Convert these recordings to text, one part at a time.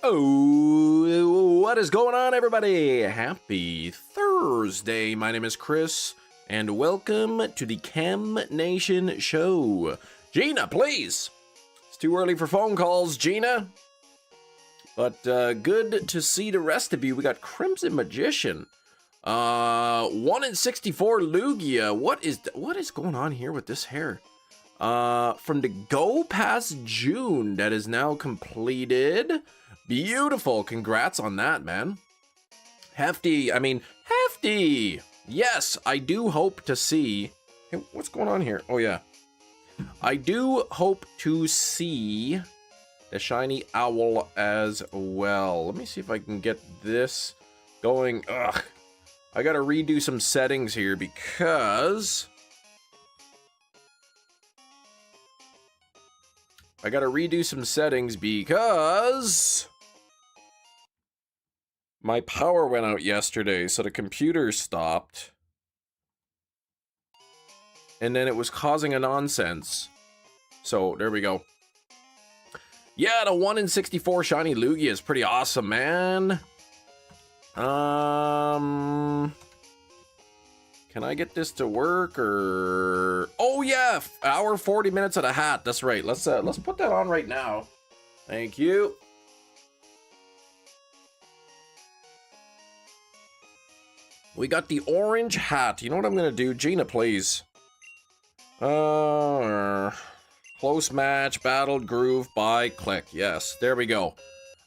Oh, what is going on, everybody? Happy Thursday. My name is Chris, and welcome to the Chem Nation Show. Gina, please. It's too early for phone calls, Gina. But good to see the rest of you. We got Crimson Magician. 1 in 64 Lugia. What is going on here with this hair? From the Go Past June that is now completed. Beautiful. Congrats on that, man. Hefty. Yes, I do hope to see. Hey, what's going on here? Oh, yeah. I do hope to see the shiny owl as well. Let me see if I can get this going. Ugh. I gotta redo some settings here because my power went out yesterday, so the computer stopped. And then it was causing a nonsense. So, there we go. Yeah, the 1 in 64 shiny Lugia is pretty awesome, man. Can I get this to work or... Oh yeah, hour 40 minutes at a hat. That's right. Let's put that on right now. Thank you. We got the orange hat. You know what I'm gonna do? Gina, please. Close match, battled, groove, buy, click. Yes, there we go.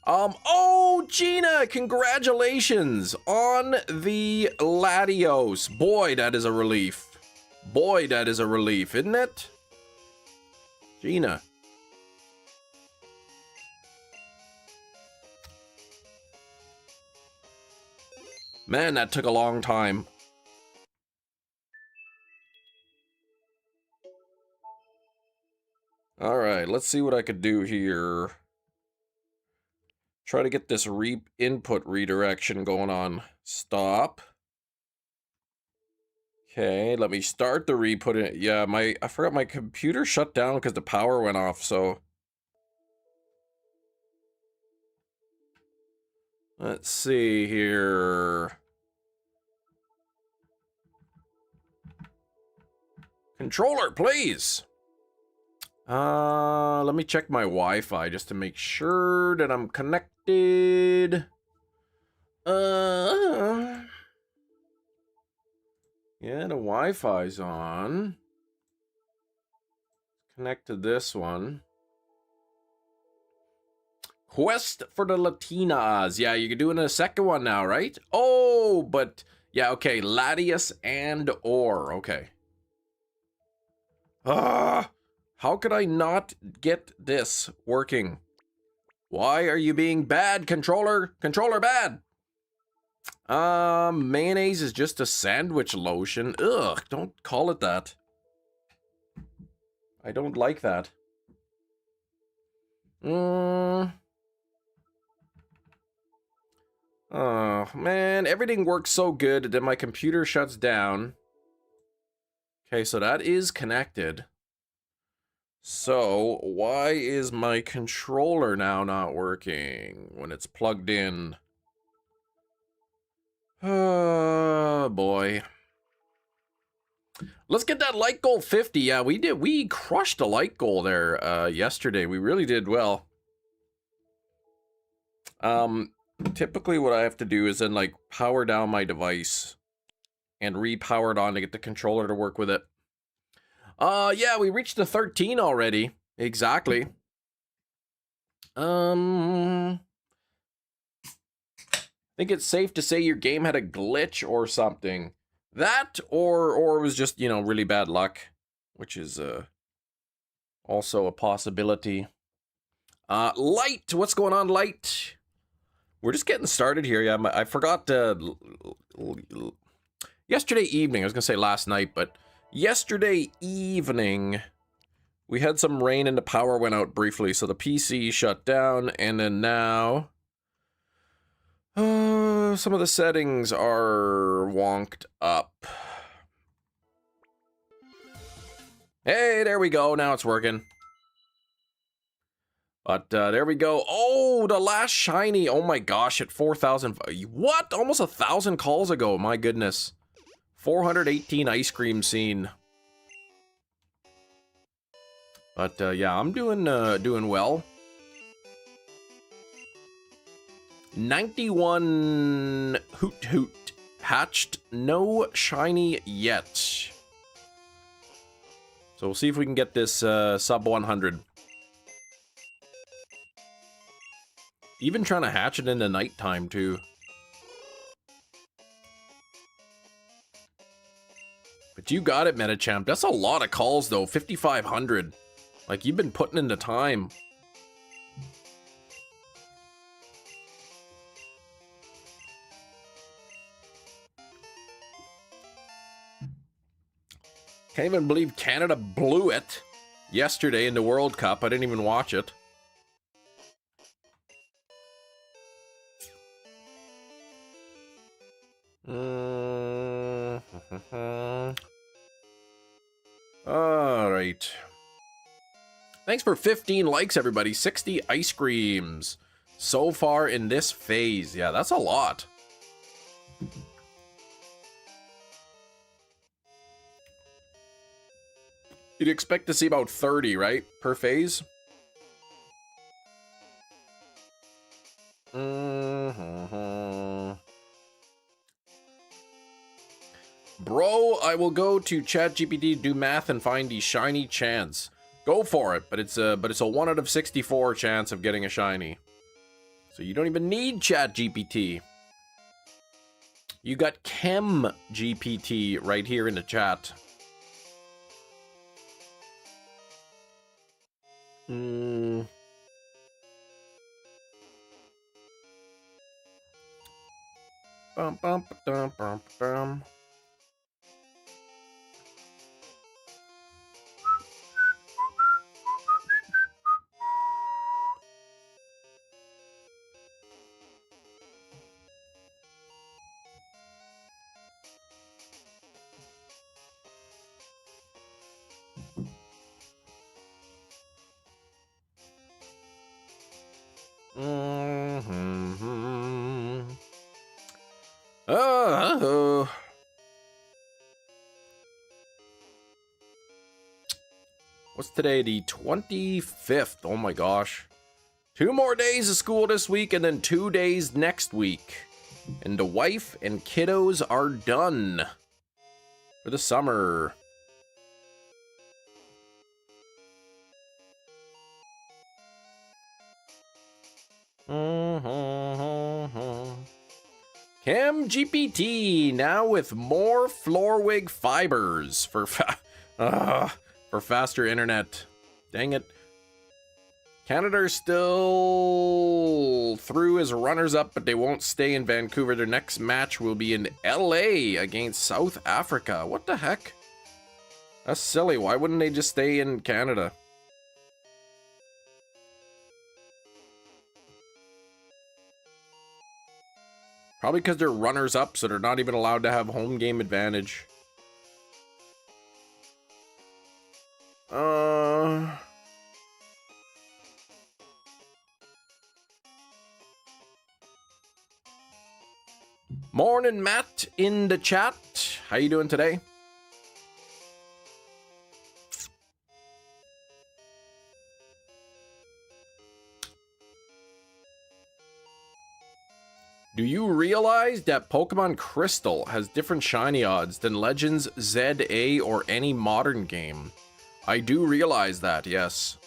Oh, Gina, congratulations on the Latios. Boy, that is a relief. Boy, that is a relief, isn't it? Gina. Man, that took a long time. Alright, let's see what I could do here. Try to get this input redirection going on. Stop. Okay, let me start the re-put in. Yeah, I forgot my computer shut down because the power went off, so. Let's see here. Controller, please. Let me check my Wi-Fi just to make sure that I'm connected. Yeah, the Wi-Fi's on. Connect to this one. Quest for the Latinas. Yeah, you're doing a second one now, right? Oh, but yeah, okay. Latias and or. Okay. How could I not get this working? Why are you being bad, controller? Controller bad. Mayonnaise is just a sandwich lotion. Ugh, don't call it that. I don't like that. Oh, man, everything works so good, then my computer shuts down. Okay, so that is connected. So, why is my controller now not working when it's plugged in? Oh, boy. Let's get that light goal 50. Yeah, we did. We crushed a light goal there yesterday. We really did well. Typically what I have to do is then, like, power down my device and repower it on to get the controller to work with it. Yeah, we reached the 13 already. Exactly. I think it's safe to say your game had a glitch or something. That, or it was just, you know, really bad luck, which is, also a possibility. Light, what's going on, Light? We're just getting started here. Yeah, I forgot, yesterday evening, I was gonna say last night, but yesterday evening, we had some rain and the power went out briefly, so the PC shut down, and then now, some of the settings are wonked up. Hey, there we go, now it's working. But there we go. Oh, the last shiny. Oh my gosh, at 4,000. What? Almost 1,000 calls ago. My goodness. 418 ice cream scene. But yeah, I'm doing well. 91 Hoot-hoot hatched. No shiny yet. So we'll see if we can get this sub 100. Even trying to hatch it in the nighttime too. But you got it, Metachamp. That's a lot of calls though, 5,500. Like, you've been putting in the time. Can't even believe Canada blew it yesterday in the World Cup. I didn't even watch it. All right. Thanks for 15 likes, everybody. 60 ice creams so far in this phase. Yeah, that's a lot. You'd expect to see about 30, right? Per phase? Bro, I will go to ChatGPT, do math, and find the shiny chance. Go for it, but it's a 1 out of 64 chance of getting a shiny. So you don't even need ChatGPT. You got Chem GPT right here in the chat. Bum, bum, ba-dum, bum, ba-dum. What's today? The 25th. Oh my gosh. 2 more days of school this week and then 2 days next week. And the wife and kiddos are done for the summer. Chem GPT now with more Florwig fibers for faster internet. Dang it. Canada are still through as runners-up, but they won't stay in Vancouver. Their next match will be in LA against South Africa. What the heck? That's silly. Why wouldn't they just stay in Canada? Probably because they're runners-up, so they're not even allowed to have home game advantage. Morning, Matt, in the chat. How you doing today? Do you realize that Pokemon Crystal has different shiny odds than Legends, ZA, or any modern game? I do realize that, yes.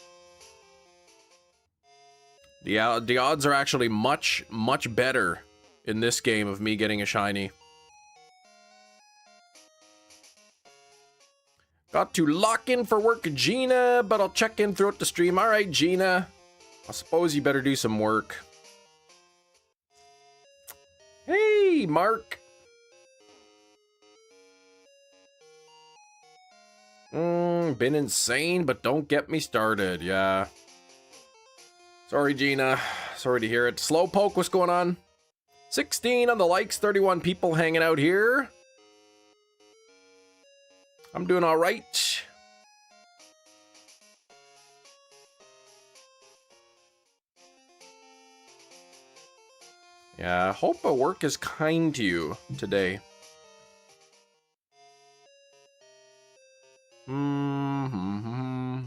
The odds are actually much, much better in this game of me getting a shiny. Got to lock in for work, Gina, but I'll check in throughout the stream. All right, Gina. I suppose you better do some work. Hey, Mark. Been insane, but don't get me started. Yeah. Sorry, Gina. Sorry to hear it. Slowpoke, what's going on? 16 on the likes, 31 people hanging out here. I'm doing all right. Yeah, I hope a work is kind to you today. Mm-hmm.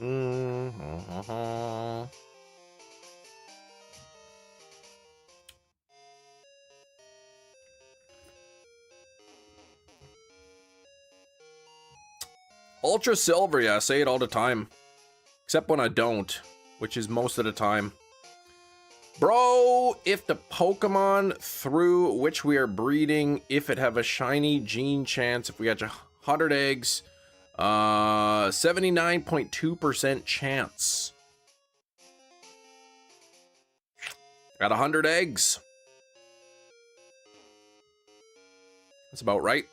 Mm-hmm. Ultra Silver, yeah, I say it all the time. Except when I don't, which is most of the time. Bro, if the Pokemon through which we are breeding, if it have a shiny gene chance, if we got 100 eggs, 79.2% chance. Got 100 eggs. That's about right.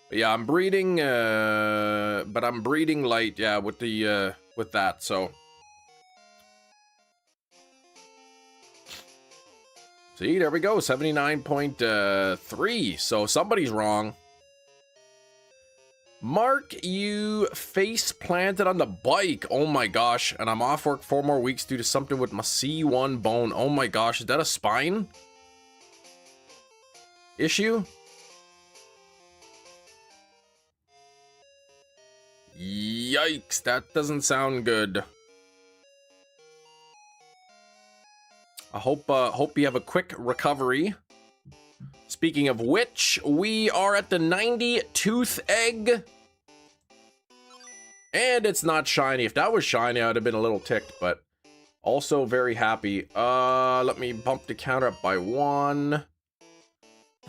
But yeah, I'm breeding, but I'm breeding light, yeah, with the, with that, so. See, there we go, 79.3, so somebody's wrong. Mark, you face planted on the bike, oh my gosh, and I'm off work 4 more weeks due to something with my C1 bone, oh my gosh, is that a spine issue? Yikes, that doesn't sound good. I hope you have a quick recovery. Speaking of which, we are at the 90 tooth egg. And it's not shiny. If that was shiny, I would have been a little ticked, but also very happy. Let me bump the counter up by 1.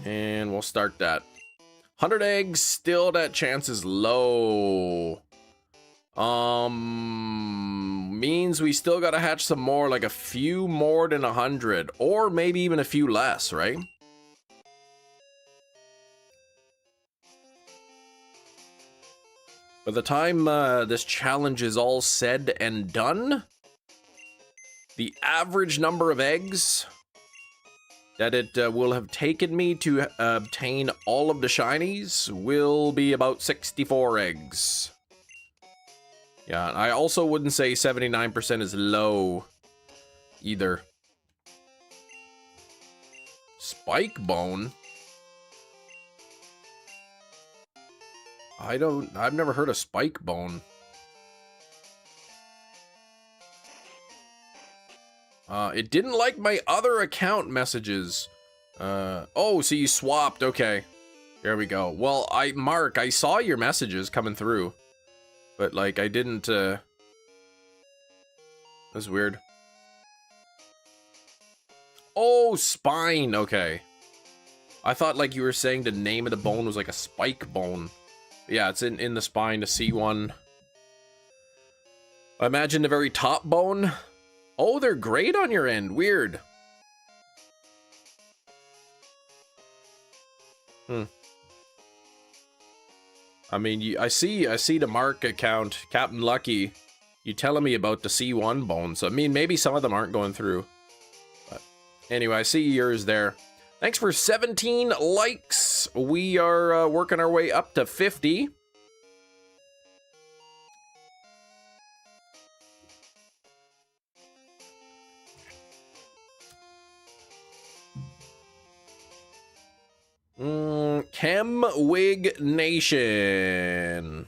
And we'll start that. 100 eggs, still that chance is low. Means we still gotta hatch some more, like a few more than 100, or maybe even a few less, right? By the time this challenge is all said and done, the average number of eggs that it will have taken me to obtain all of the shinies will be about 64 eggs. Yeah, I also wouldn't say 79% is low either. Spike bone? I've never heard of spike bone. It didn't like my other account messages. Oh, so you swapped, okay. There we go. Well, Mark, I saw your messages coming through. But, like, I didn't, That's weird. Oh, spine, okay. I thought, like, you were saying the name of the bone was, like, a spike bone. Yeah, it's in the spine, the C1. I imagine the very top bone. Oh, they're great on your end. Weird. I mean, I see the Mark account, Captain Lucky. You telling me about the C1 bones. I mean, maybe some of them aren't going through. But anyway, I see yours there. Thanks for 17 likes. We are working our way up to 50. Chem Wig Nation.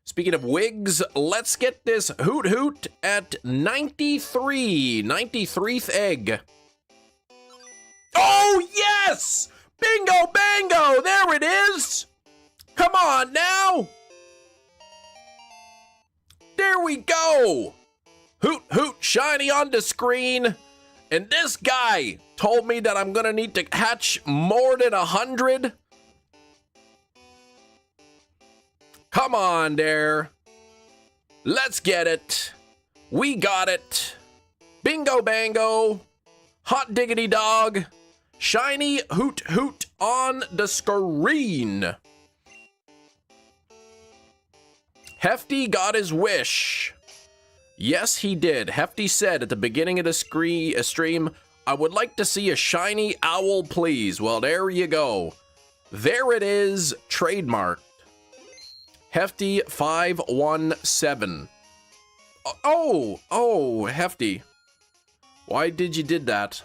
Speaking of wigs, let's get this Hoot-hoot at 93. 93th egg. Oh, yes! Bingo, bango! There it is! Come on now! There we go! Hoot-hoot shiny on the screen. And this guy told me that I'm gonna need to hatch more than 100. Come on there. Let's get it. We got it. Bingo bango. Hot diggity dog. Shiny Hoot-hoot on the screen. Hefty got his wish. Yes, he did. Hefty said at the beginning of the stream, I would like to see a shiny owl, please. Well, there you go. There it is, trademarked. Hefty 517. Oh, Hefty. Why did you did that?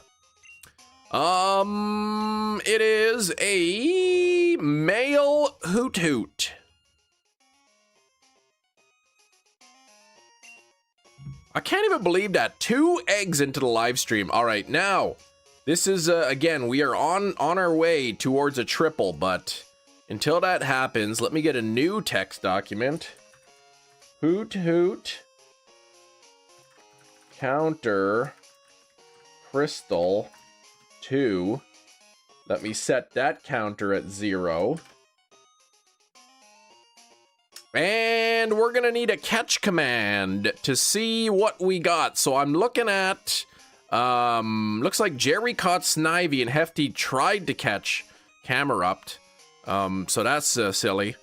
It is a male Hoot-hoot. I can't even believe that. 2 eggs into the live stream. All right, now this is again, we are on our way towards a triple, but until that happens, let me get a new text document. Hoot-hoot counter crystal 2. Let me set that counter at 0. And we're gonna need a catch command to see what we got. So I'm looking at, looks like Jerry caught Snivy and Hefty tried to catch Camerupt. So that's silly.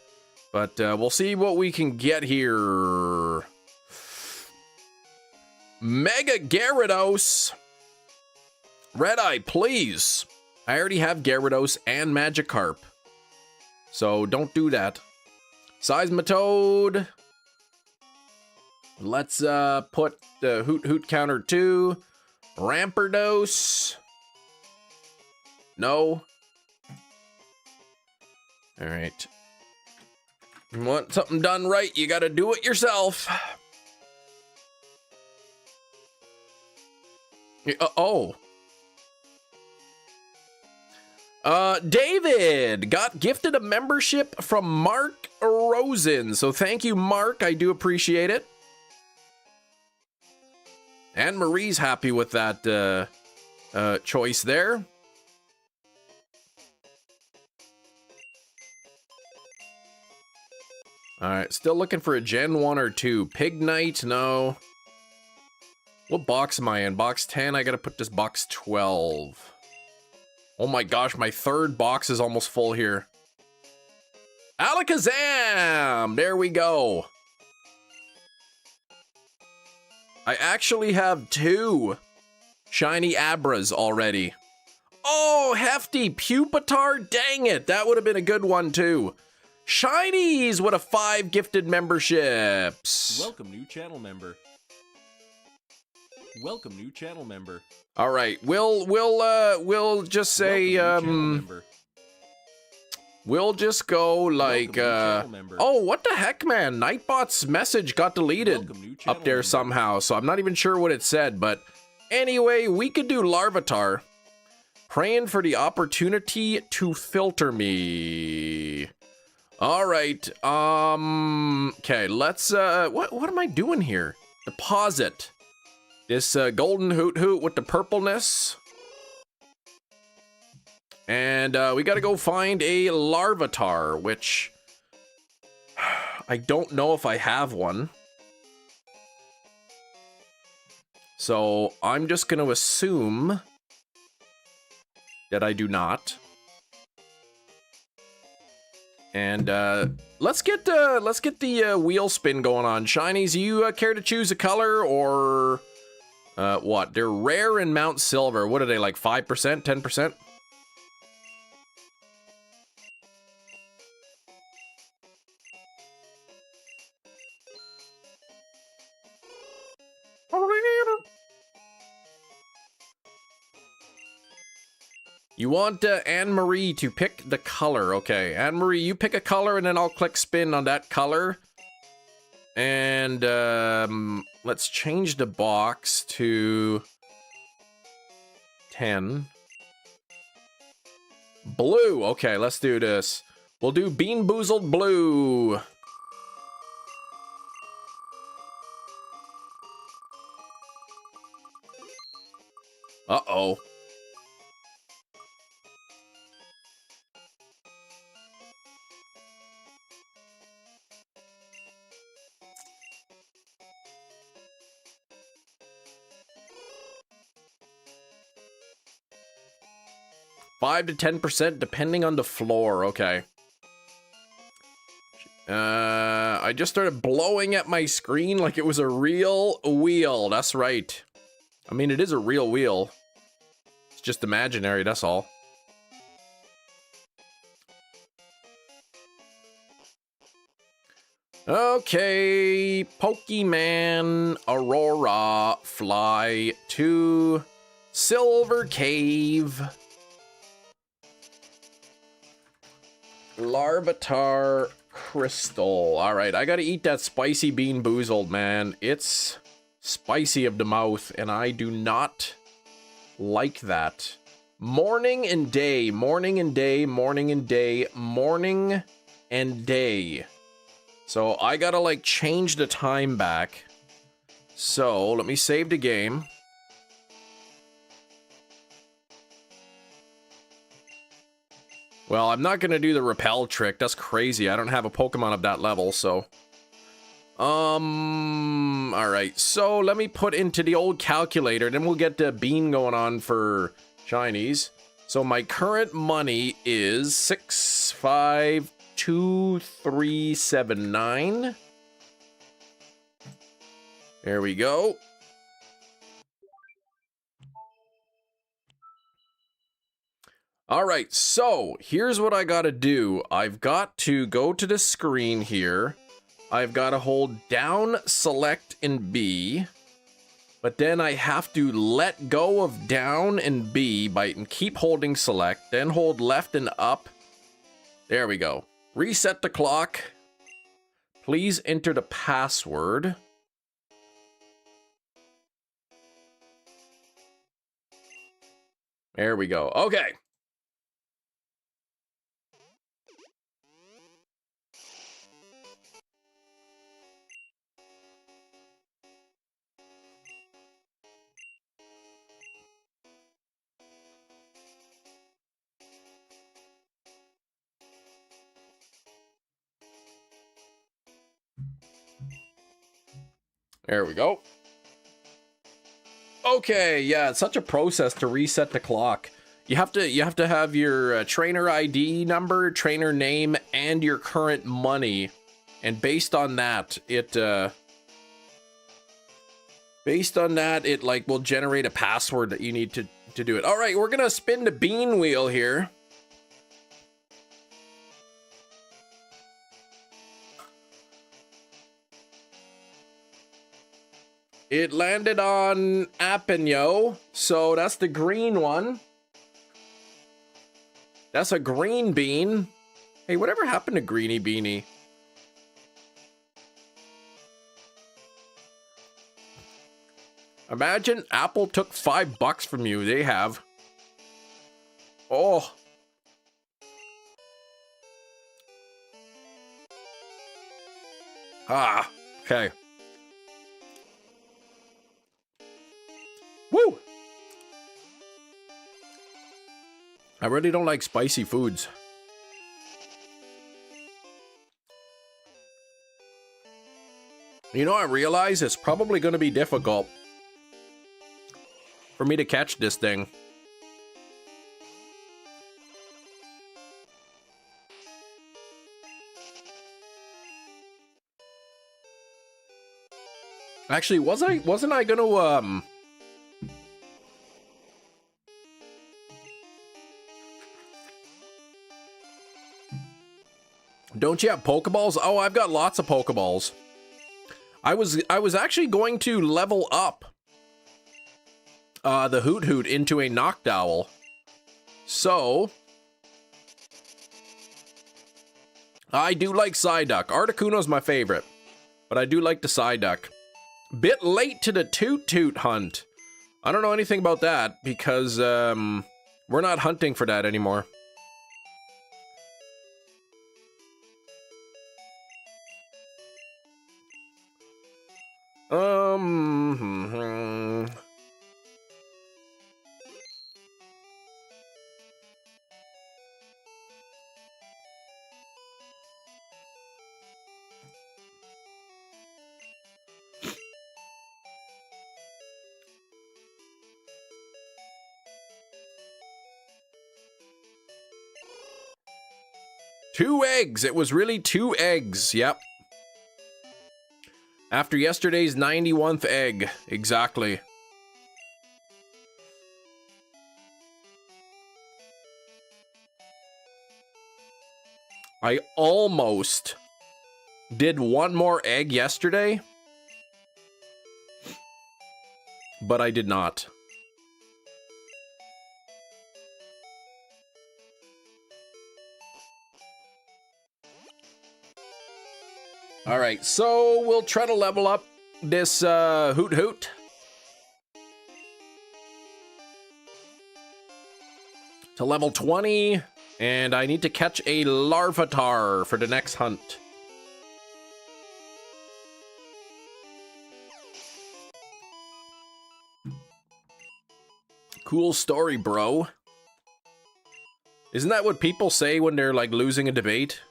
But we'll see what we can get here. Mega Gyarados. Red-Eye, please. I already have Gyarados and Magikarp. So don't do that. Seismitoad. Let's put the Hoot-hoot counter 2. Rampardos. No. All right. You want something done right, you gotta do it yourself. David got gifted a membership from Mark Rosen. So thank you, Mark. I do appreciate it. And Marie's happy with that choice there. All right, still looking for a Gen 1 or 2. Pignite, no. What box am I in? Box 10, I gotta put this box 12. Oh my gosh, my 3rd box is almost full here. Alakazam! There we go. I actually have 2 shiny Abras already. Oh, Hefty Pupitar, dang it. That would have been a good one too. Shinies with a 5 gifted memberships. Welcome, new channel member. Welcome, new channel member. All right, we'll just say we'll just go like oh, what the heck, man? Nightbot's message got deleted up there somehow, so I'm not even sure what it said, but anyway, we could do Larvatar. Praying for the opportunity to filter me. All right. Okay, let's what am I doing here? Deposit. This golden Hoot-hoot with the purpleness. And we gotta go find a Larvatar, which I don't know if I have one. So I'm just gonna assume that I do not. And let's get the wheel spin going on. Shinies, you care to choose a color or what? They're rare in Mount Silver. What are they, like 5%, 10%? You want Anne-Marie to pick the color. Okay, Anne-Marie, you pick a color and then I'll click spin on that color. And let's change the box to 10. Blue. Okay, let's do this. We'll do Bean Boozled Blue. Uh-oh. $5 to 10% depending on the floor. Okay. I just started blowing at my screen like it was a real wheel. That's right. I mean, it is a real wheel. It's just imaginary, that's all. Okay, Pokemon Aurora, fly to Silver Cave. Larvatar Crystal. All right, I gotta eat that spicy bean boozled, man. It's spicy of the mouth, and I do not like that. Morning and day, morning and day, morning and day, morning and day. So I gotta like change the time back. So let me save the game. Well, I'm not gonna do the repel trick. That's crazy. I don't have a Pokemon of that level, so. All right. So let me put into the old calculator. Then we'll get the bean going on for Chinese. So my current money is 652,379. There we go. All right, so here's what I gotta do. I've got to go to the screen here. I've got to hold down, select, and B. But then I have to let go of down and B and keep holding select, then hold left and up. There we go. Reset the clock. Please enter the password. There we go. Okay. There we go. Okay, yeah, it's such a process to reset the clock. You have to have your trainer ID number, trainer name, and your current money, and based on that, it like will generate a password that you need to do it. All right, we're gonna spin the bean wheel here. It landed on Apinyo, so that's the green one. That's a green bean. Hey, whatever happened to Greeny Beanie? Imagine Apple took $5 from you. They have. Oh. Ah, okay. Woo! I really don't like spicy foods. You know, I realize it's probably going to be difficult for me to catch this thing. Actually, wasn't I gonna Don't you have Pokeballs? Oh, I've got lots of Pokeballs. I was actually going to level up the Hoot-hoot into a Noctowl. So I do like Psyduck. Articuno's my favorite, but I do like the Psyduck. Bit late to the Toot-toot hunt. I don't know anything about that because we're not hunting for that anymore. Two eggs. It was really 2 eggs. Yep. After yesterday's 91th egg. Exactly. I almost did one more egg yesterday, but I did not. All right, so we'll try to level up this Hoot-hoot. To level 20, and I need to catch a Larvatar for the next hunt. Cool story, bro. Isn't that what people say when they're like losing a debate?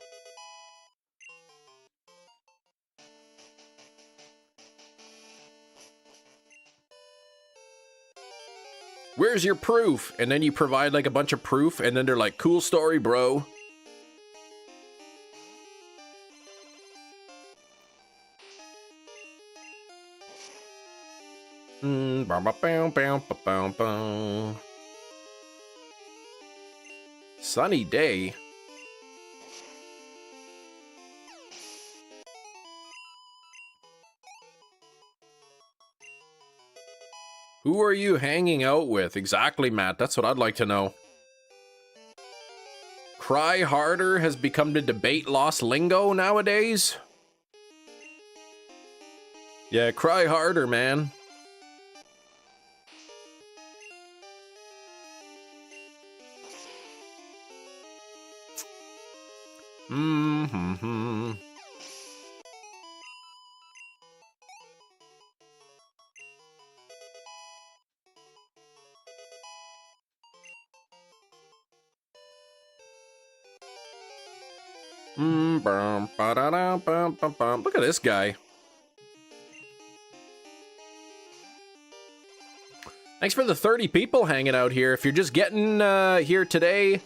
Where's your proof? And then you provide like a bunch of proof, and then they're like, cool story, bro. Sunny day. Who are you hanging out with? Exactly, Matt. That's what I'd like to know. Cry harder has become the debate loss lingo nowadays. Yeah, cry harder, man. Mm-hmm. Look at this guy. Thanks for the 30 people hanging out here. If you're just getting here today,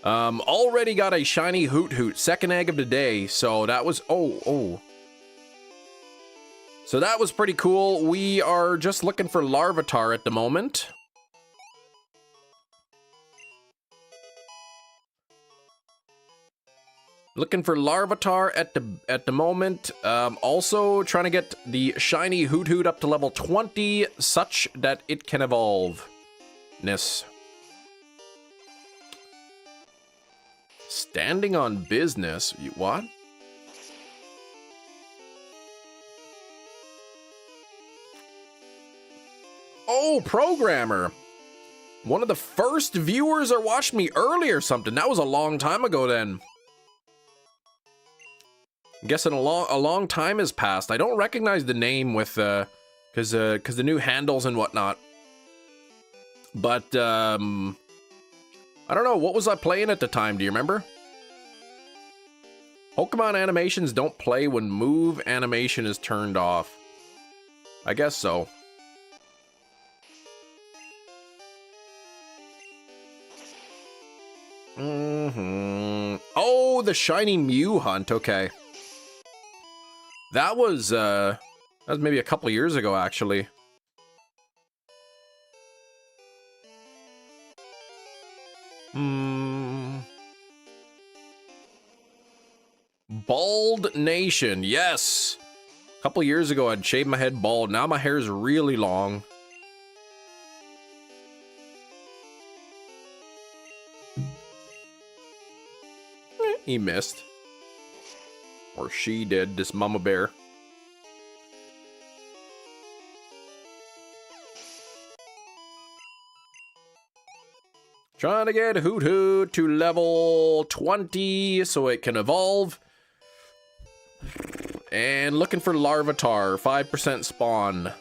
already got a shiny Hoot-hoot, second egg of the day. So that was, So that was pretty cool. We are just looking for Larvatar at the moment. Looking for Larvatar at the moment. Also trying to get the shiny Hoot-hoot up to level 20, such that it can evolve. Standing on business. What? Oh, programmer. One of the first viewers that watched me early or something. That was a long time ago then. I'm guessing a long time has passed. I don't recognize the name with cause the new handles and whatnot. But I don't know, what was I playing at the time? Do you remember? Pokemon animations don't play when move animation is turned off. I guess so. Oh, the shiny Mew hunt. Okay. That was maybe a couple years ago, actually. Bald Nation, yes. A couple years ago, I'd shaved my head bald. Now my hair is really long. He missed. Or she did, this mama bear. Trying to get Hoot-hoot to level 20 so it can evolve. And looking for Larvatar, 5% spawn.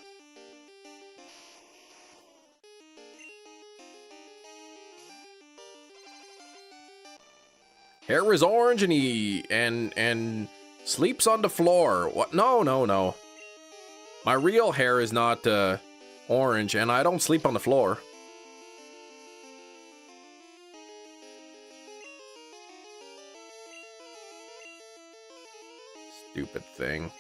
Hair is orange and he sleeps on the floor. What? No. My real hair is not orange, and I don't sleep on the floor. Stupid thing.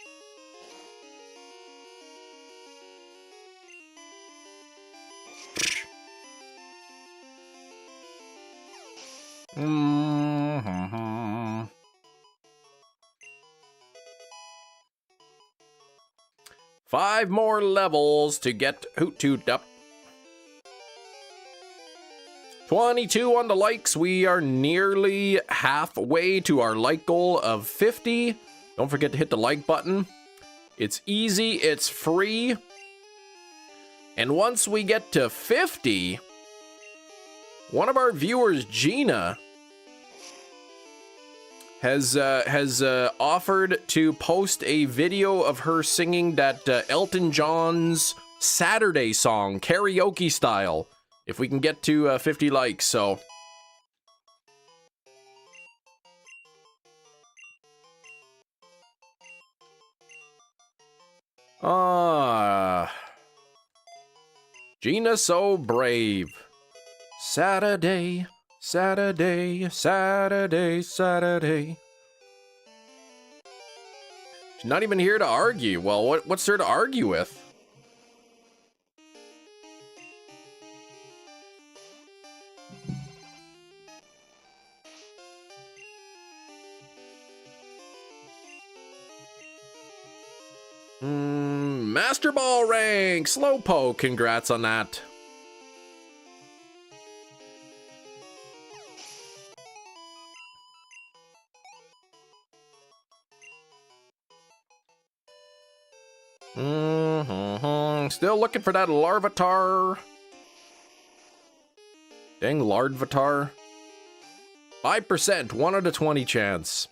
5 more levels to get Hoot-hoot up. 22 on the likes. We are nearly halfway to our like goal of 50. Don't forget to hit the like button. It's easy, it's free. And once we get to 50, one of our viewers, Gina, has offered to post a video of her singing that Elton John's Saturday song, karaoke style, if we can get to 50 likes, so. Gina so brave. Saturday, Saturday, Saturday, Saturday. She's not even here to argue. Well, what's there to argue with? Master Ball rank, Slowpoke, congrats on that. Still looking for that Larvatar. Dang Larvatar. 5%, 1 out of 20 chance.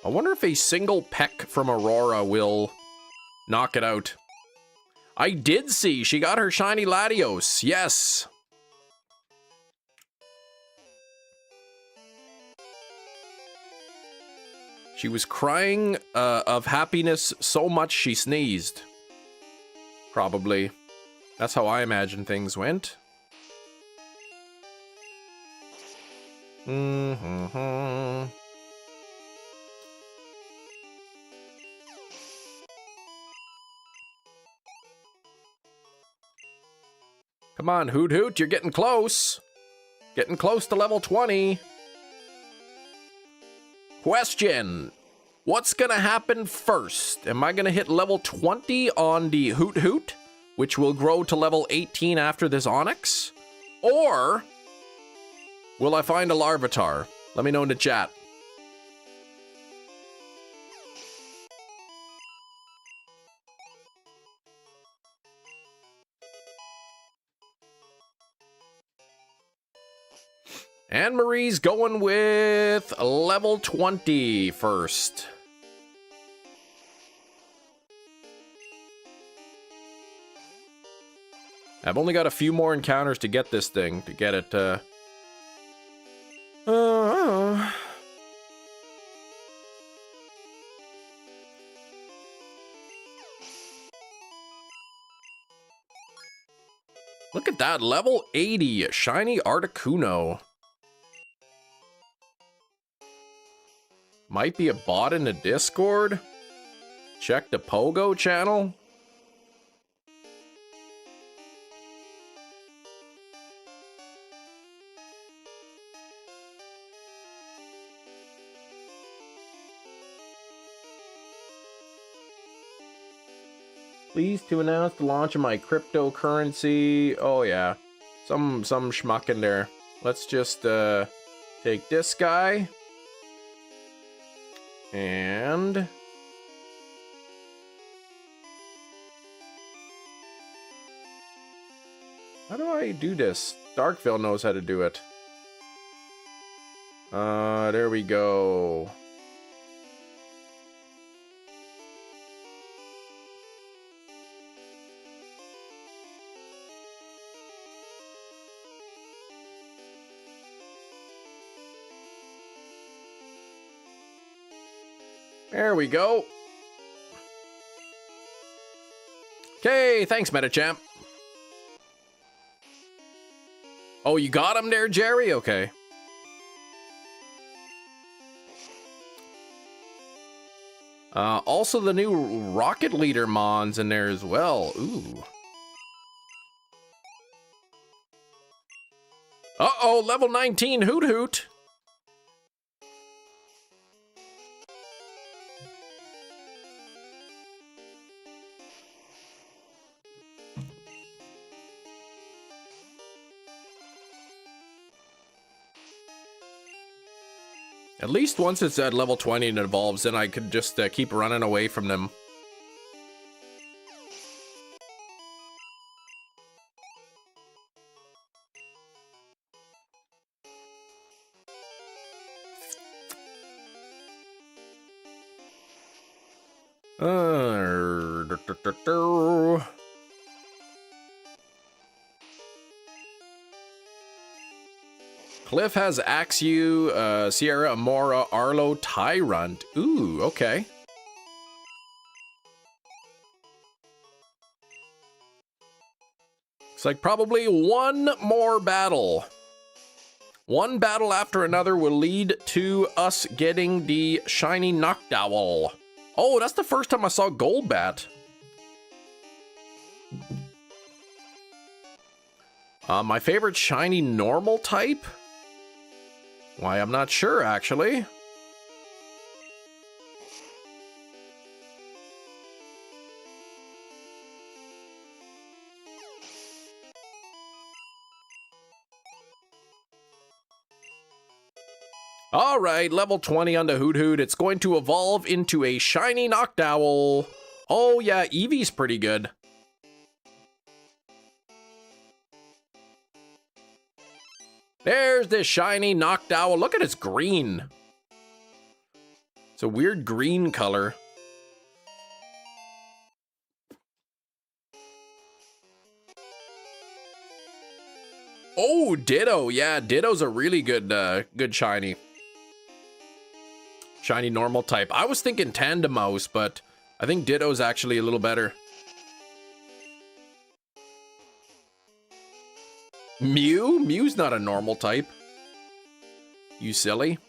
I wonder if a single peck from Aurora will knock it out. I did see she got her shiny Latios. Yes. She was crying of happiness so much she sneezed. Probably. That's how I imagine things went. Come on, Hoot-hoot, you're getting close. Getting close to level 20. Question. What's gonna happen first? Am I gonna hit level 20 on the Hoot-hoot, which will grow to level 18 after this Onyx? Or will I find a Larvatar? Let me know in the chat. Anne-Marie's going with level 20 first. I've only got a few more encounters to get this thing, to get it, Look at that, level 80, shiny Articuno. Might be a bot in the Discord. Check the Pogo channel. Pleased to announce the launch of my cryptocurrency. Oh yeah, some schmuck in there. Let's just take this guy. And how do I do this? Darkville knows how to do it. There we go. There we go. Okay, thanks, Metachamp. Oh, you got him there, Jerry? Okay. Also the new Rocket Leader Mons in there as well. Ooh. Uh-oh, level 19 Hoot-hoot. At least once it's at level 20 and it evolves, then I could just keep running away from them. Cliff has Axew, Sierra, Amora, Arlo, Tyrant. Ooh, okay. It's like probably one more battle. One battle after another will lead to us getting the shiny Noctowl. Oh, that's the first time I saw Golbat. My favorite shiny normal type? Why, I'm not sure, actually. Alright, level 20 on the Hoot-hoot. It's going to evolve into a shiny Noctowl. Oh yeah, Eevee's pretty good. There's this shiny Noctowl. Look at its green. It's a weird green color. Oh, Ditto. Yeah, Ditto's a really good good shiny. Shiny normal type. I was thinking Tandemaus, but I think Ditto's actually a little better. Mew? Mew's not a normal type. You silly.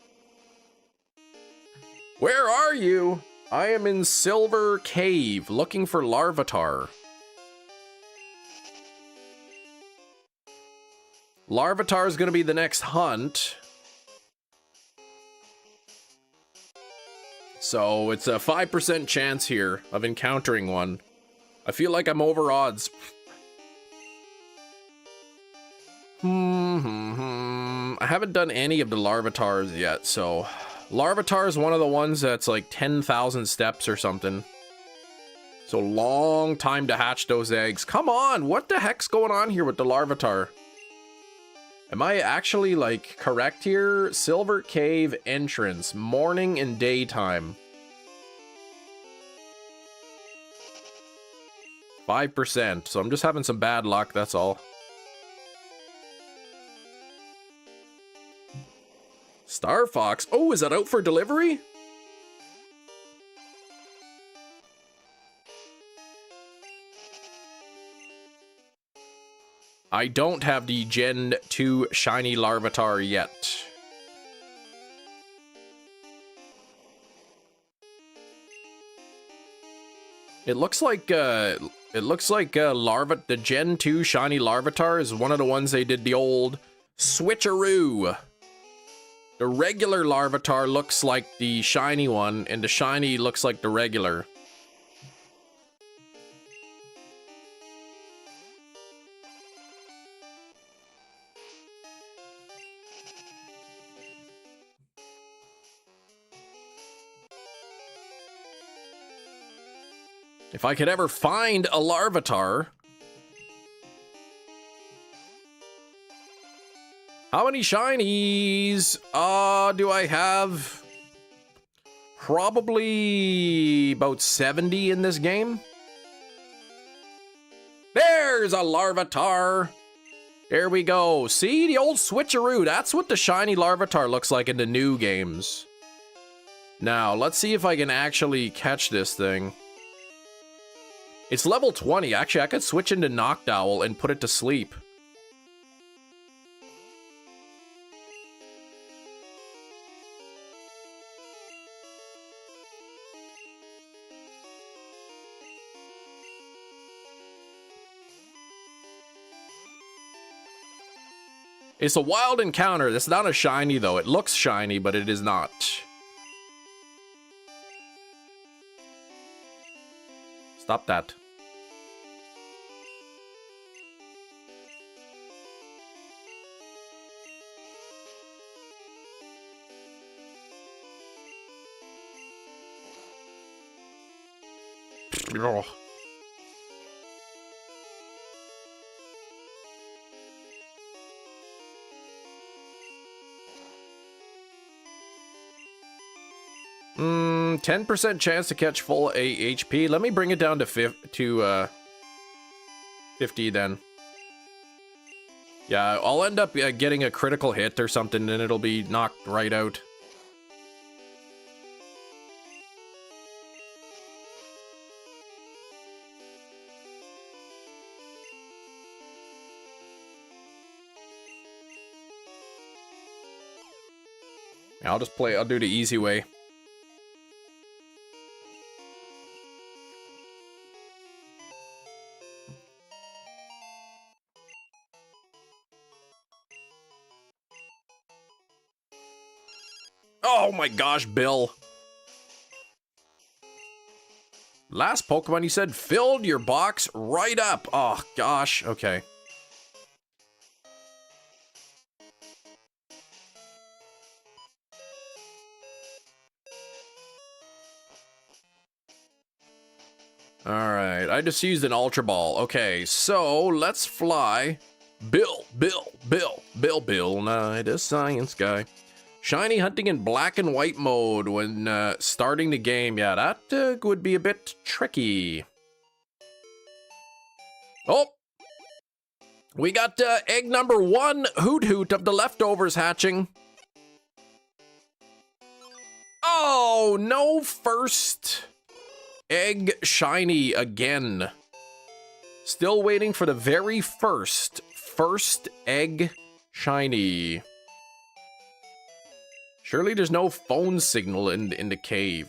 Where are you? I am in Silver Cave looking for Larvatar. Larvatar is going to be the next hunt. So it's a 5% chance here of encountering one. I feel like I'm over odds. I haven't done any of the Larvatars yet, so... Larvatar is one of the ones that's like 10,000 steps or something. So long time to hatch those eggs. Come on, what the heck's going on here with the Larvatar? Am I actually, like, correct here? Silver Cave entrance, morning and daytime. 5%, so I'm just having some bad luck, that's all. Star Fox? Oh, is that out for delivery? I don't have the Gen 2 shiny Larvatar yet. It looks like the Gen 2 shiny Larvatar is one of the ones they did the old switcheroo. The regular Larvatar looks like the shiny one, and the shiny looks like the regular. If I could ever find a Larvatar. How many shinies do I have? Probably about 70 in this game. There's a Larvatar. There we go. See, the old switcheroo. That's what the shiny Larvatar looks like in the new games. Now, let's see if I can actually catch this thing. It's level 20. Actually, I could switch into Noctowl and put it to sleep. It's a wild encounter. It's not a shiny, though. It looks shiny, but it is not. Stop that. Ugh. 10% chance to catch full HP. Let me bring it down to 50 then. Yeah, I'll end up getting a critical hit or something, and it'll be knocked right out. Yeah, I'll do the easy way. Oh my gosh, Bill. Last Pokemon you said filled your box right up. Oh gosh, okay. Alright, I just used an Ultra Ball. Okay, so let's fly. Bill, Knight, a science guy. Shiny hunting in black and white mode when starting the game. Yeah, that would be a bit tricky. Oh! We got egg number 1, Hoot-hoot of the leftovers hatching. Oh, no first egg shiny again. Still waiting for the very first egg shiny. Surely there's no phone signal in the cave.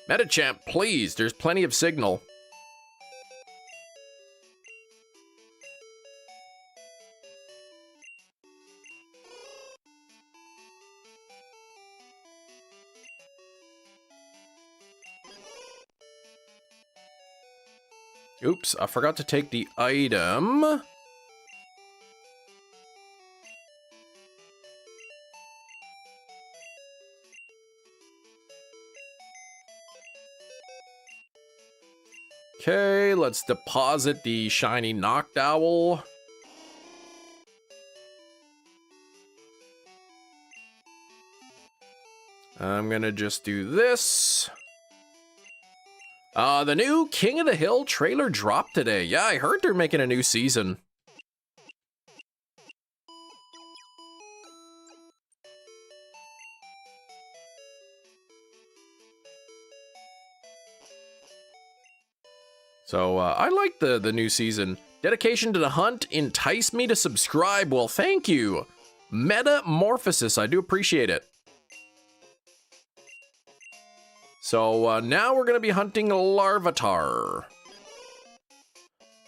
Metachamp, please, there's plenty of signal. Oops, I forgot to take the item. Okay, let's deposit the shiny Noctowl. I'm gonna just do this. The new King of the Hill trailer dropped today. Yeah, I heard they're making a new season. So, I like the new season. Dedication to the hunt enticed me to subscribe. Well, thank you. Metamorphosis, I do appreciate it. So, now we're going to be hunting Larvatar.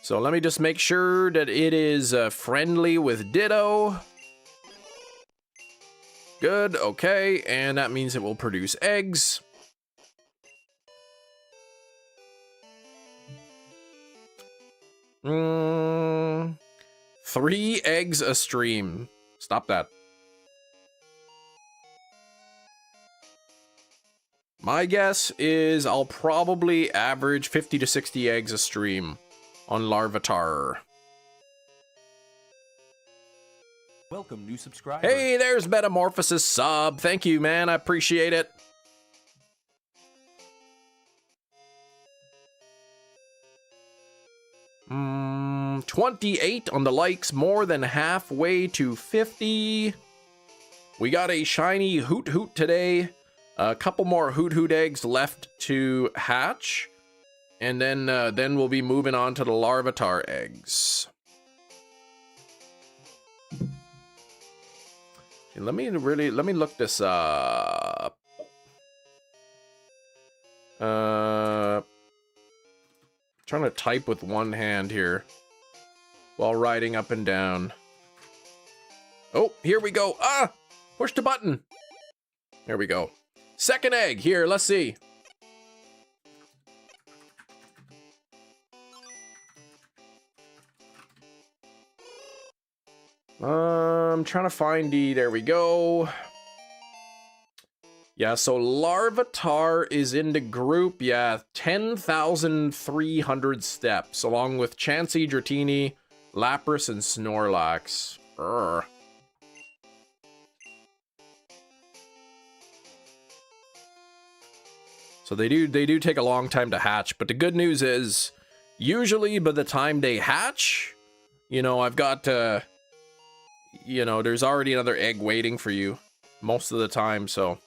So, let me just make sure that it is friendly with Ditto. Good, okay, and that means it will produce eggs. Hmm. 3 eggs a stream. Stop that. My guess is I'll probably average 50 to 60 eggs a stream on Larvatar. Welcome, new subscriber. Hey, there's Metamorphosis sub. Thank you, man. I appreciate it. Hmm, 28 on the likes, more than halfway to 50. We got a shiny Hoot-hoot today. A couple more Hoot-hoot eggs left to hatch. And then we'll be moving on to the Larvatar eggs. Okay, let me look this up. Trying to type with one hand here while riding up and down. Oh, here we go. Ah! Push the button. There we go. Second egg. Here, let's see. I'm trying to find the... There we go. Yeah, so Larvatar is in the group, 10,300 steps, along with Chansey, Dratini, Lapras, and Snorlax. Urgh. So they do take a long time to hatch, but the good news is, usually by the time they hatch, you know, I've got, you know, there's already another egg waiting for you most of the time, so.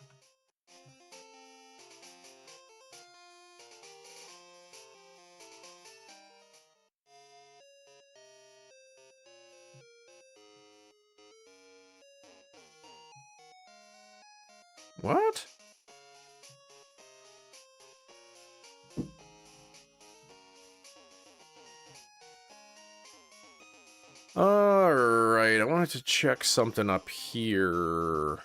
What? Alright, I wanted to check something up here.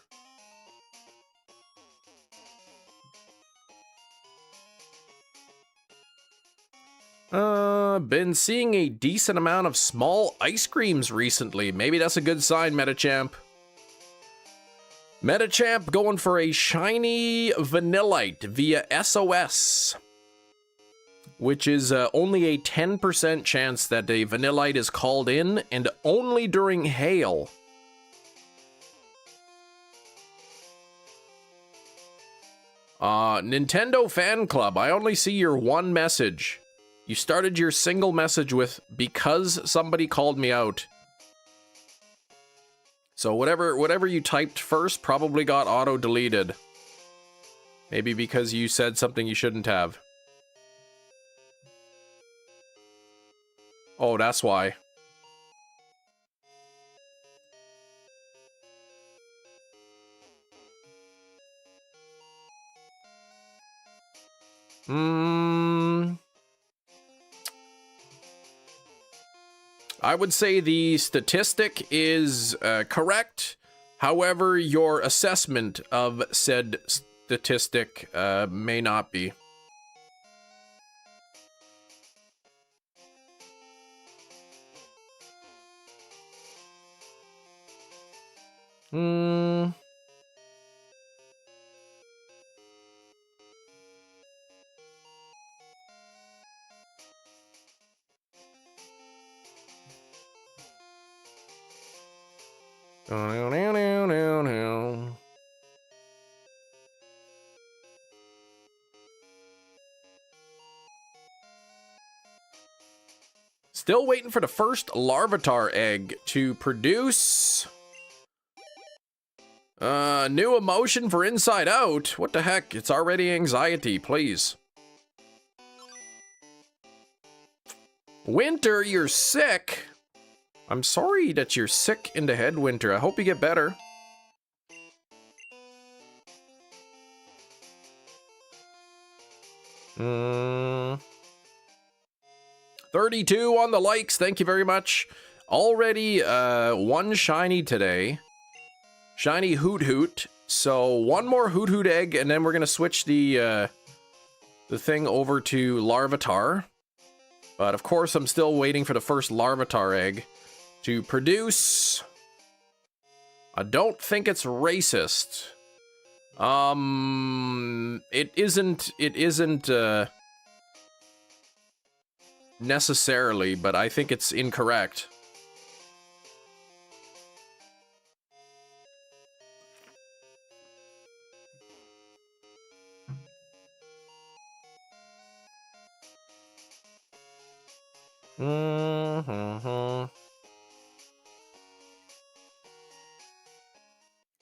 Been seeing a decent amount of small ice creams recently. Maybe that's a good sign, Metachamp. Metachamp going for a shiny Vanillite via SOS, which is only a 10% chance that a Vanillite is called in, and only during hail. Nintendo Fan Club, I only see your one message. You started your single message with, because somebody called me out. So whatever you typed first probably got auto-deleted. Maybe because you said something you shouldn't have. Oh, that's why. I would say the statistic is correct. However, your assessment of said statistic may not be. Still waiting for the first Larvatar egg to produce. New emotion for Inside Out. What the heck? It's already anxiety, please. Winter, you're sick. I'm sorry that you're sick in the head, Winter. I hope you get better. Hmm. 32 on the likes. Thank you very much. Already one shiny today. Shiny Hoot-hoot. So one more Hoot-hoot egg, and then we're gonna switch the thing over to Larvatar. But of course, I'm still waiting for the first Larvatar egg to produce. I don't think it's racist. It isn't necessarily, but I think it's incorrect.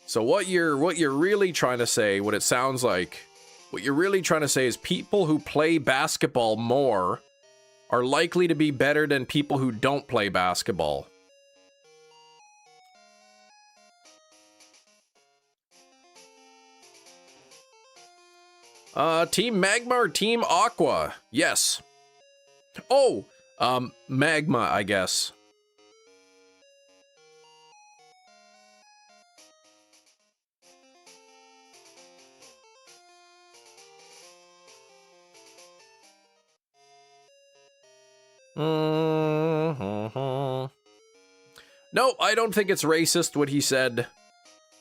So what you're really trying to say, what it sounds like, what you're really trying to say is people who play basketball more are likely to be better than people who don't play basketball. Team Magma or Team Aqua? Yes. Oh, Magma, I guess. No, I don't think it's racist what he said.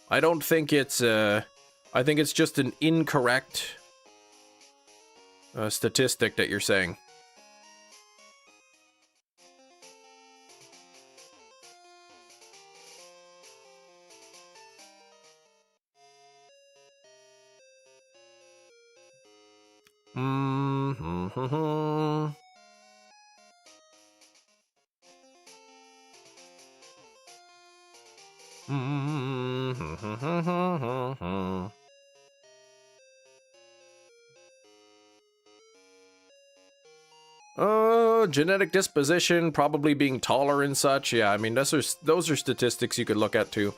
I don't think it's I think it's just an incorrect statistic that you're saying. Genetic disposition, probably being taller and such. Yeah, I mean, those are statistics you could look at too.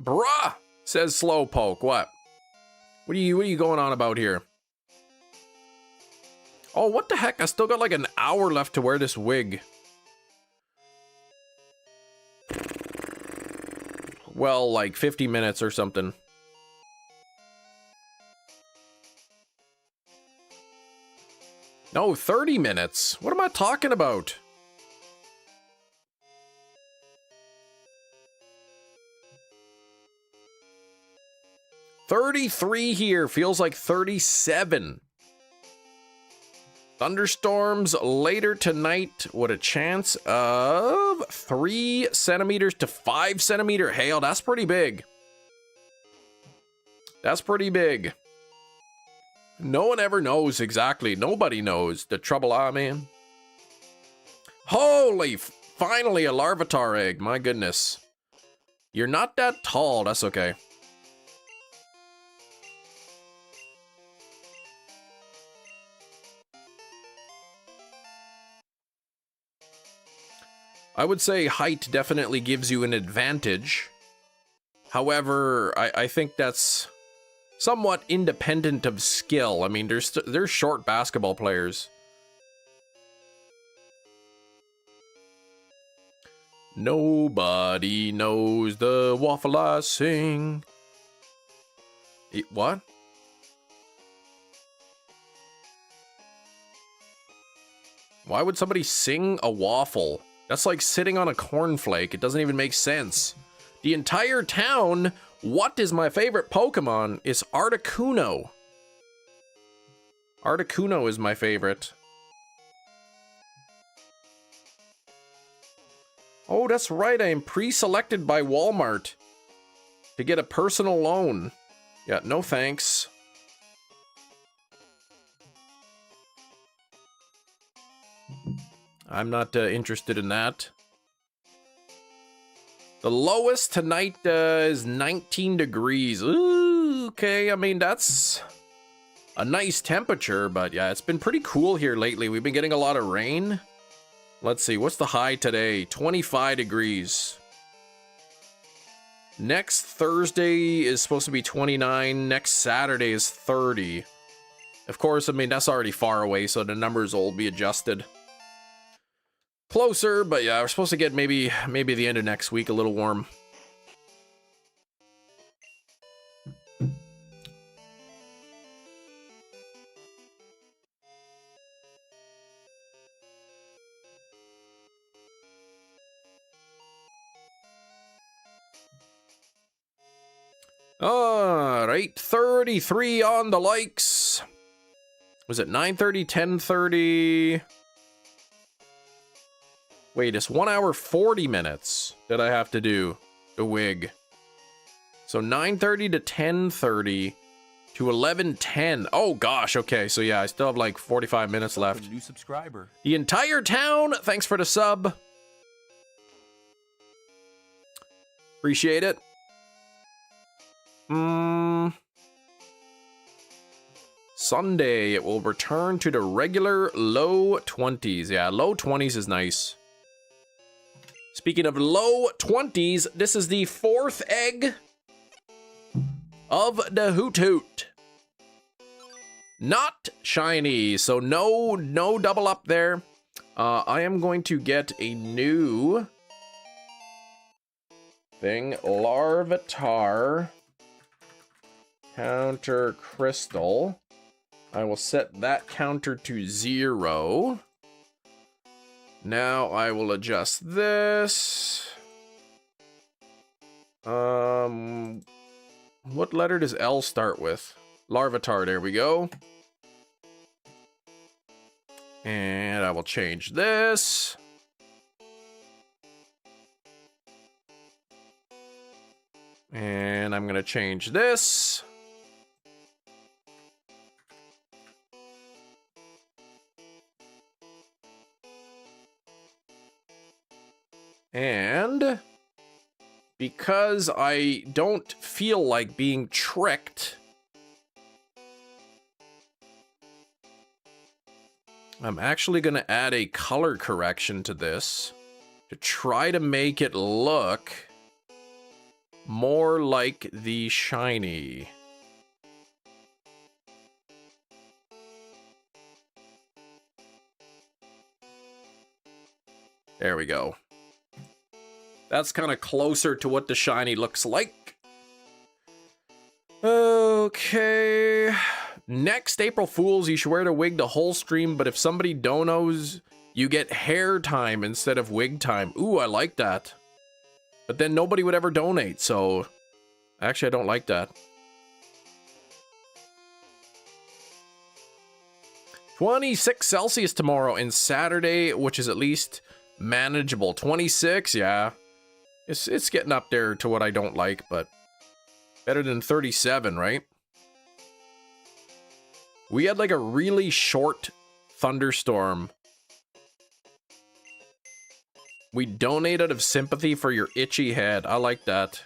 Bruh, says Slowpoke. What are you going on about here? Oh, what the heck? I still got like an hour left to wear this wig. Well, like 50 minutes or something. No, 30 minutes. What am I talking about? $33 here. Feels like 37. Thunderstorms later tonight. What a chance of 3 centimeters to 5 centimeter hail. That's pretty big. That's pretty big. No one ever knows exactly. Nobody knows the trouble I'm in. Holy, finally a Larvatar egg. My goodness. You're not that tall. That's okay. I would say height definitely gives you an advantage. However, I think that's somewhat independent of skill. I mean, there's short basketball players. Nobody knows the waffle I sing. What? Why would somebody sing a waffle? That's like sitting on a cornflake. It doesn't even make sense. The entire town, what is my favorite Pokemon, is Articuno. Articuno is my favorite. Oh, that's right. I am pre-selected by Walmart to get a personal loan. Yeah, no thanks. I'm not interested in that. The lowest tonight is 19 degrees. Ooh, okay, I mean, that's a nice temperature, but yeah, it's been pretty cool here lately. We've been getting a lot of rain. Let's see, what's the high today? 25 degrees. Next Thursday is supposed to be 29. Next Saturday is 30. Of course, I mean, that's already far away, so the numbers will be adjusted. Closer, but yeah, we're supposed to get maybe the end of next week a little warm. All right, 33 on the likes. Was it 9:30, 10:30? Wait, it's 1 hour 40 minutes that I have to do the wig. So 9:30 to 10:30 to 11:10. Oh gosh, okay. So yeah, I still have like 45 minutes left. New subscriber. The entire town, thanks for the sub. Appreciate it. Sunday, it will return to the regular low 20s. Yeah, low 20s is nice. Speaking of low 20s, this is the 4th egg of the Hoot-hoot. Not shiny, so no double up there. I am going to get a new thing, Larvatar counter crystal. I will set that counter to 0. Now I will adjust this. What letter does L start with? Larvatar, there we go. And I will change this. And I'm gonna change this. And because I don't feel like being tricked, I'm actually going to add a color correction to this to try to make it look more like the shiny. There we go. That's kind of closer to what the shiny looks like. Okay. Next April Fools, you should wear the wig the whole stream, but if somebody donos, you get hair time instead of wig time. Ooh, I like that. But then nobody would ever donate, so... Actually, I don't like that. 26 Celsius tomorrow and Saturday, which is at least manageable. 26, yeah. It's getting up there to what I don't like, but better than 37, right? We had like a really short thunderstorm. We donate out of sympathy for your itchy head. I like that.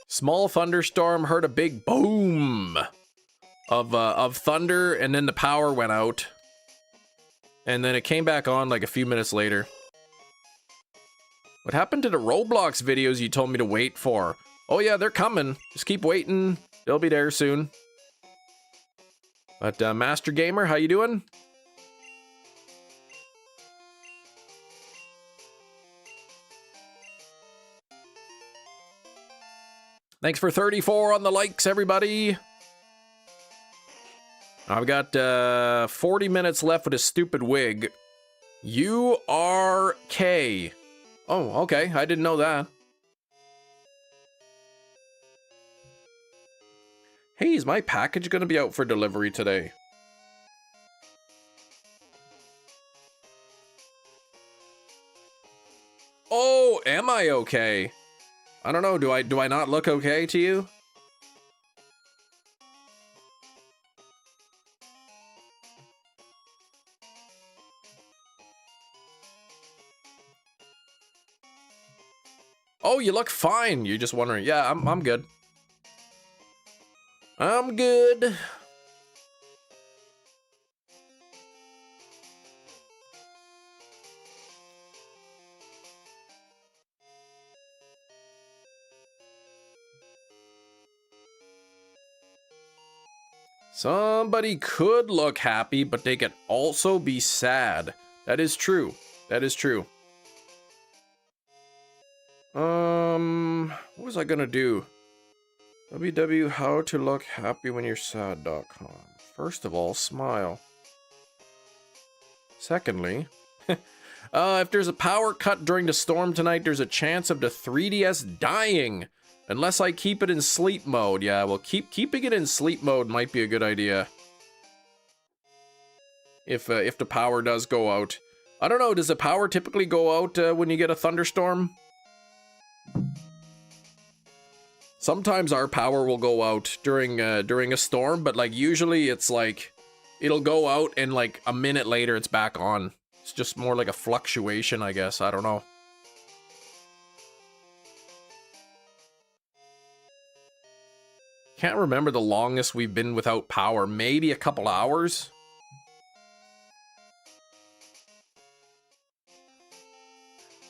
Small thunderstorm, heard a big boom of thunder, and then the power went out. And then it came back on like a few minutes later. What happened to the Roblox videos you told me to wait for? Oh yeah, they're coming. Just keep waiting. They'll be there soon. But Master Gamer, how you doing? Thanks for 34 on the likes, everybody. I've got 40 minutes left with a stupid wig. URK. Oh, okay. I didn't know that. Hey, is my package going to be out for delivery today? Oh, am I okay? I don't know. Do I not look okay to you? Oh, you look fine. You're just wondering. Yeah, I'm good. I'm good. Somebody could look happy, but they could also be sad. That is true. That is true. What was I gonna do? www.howtolookhappywhenyourSad.com. First of all, smile. Secondly, if there's a power cut during the storm tonight, there's a chance of the 3DS dying. Unless I keep it in sleep mode. Yeah, well, keeping it in sleep mode might be a good idea. If the power does go out. I don't know, does the power typically go out when you get a thunderstorm? Sometimes our power will go out during a storm, but like usually it's like it'll go out and like a minute later it's back on. It's just more like a fluctuation, I guess. I don't know. Can't remember the longest we've been without power. Maybe a couple hours.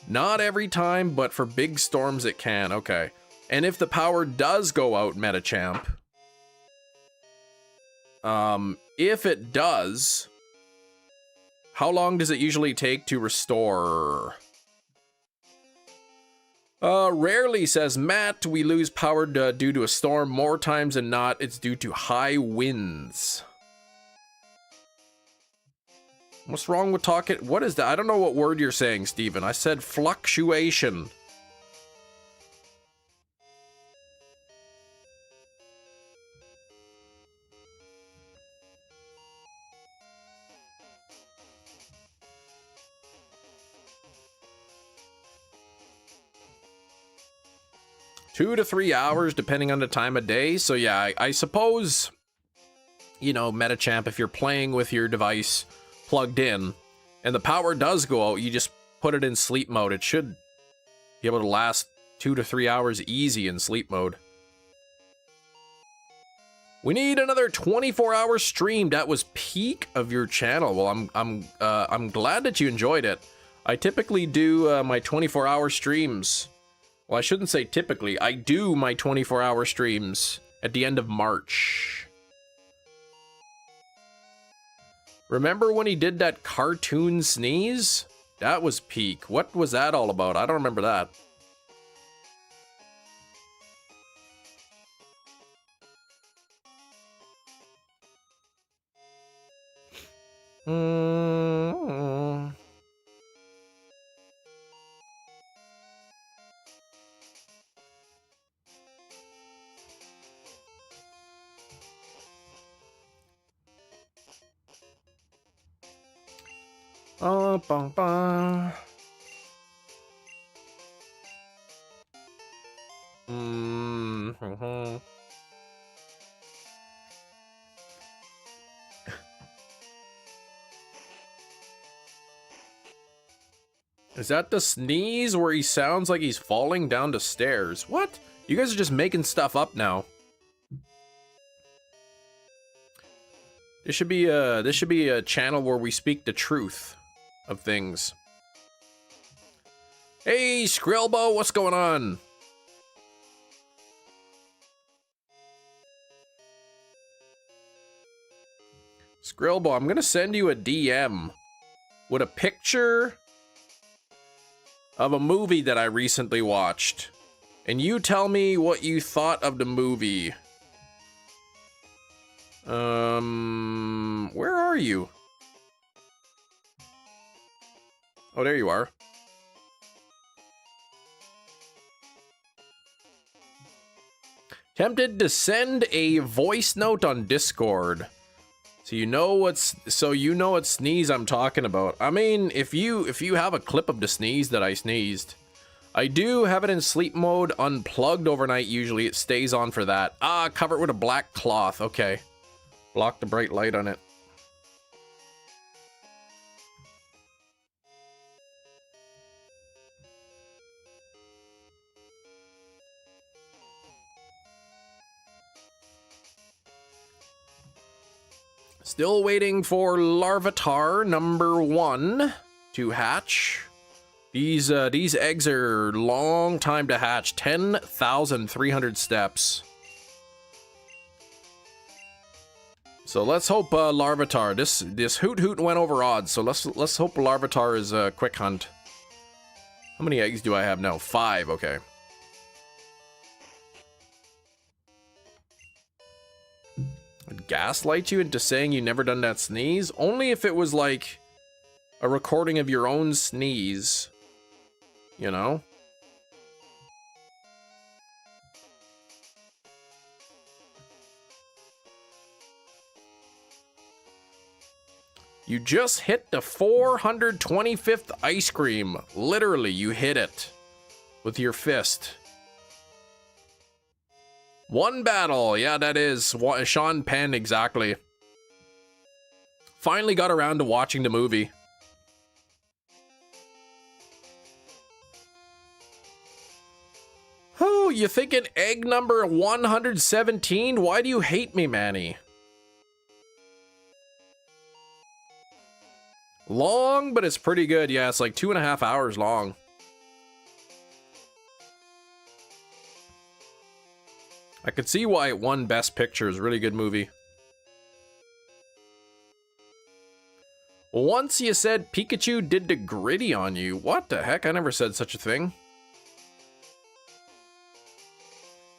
Not every time, but for big storms it can. Okay. And if the power does go out, Metachamp, if it does, How long does it usually take to restore? Rarely, says Matt. We lose power due to a storm. More times than not, it's due to high winds. What's wrong with talking? What is that? I don't know what word you're saying, Steven. I said fluctuation. Two to 3 hours, depending on the time of day. So yeah, I suppose, you know, Metachamp, if you're playing with your device plugged in and the power does go out, you just put it in sleep mode. It should be able to last 2 to 3 hours easy in sleep mode. We need another 24-hour stream. That was peak of your channel. Well, I'm glad that you enjoyed it. I typically do my 24-hour streams. Well, I shouldn't say typically. I do my 24-hour streams at the end of March. Remember when he did that cartoon sneeze? That was peak. What was that all about? I don't remember that. Bum, bum. Is that the sneeze where he sounds like he's falling down the stairs? What? You guys are just making stuff up now. This should be a channel where we speak the truth of things. Hey, Skrillbo, what's going on? Skrillbo, I'm gonna send you a DM with a picture of a movie that I recently watched, and you tell me what you thought of the movie. Where are you? Oh, there you are. Tempted to send a voice note on Discord. So you know what sneeze I'm talking about. I mean, if you have a clip of the sneeze that I sneezed, I do have it in sleep mode, unplugged overnight. Usually it stays on for that. Cover it with a black cloth. Okay. Block the bright light on it. Still waiting for Larvatar number 1 to hatch. These eggs are long time to hatch. 10,300 steps. So let's hope Larvatar. This Hoot-hoot went over odds. So let's hope Larvatar is a quick hunt. How many eggs do I have now? 5. Okay. I'd gaslight you into saying you never done that sneeze? Only if it was like a recording of your own sneeze. You know? You just hit the 425th ice cream. Literally, you hit it with your fist. One battle. Yeah, that is Sean Penn, exactly. Finally got around to watching the movie. Oh, you thinking egg number 117? Why do you hate me, Manny? Long, but it's pretty good. Yeah, it's like 2.5 hours long. I could see why it won Best Picture. It's a really good movie. Once you said Pikachu did the gritty on you. What the heck? I never said such a thing.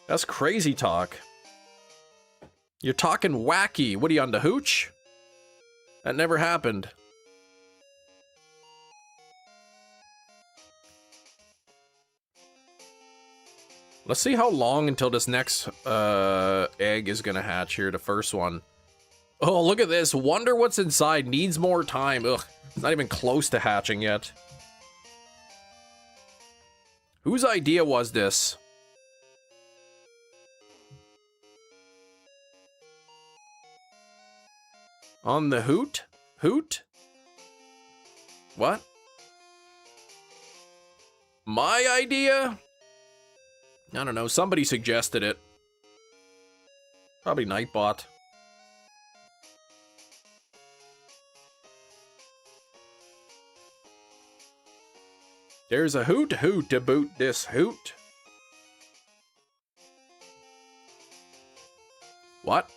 That's crazy talk. You're talking wacky. What are you, on the hooch? That never happened. Let's see how long until this next egg is gonna hatch here, the first one. Oh, look at this. Wonder what's inside. Needs more time. Ugh, it's not even close to hatching yet. Whose idea was this? On the Hoot? Hoot? What? My idea? I don't know, somebody suggested it. Probably Nightbot. There's a Hoot-hoot to boot this Hoot. What?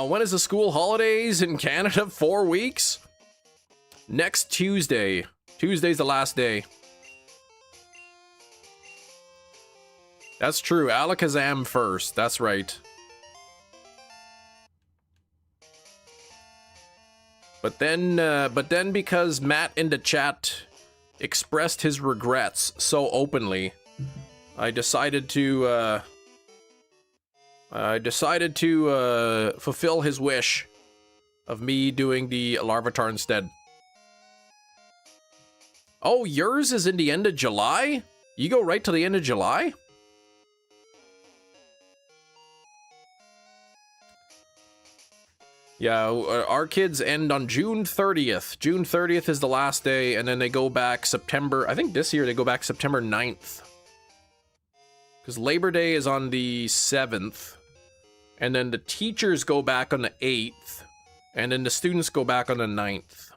When is the school holidays in Canada? 4 weeks? Next Tuesday. Tuesday's the last day. That's true. Alakazam first. That's right. But then because Matt in the chat expressed his regrets so openly, I decided to fulfill his wish of me doing the Larvatar instead. Oh, yours is in the end of July? You go right to the end of July? Yeah, our kids end on June 30th. June 30th is the last day, and then they go back September... I think this year they go back September 9th. Because Labor Day is on the 7th. And then the teachers go back on the 8th. And then the students go back on the 9th.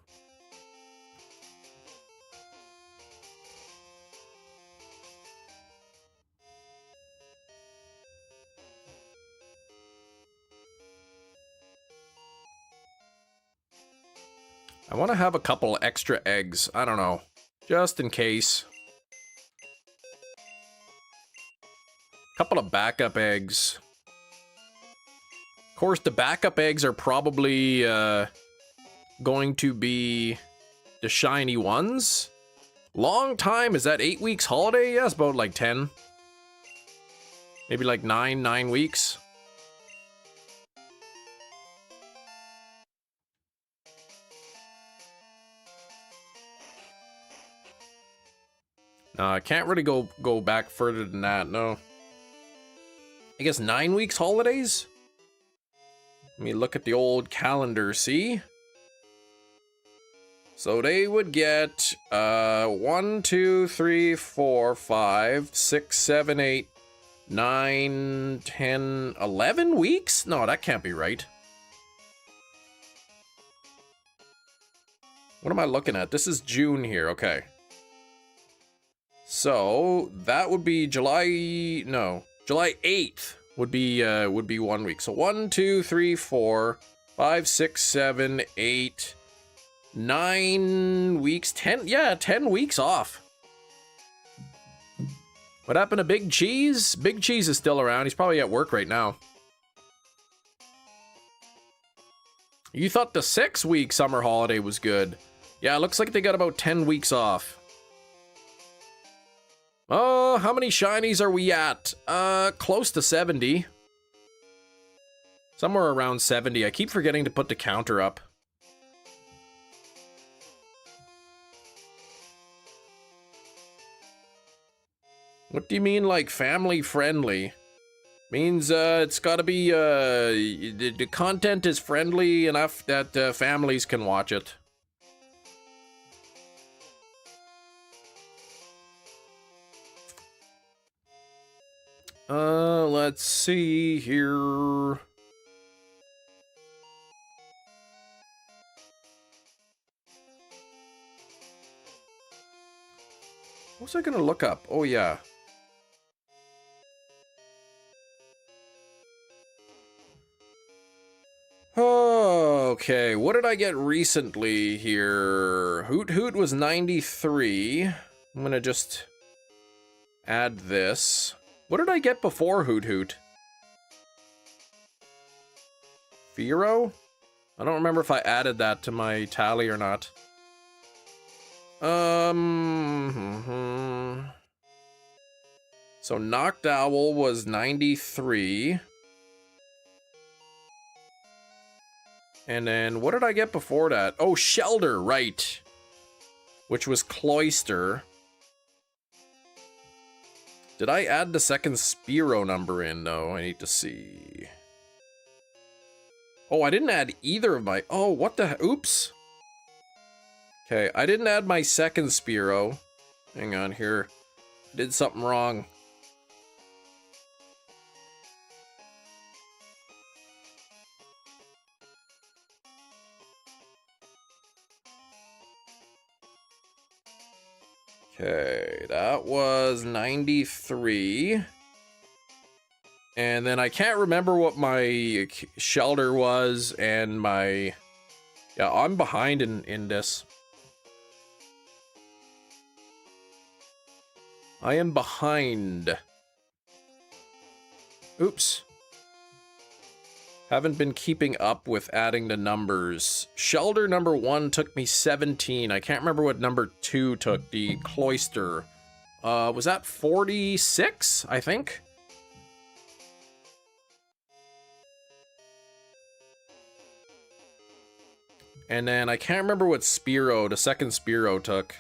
I want to have a couple extra eggs. I don't know. Just in case. Couple of backup eggs. Of course, the backup eggs are probably going to be the shiny ones. Long time. Is that 8 weeks holiday? Yeah, it's about like 10. Maybe like 9 weeks. No, I can't really go back further than that, no. I guess 9 weeks holidays? Let me look at the old calendar, see? So they would get 1, 2, 3, 4, 5, 6, 7, 8, 9, 10, 11 weeks? No, that can't be right. What am I looking at? This is June here, okay. So that would be July 8th would be 1 week. So 1, 2, 3, 4, 5, 6, 7, 8, 9 weeks, 10, yeah, 10 weeks off. What happened to Big Cheese? Big Cheese is still around. He's probably at work right now. You thought the 6-week summer holiday was good. Yeah, it looks like they got about 10 weeks off. Oh, how many shinies are we at? Close to 70. Somewhere around 70. I keep forgetting to put the counter up. What do you mean, like, family friendly? Means it's got to be the content is friendly enough that families can watch it. Let's see here. What was I gonna look up? Oh yeah. Okay, what did I get recently here? Hoot-hoot was 93. I'm gonna just add this. What did I get before Hoot-hoot? Furo? I don't remember if I added that to my tally or not. So Noctowl was 93. And then what did I get before that? Oh, Shelter, right. Which was Cloyster. Did I add the second Spearow number in, though? I need to see. Oh, I didn't add either of my... Oh, what the... Oops. Okay, I didn't add my second Spearow. Hang on here. I did something wrong. Okay, that was 93. And then I can't remember what my Shelter was and my... Yeah, I'm behind in this. I am behind. Oops. Haven't been keeping up with adding the numbers. Shelter number 1 took me 17. I can't remember what number 2 took, the Cloyster. Was that 46, I think? And then I can't remember what Spearow, the second Spearow took.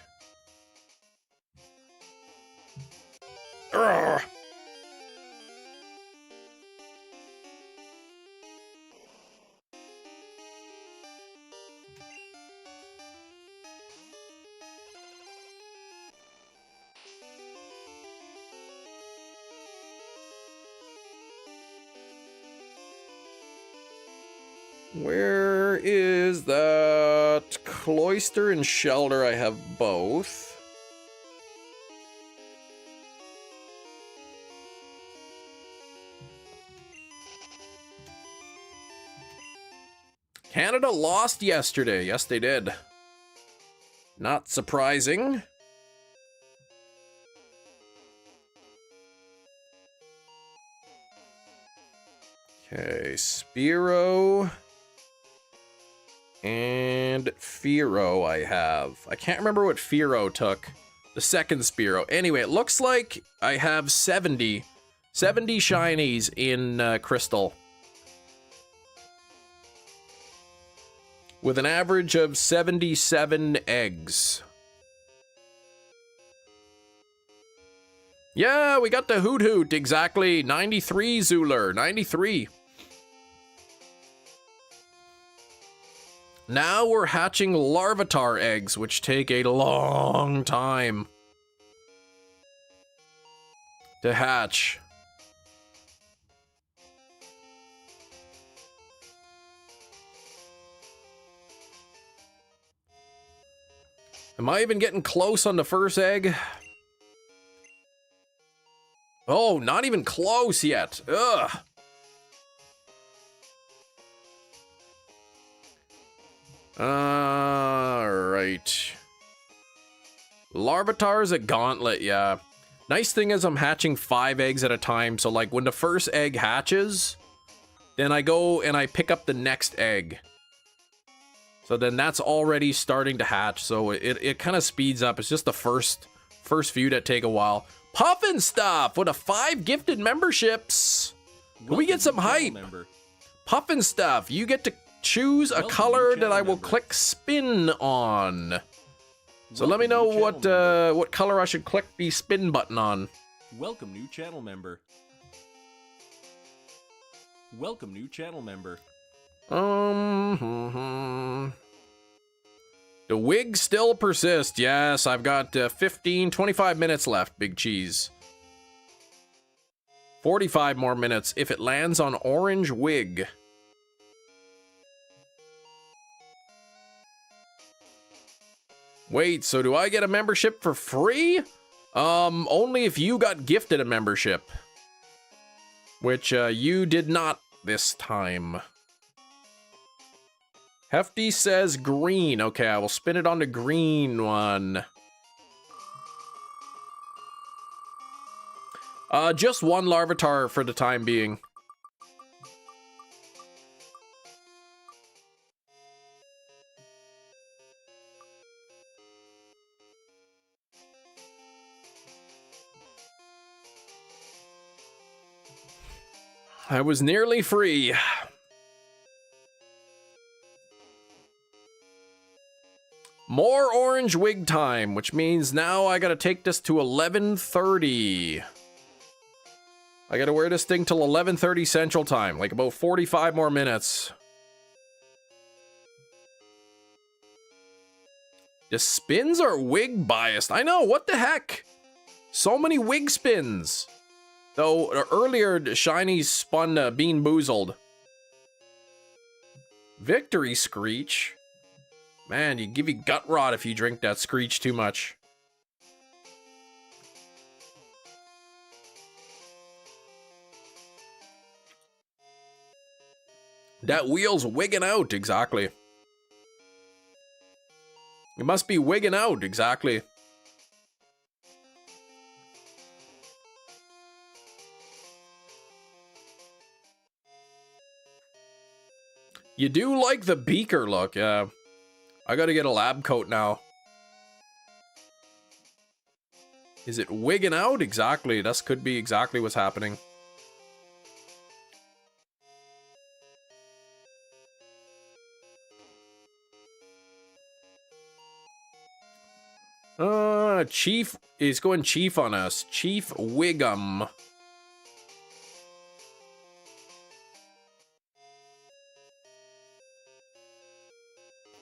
Urgh. Where is that? Cloyster and Shelter, I have both. Canada lost yesterday. Yes, they did. Not surprising. Okay, Spearow and Furo I have. I can't remember what Furo took. The second Spearow. Anyway, it looks like I have 70 shinies in Crystal. With an average of 77 eggs. Yeah, we got the Hoot-hoot, exactly. 93, Zooler, 93. Now we're hatching Larvatar eggs, which take a long time to hatch. Am I even getting close on the first egg? Oh, not even close yet. Ugh. Alright. Larvatar is a gauntlet, yeah. Nice thing is I'm hatching 5 eggs at a time, so like when the first egg hatches, then I go and I pick up the next egg. So then that's already starting to hatch, so it kind of speeds up. It's just the first few that take a while. Puffin Stuff with a 5 gifted memberships. Can we get some hype? Puffin Stuff, you get to choose a color that I will click spin on. So let me know what color I should click the spin button on. Welcome, new channel member. Welcome new channel member. The wig still persists. Yes, I've got 25 minutes left, Big Cheese. 45 more minutes if it lands on orange wig. Wait, so do I get a membership for free? Only if you got gifted a membership. Which, you did not this time. Hefty says green. Okay, I will spin it on the green one. Just one Larvatar for the time being. I was nearly free. More orange wig time, which means now I gotta take this to 11:30. I gotta wear this thing till 11:30 Central Time, like about 45 more minutes. The spins are wig biased. I know, what the heck? So many wig spins. Though earlier, Shiny spun Bean Boozled. Victory Screech. Man, you give you gut rot if you drink that Screech too much. That wheel's wigging out, exactly. It must be wigging out, exactly. You do like the beaker look, yeah. I gotta get a lab coat now. Is it wigging out? Exactly. This could be exactly what's happening. Chief is going Chief on us. Chief Wiggum.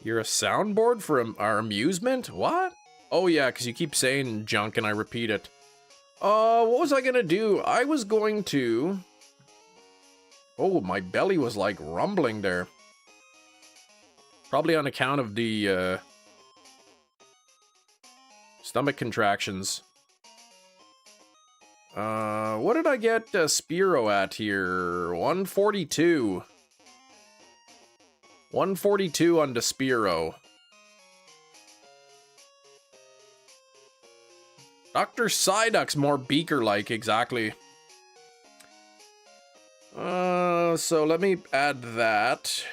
You're a soundboard for our amusement? What? Oh yeah, because you keep saying junk and I repeat it. What was I gonna do? I was going to... Oh, my belly was like rumbling there. Probably on account of the, stomach contractions. What did I get Spearow at here? 142. 142 on Despiro. Dr. Psyduck's more beaker-like, exactly. So let me add that.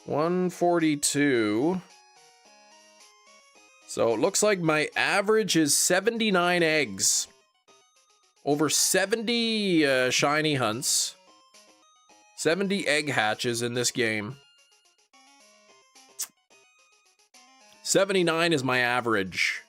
142. So it looks like my average is 79 eggs. Over 70 shiny hunts. 70 egg hatches in this game. 79 is my average.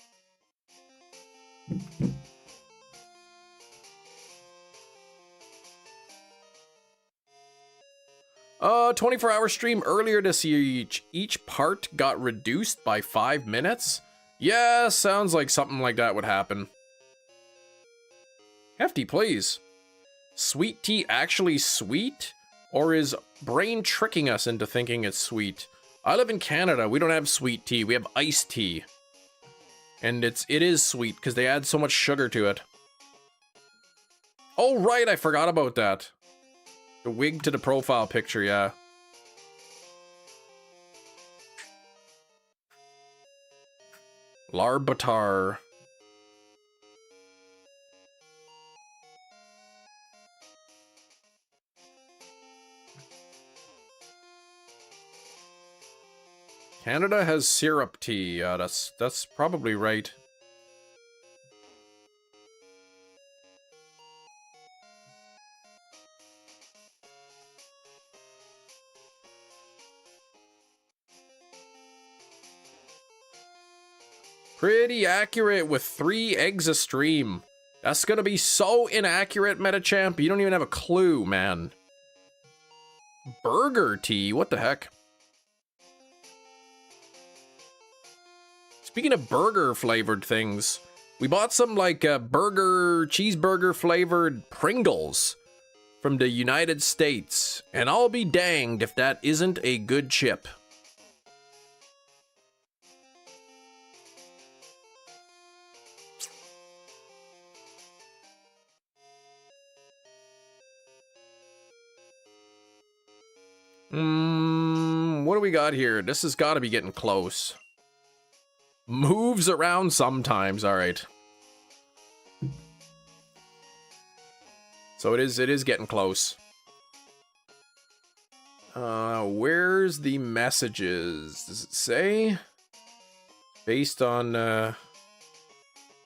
Uh, 24-hour stream earlier this year. Each part got reduced by 5 minutes? Yeah, sounds like something like that would happen. Hefty, please. Sweet tea actually sweet? Or is brain tricking us into thinking it's sweet? I live in Canada. We don't have sweet tea. We have iced tea. And it is sweet because they add so much sugar to it. Oh, right. I forgot about that. The wig to the profile picture, yeah. Larvatar. Canada has syrup tea. That's probably right. Pretty accurate with 3 eggs a stream. That's gonna be so inaccurate, Metachamp. You don't even have a clue, man. Burger tea? What the heck? Speaking of burger flavored things, we bought some like cheeseburger flavored Pringles from the United States, and I'll be danged if that isn't a good chip. What do we got here? This has got to be getting close. Moves around sometimes. All right. So it is getting close. Where's the messages? Does it say? Based on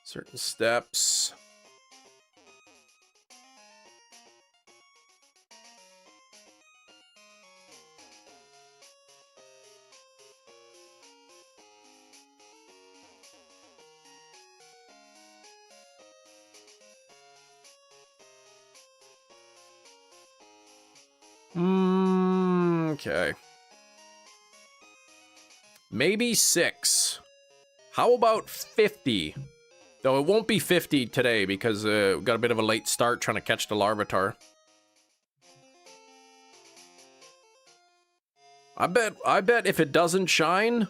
certain steps. Okay. Maybe 6. How about 50? Though it won't be 50 today because we got a bit of a late start trying to catch the Larvatar. I bet if it doesn't shine,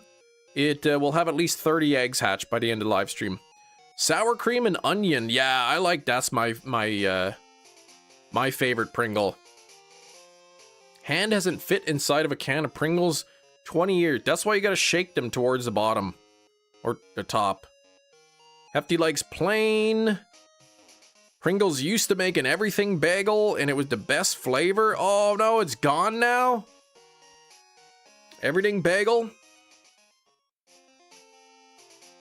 it will have at least 30 eggs hatched by the end of the live stream. Sour cream and onion. Yeah, I like that's my favorite Pringle. Hand hasn't fit inside of a can of Pringles 20 years. That's why you gotta shake them towards the bottom. Or the top. Hefty likes plain. Pringles used to make an everything bagel and it was the best flavor. Oh no, it's gone now? Everything bagel?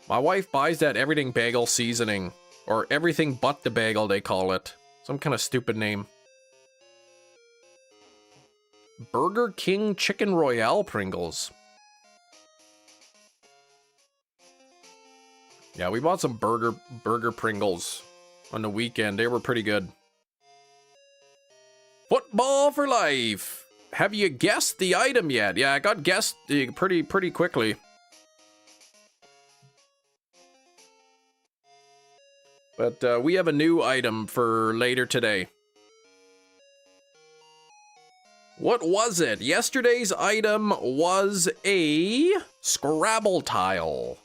My wife buys that everything bagel seasoning. Or everything but the bagel, they call it. Some kind of stupid name. Burger King Chicken Royale Pringles. Yeah, we bought some burger Pringles on the weekend. They were pretty good. Football for life. Have you guessed the item yet? Yeah, I got guessed pretty quickly. But we have a new item for later today. What was it? Yesterday's item was a Scrabble tile.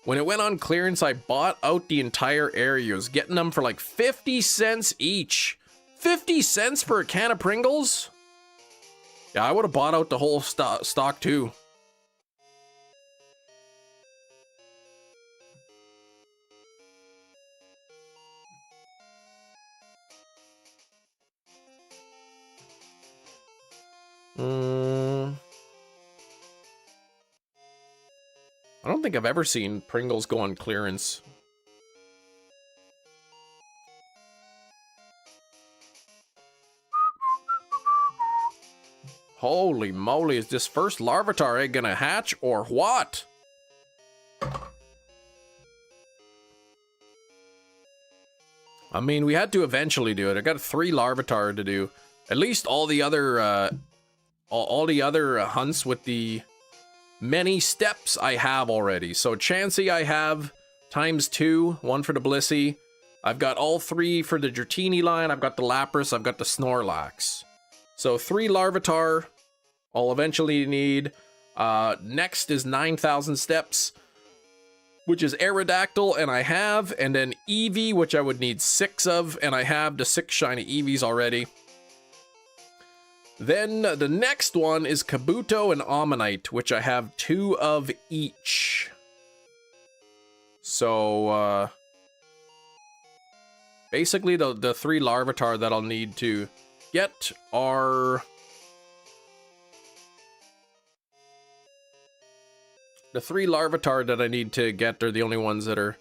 When it went on clearance, I bought out the entire area. I was getting them for like 50 cents each. 50 cents for a can of Pringles? Yeah, I would have bought out the whole stock too. I don't think I've ever seen Pringles go on clearance. Holy moly, is this first Larvatar egg gonna hatch or what? I mean, we had to eventually do it. I got 3 Larvatar to do. At least all the other hunts with the many steps I have already. So Chansey I have ×2, 1 for the Blissey. I've got all 3 for the Dratini line. I've got the Lapras, I've got the Snorlax. So 3 Larvatar I'll eventually need. Next is 9,000 steps, which is Aerodactyl, and I have. And then Eevee, which I would need 6 of, and I have the 6 shiny Eevees already. Then the next one is Kabuto and Ammonite, which I have 2 of each. So, basically the 3 Larvatar that I'll need to get are... The 3 Larvatar that I need to get are the only ones that are...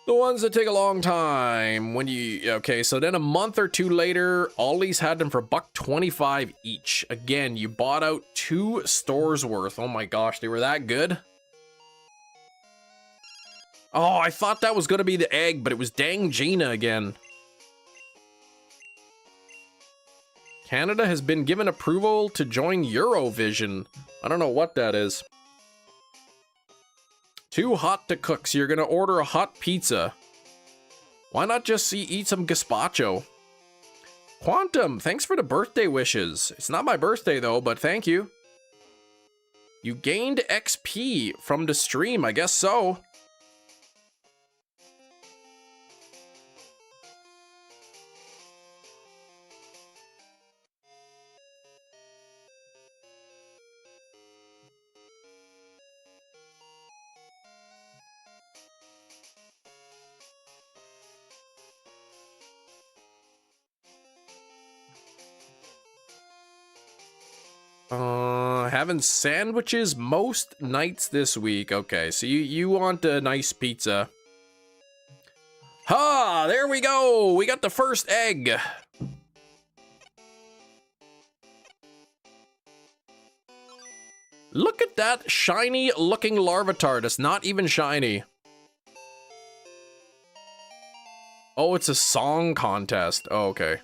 The ones that take a long time when you... Okay, so then a month or 2 later, Ollie's had them for $1.25 each. Again, you bought out 2 stores worth. Oh my gosh, they were that good? Oh, I thought that was gonna be the egg, but it was dang Gina again. Canada has been given approval to join Eurovision. I don't know what that is. Too hot to cook, so you're gonna order a hot pizza. Why not just eat some gazpacho? Quantum, thanks for the birthday wishes. It's not my birthday though, but thank you. You gained XP from the stream, I guess so. Having sandwiches most nights this week. Okay, so you want a nice pizza. Ha! There we go! We got the first egg! Look at that shiny looking Larvatar that's not even shiny. Oh, it's a song contest. Oh, okay.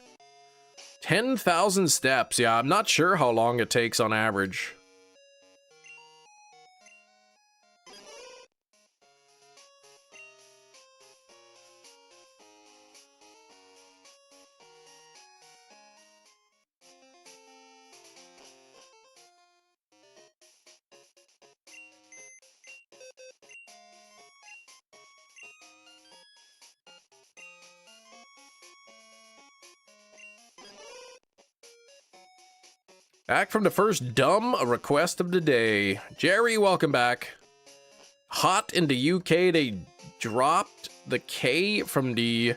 10,000 steps. Yeah, I'm not sure how long it takes on average. Back from the first dumb request of the day. Jerry, welcome back. Hot in the UK, they dropped the K from the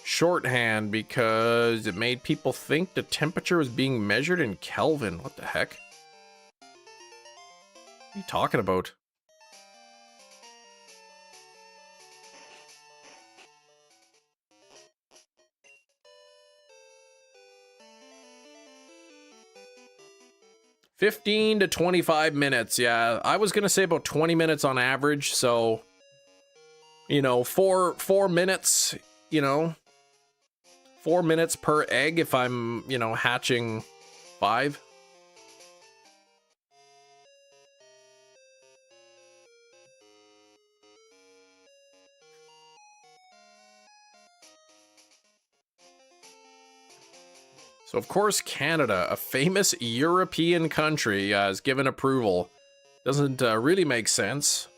shorthand because it made people think the temperature was being measured in Kelvin. What the heck? What are you talking about? $15 to 25 minutes. Yeah, I was gonna say about 20 minutes on average. So, you know, four minutes. You know, 4 minutes per egg if I'm, you know, hatching 5. So, of course, Canada, a famous European country, has given approval. Doesn't really make sense.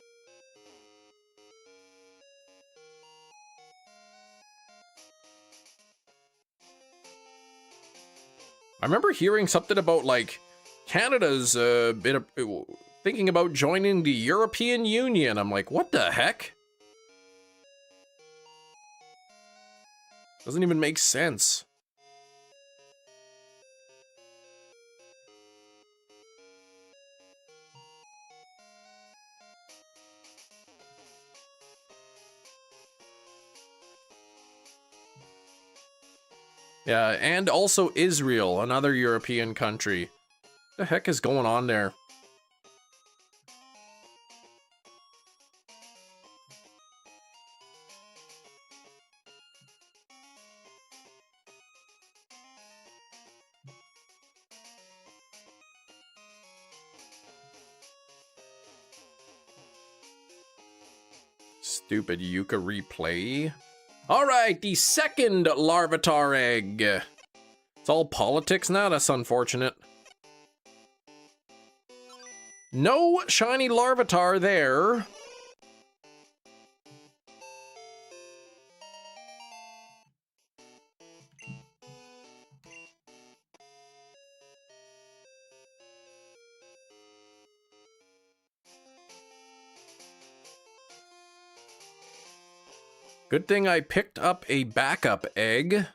I remember hearing something about, like, Canada's thinking about joining the European Union. I'm like, what the heck? Doesn't even make sense. Yeah, and also Israel, another European country. What the heck is going on there? Stupid Yuka replay. Alright, the second Larvatar egg. It's all politics now, that's unfortunate. No shiny Larvatar there. Good thing I picked up a backup egg.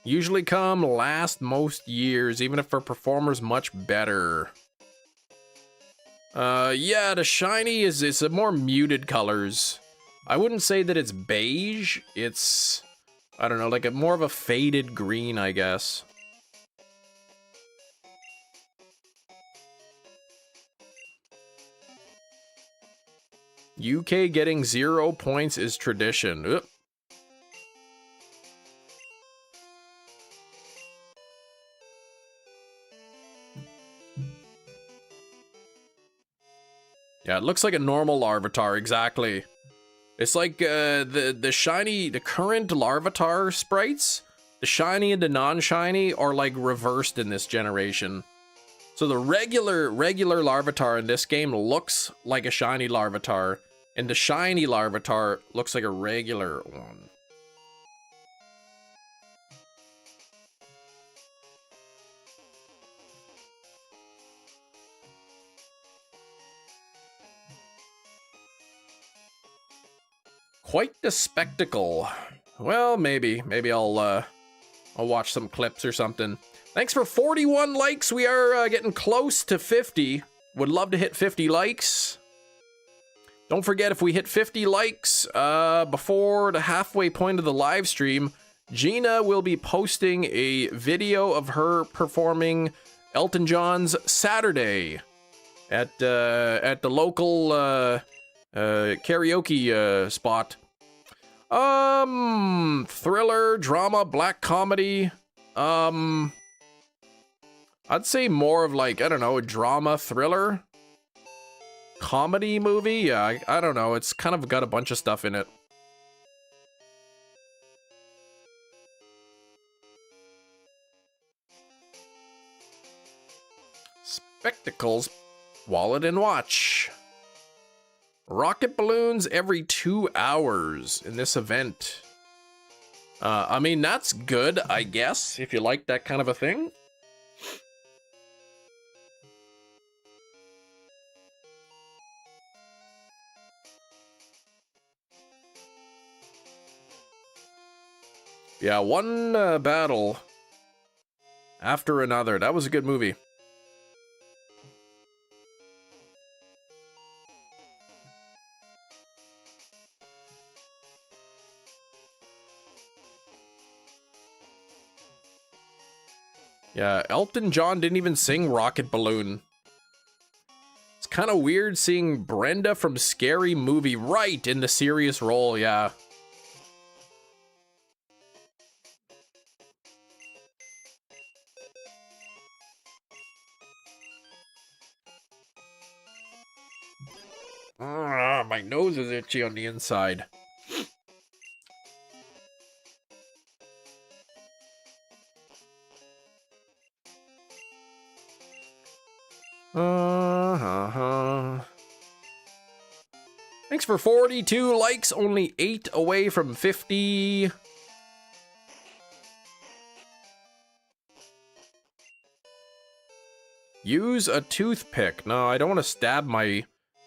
Usually come last most years, even if our performer's much better. Yeah, the shiny is a more muted colors. I wouldn't say that it's beige. It's, I don't know, like a more of a faded green, I guess. UK getting 0 points is tradition. Oop. Yeah, it looks like a normal Larvatar, exactly. It's like the current Larvatar sprites, the shiny and the non-shiny are like reversed in this generation. So the regular Larvatar in this game looks like a shiny Larvatar, and the shiny Larvatar looks like a regular one. Quite the spectacle. Well, maybe I'll watch some clips or something. Thanks for 41 likes. We are getting close to 50. Would love to hit 50 likes. Don't forget, if we hit 50 likes before the halfway point of the live stream, Gina will be posting a video of her performing Elton John's Saturday at the local karaoke spot. Thriller, drama, black comedy. I'd say more of like, I don't know, a drama thriller comedy movie. Yeah, I don't know. It's kind of got a bunch of stuff in it. Spectacles, wallet and watch. Rocket balloons every 2 hours in this event. I mean, that's good, I guess, if you like that kind of a thing. Yeah, one battle after another. That was a good movie. Yeah, Elton John didn't even sing Rocket Balloon. It's kind of weird seeing Brenda from Scary Movie right in the serious role, yeah. My nose is itchy on the inside. Thanks for 42 likes, only 8 away from 50. Use a toothpick. No, I don't want to stab my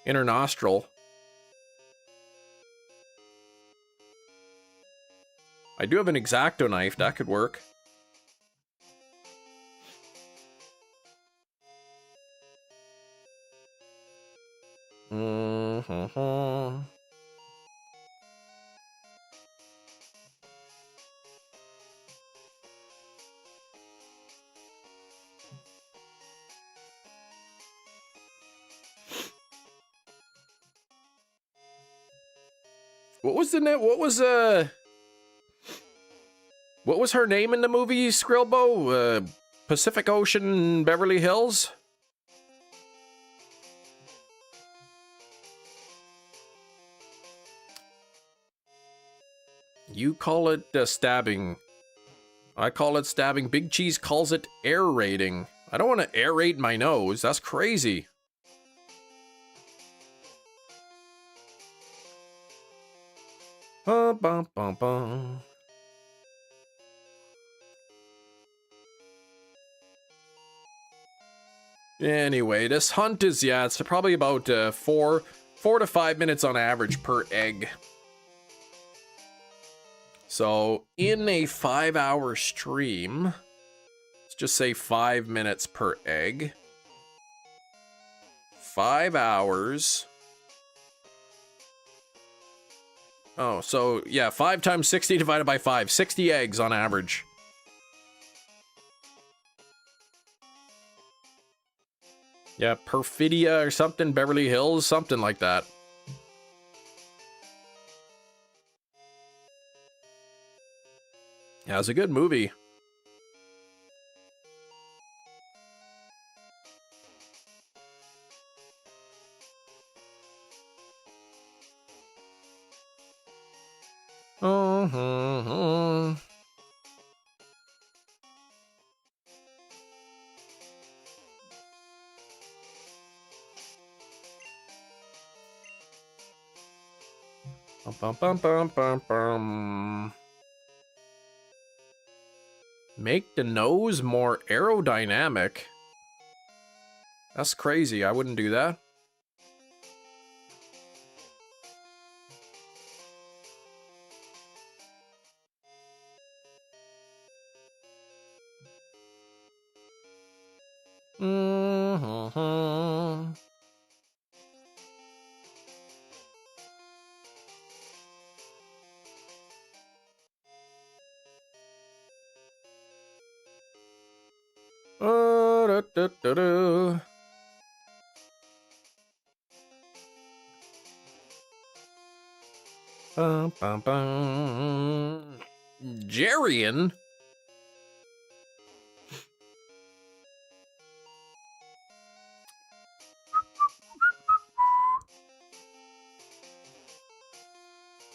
inner nostril. I do have an X-Acto knife, that could work. What was her name in the movie, Skrilbo? Pacific Ocean, Beverly Hills? You call it stabbing. I call it stabbing. Big Cheese calls it aerating. I don't want to aerate my nose. That's crazy. Bum, bum, bum, bum. Anyway, this hunt is, yeah, it's probably about 4 to 5 minutes on average per egg. So in a 5-hour stream, let's just say 5 minutes per egg. 5 hours. Oh, so yeah, 5 times 60 divided by 5. 60 eggs on average. Yeah, Perfidia or something, Beverly Hills, something like that. Yeah, it's a good movie. Uh-huh. Bum, bum, bum, bum, bum. Make the nose more aerodynamic. That's crazy. I wouldn't do that. Mm-hmm. Da-da-da-da. Bum, bum, bum. Jarian?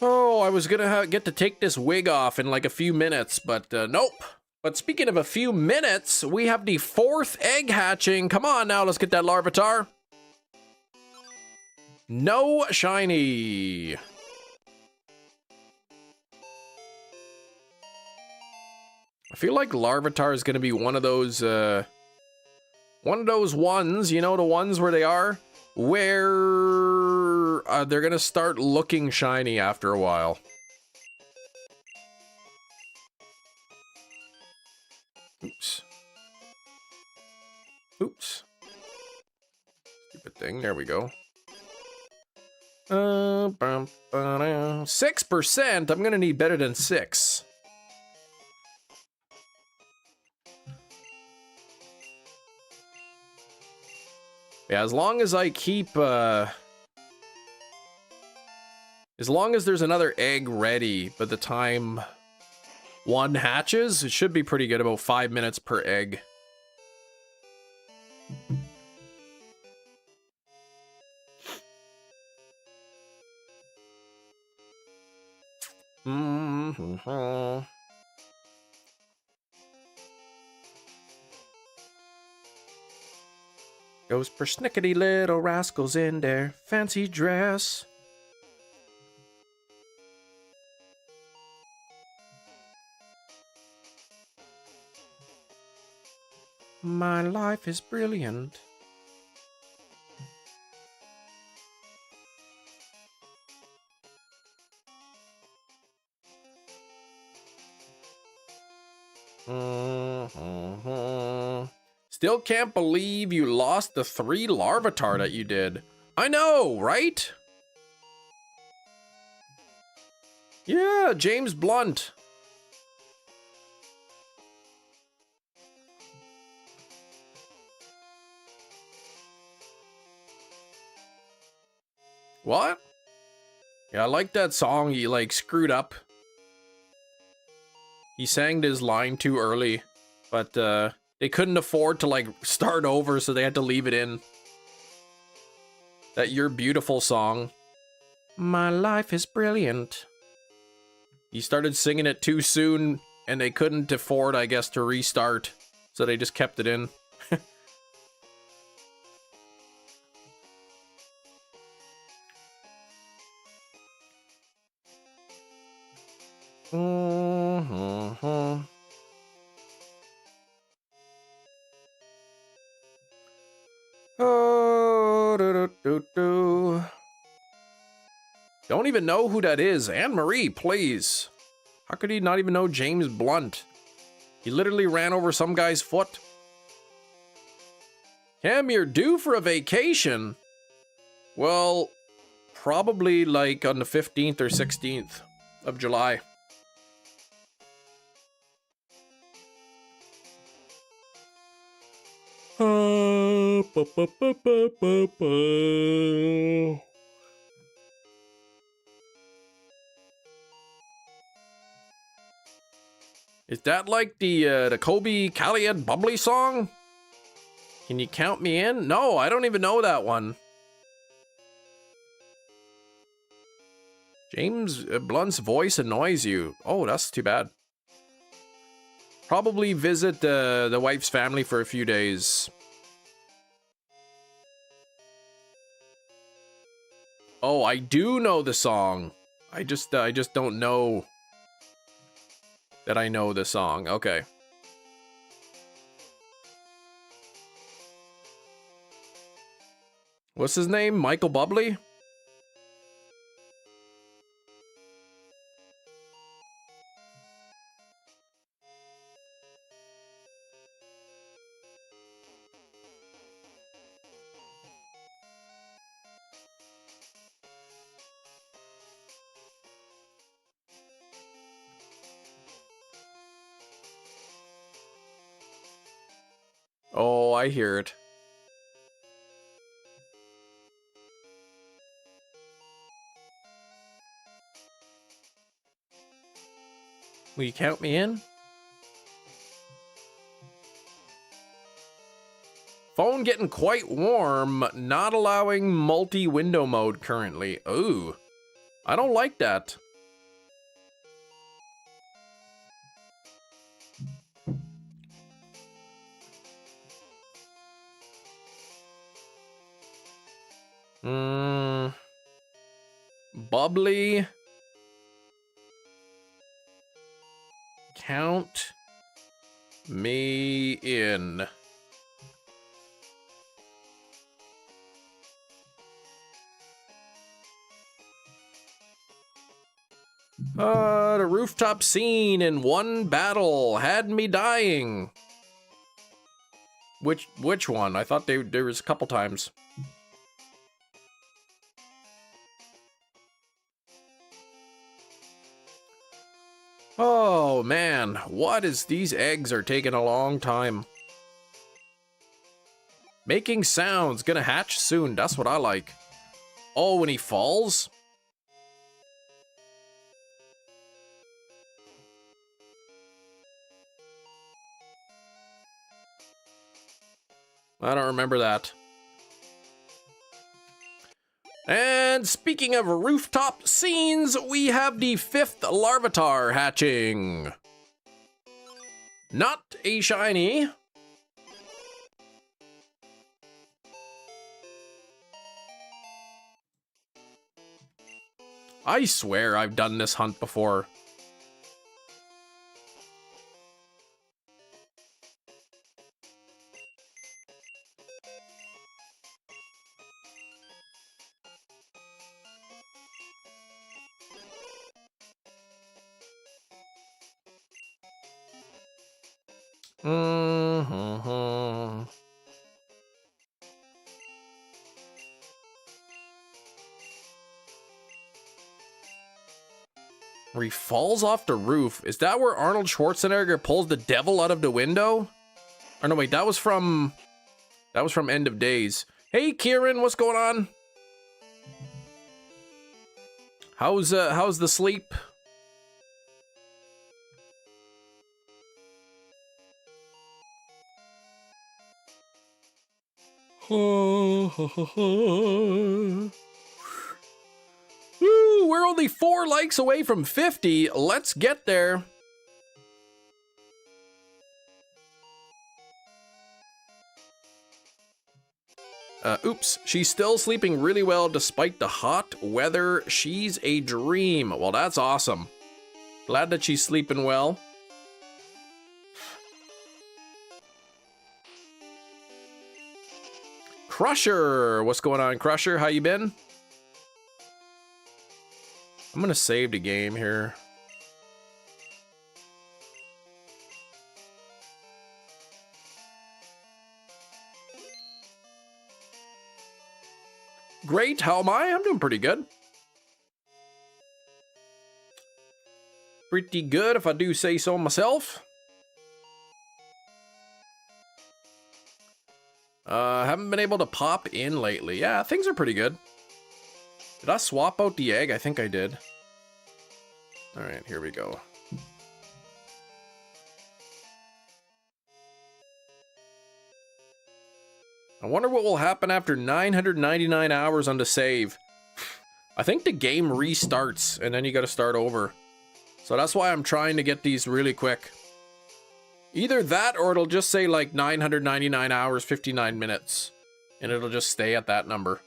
Oh, I was gonna get to take this wig off in like a few minutes, but nope. But speaking of a few minutes, we have the 4th egg hatching. Come on now, let's get that Larvatar. No shiny. I feel like Larvatar is gonna be one of those ones, you know, the ones where they are, where they're gonna start looking shiny after a while. Oops. Oops. Stupid thing. There we go. 6%. I'm gonna need better than 6. Yeah, as long as I keep, as long as there's another egg ready by the time one hatches, it should be pretty good, about 5 minutes per egg. Mm-hmm. Those persnickety little rascals in their fancy dress. My life is brilliant. Mm-hmm. Still can't believe you lost the 3 Larvatar that you did. I know, right? Yeah, James Blunt. What? Yeah, I like that song. He like screwed up. He sang his line too early, but they couldn't afford to like start over, so they had to leave it in. That You're Beautiful song. My life is brilliant. He started singing it too soon, and they couldn't afford, I guess, to restart, so they just kept it in. Mm-hmm. Oh, do. Don't even know who that is. Anne-Marie, please. How could he not even know James Blunt? He literally ran over some guy's foot. Cam, you're due for a vacation. Well, probably like on the 15th or 16th of July. Is that like the Kobe Caliad Bubbly song? Can you count me in? No, I don't even know that one. James Blunt's voice annoys you. Oh, that's too bad. Probably visit the wife's family for a few days. Oh, I do know the song. I just don't know that I know the song. Okay. What's his name? Michael Bubbly? Oh, I hear it. Will you count me in? Phone getting quite warm, not allowing multi-window mode currently. Ooh, I don't like that. Bubbly. Count me in. The rooftop scene in one battle had me dying. Which one? I thought there was a couple times. Oh man, what is these eggs are taking a long time. Making sounds, gonna hatch soon, that's what I like. Oh, when he falls? I don't remember that. And speaking of rooftop scenes, we have the 5th Larvatar hatching. Not a shiny. I swear I've done this hunt before. Where he falls off the roof. Is that where Arnold Schwarzenegger pulls the devil out of the window? Or no, wait, that was from End of Days. Hey, Kieran, what's going on? How's the sleep? Woo, we're only 4 likes away from 50. Let's get there. Oops, she's still sleeping really well despite the hot weather. She's a dream. Well, that's awesome. Glad that she's sleeping well. Crusher, what's going on, Crusher? How you been? I'm gonna save the game here. Great, how am I? I'm doing pretty good. Pretty good, if I do say so myself. Haven't been able to pop in lately. Yeah, things are pretty good. Did I swap out the egg? I think I did. All right, here we go. I wonder what will happen after 999 hours on the save. I think the game restarts and then you gotta start over. So that's why I'm trying to get these really quick. Either that or it'll just say like 999 hours, 59 minutes. And it'll just stay at that number.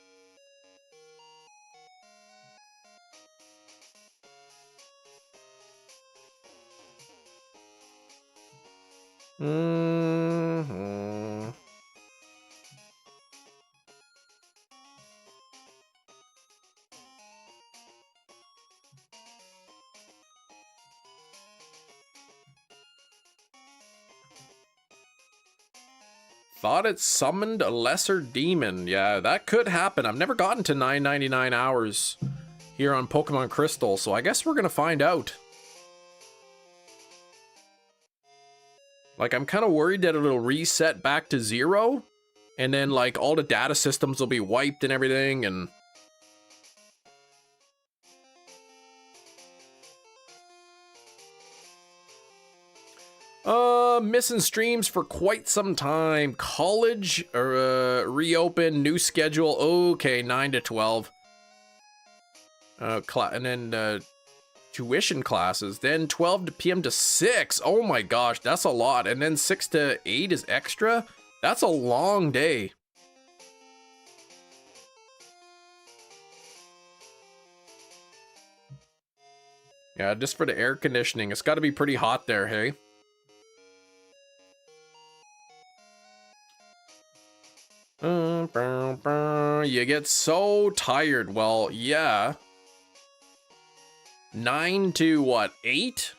Thought it summoned a lesser demon. Yeah, that could happen. I've never gotten to 999 hours here on Pokemon Crystal, so I guess we're gonna find out. Like, I'm kind of worried that it'll reset back to 0, and then, like, all the data systems will be wiped and everything, and... Missing streams for quite some time. College, reopen, new schedule. Okay, 9 to 12. And then, tuition classes. Then 12 p.m. to 6. Oh my gosh, that's a lot. And then 6 to 8 is extra. That's a long day. Yeah, just for the air conditioning. It's got to be pretty hot there, hey? You get so tired. Well, yeah. 9 to what, 8?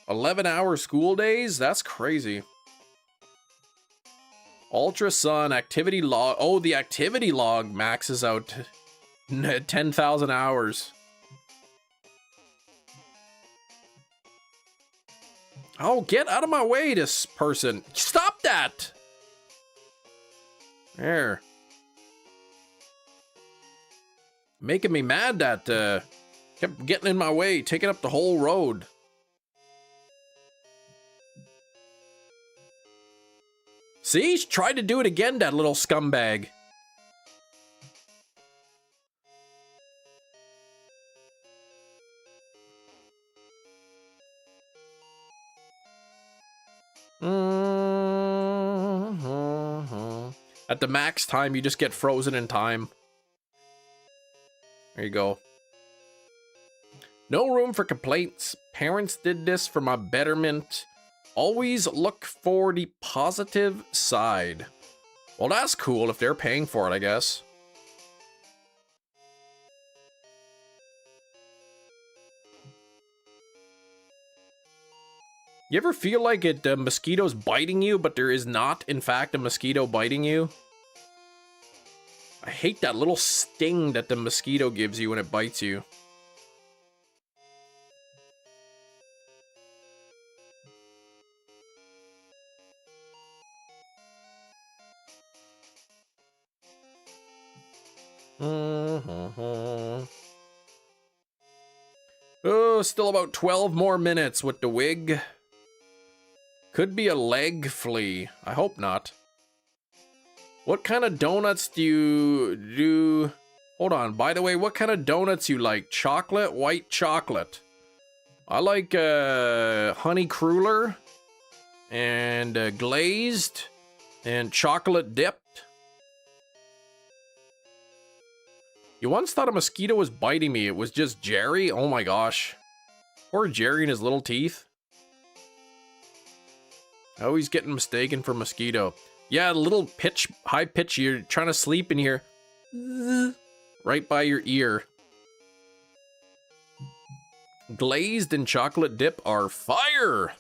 11-hour school days? That's crazy. Ultra Sun activity log. Oh, the activity log maxes out 10,000 hours. Oh, get out of my way, this person. Stop that! There. Making me mad that kept getting in my way, taking up the whole road. See, he's tried to do it again, that little scumbag. At the max time, you just get frozen in time. There you go. No room for complaints. Parents did this for my betterment. Always look for the positive side. Well, that's cool if they're paying for it, I guess. You ever feel like the mosquito's biting you, but there is not, in fact, a mosquito biting you? I hate that little sting that the mosquito gives you when it bites you. Oh, still about 12 more minutes with the wig. Could be a leg flea. I hope not. What kind of donuts do you do? Hold on. By the way, what kind of donuts you like? Chocolate, white chocolate. I like honey cruller and glazed and chocolate dipped. You once thought a mosquito was biting me. It was just Jerry. Oh my gosh. Poor Jerry and his little teeth. Oh, he's getting mistaken for mosquito. Yeah, a little pitch, high pitch. You're trying to sleep in here. Right by your ear. Glazed and chocolate dip are fire.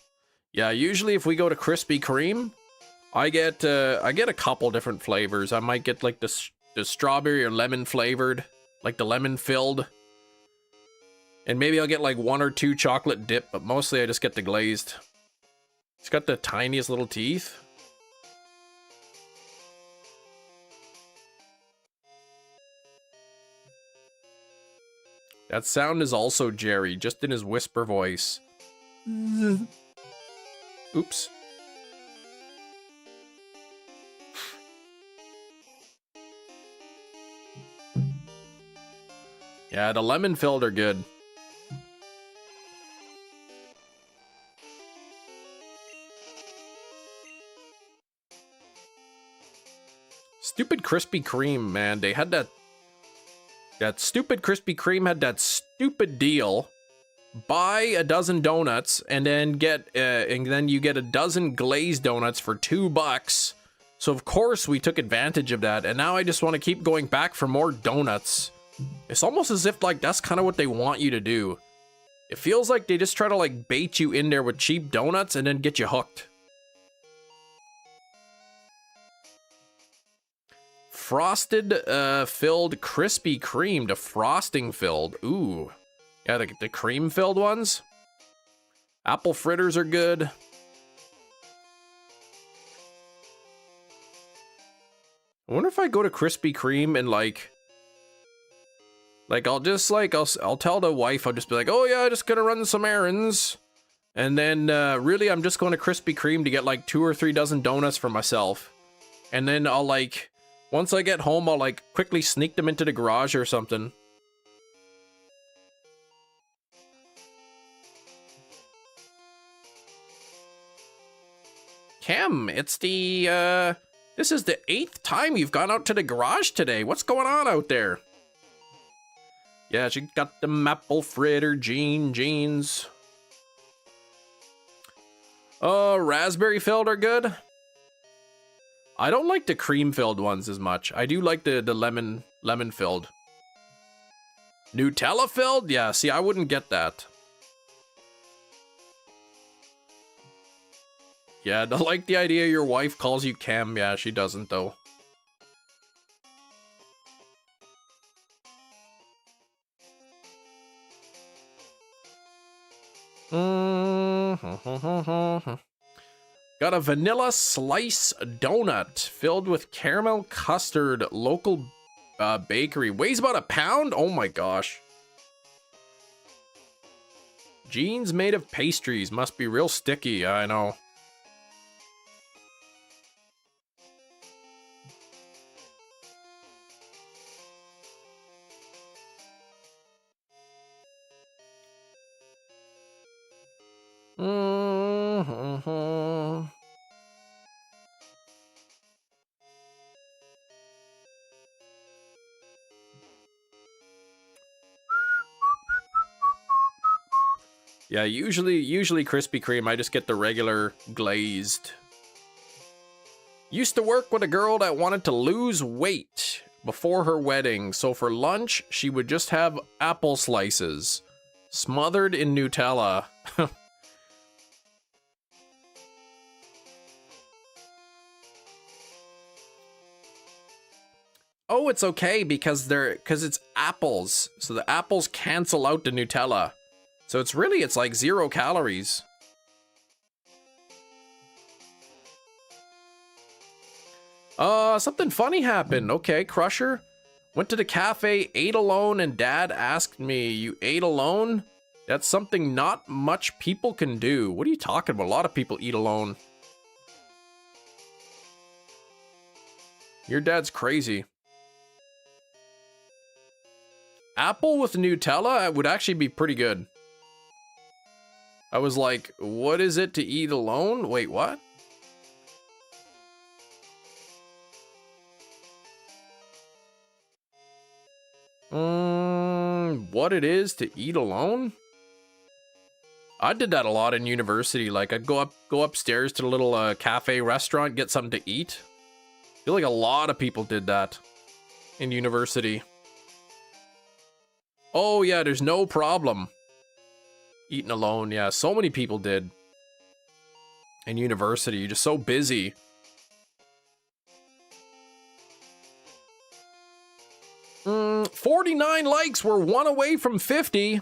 Yeah, usually if we go to Krispy Kreme, I get a couple different flavors. I might get like the strawberry or lemon flavored, like the lemon filled. And maybe I'll get like 1 or 2 chocolate dip, but mostly I just get the glazed. It's got the tiniest little teeth. That sound is also Jerry, just in his whisper voice. Oops. Yeah, the lemon filled are good. Stupid Krispy Kreme, man. They had that stupid Krispy Kreme had that stupid deal. Buy a dozen donuts and then you get a dozen glazed donuts for $2. So of course we took advantage of that, and now I just want to keep going back for more donuts. It's almost as if like that's kind of what they want you to do. It feels like they just try to like bait you in there with cheap donuts and then get you hooked. Frosted filled Krispy Kreme, the frosting filled. Ooh. Yeah, the cream filled ones. Apple fritters are good. I wonder if I go to Krispy Kreme and like I'll tell the wife, I'll just be like, oh yeah, just gonna run some errands. And then really I'm just going to Krispy Kreme to get like 2 or 3 dozen donuts for myself. And then I'll like, once I get home, I'll like quickly sneak them into the garage or something. Cam, it's the, this is the 8th time you've gone out to the garage today. What's going on out there? Yeah, she got the apple fritter jeans. Raspberry filled are good. I don't like the cream filled ones as much. I do like the lemon filled. Nutella filled? Yeah, see, I wouldn't get that. Yeah, I like the idea your wife calls you Cam. Yeah, she doesn't though. Got a vanilla slice donut filled with caramel custard, local bakery. Weighs about a pound? Oh my gosh. Jeans made of pastries. Must be real sticky, I know. Yeah, usually Krispy Kreme, I just get the regular glazed. Used to work with a girl that wanted to lose weight before her wedding, so for lunch, she would just have apple slices, smothered in Nutella. Oh, it's okay because it's apples, so the apples cancel out the Nutella. So it's like 0 calories. Something funny happened. Okay, Crusher. Went to the cafe, ate alone, and Dad asked me, "You ate alone?" That's something not much people can do. What are you talking about? A lot of people eat alone. Your dad's crazy. Apple with Nutella would actually be pretty good. I was like, what is it to eat alone? Wait, what? What it is to eat alone? I did that a lot in university. Like, I'd go upstairs to the little cafe restaurant, get something to eat. I feel like a lot of people did that in university. Oh yeah, there's no problem. Eating alone, yeah, so many people did. In university, you're just so busy. Mm, 49 likes, we're 1 away from 50.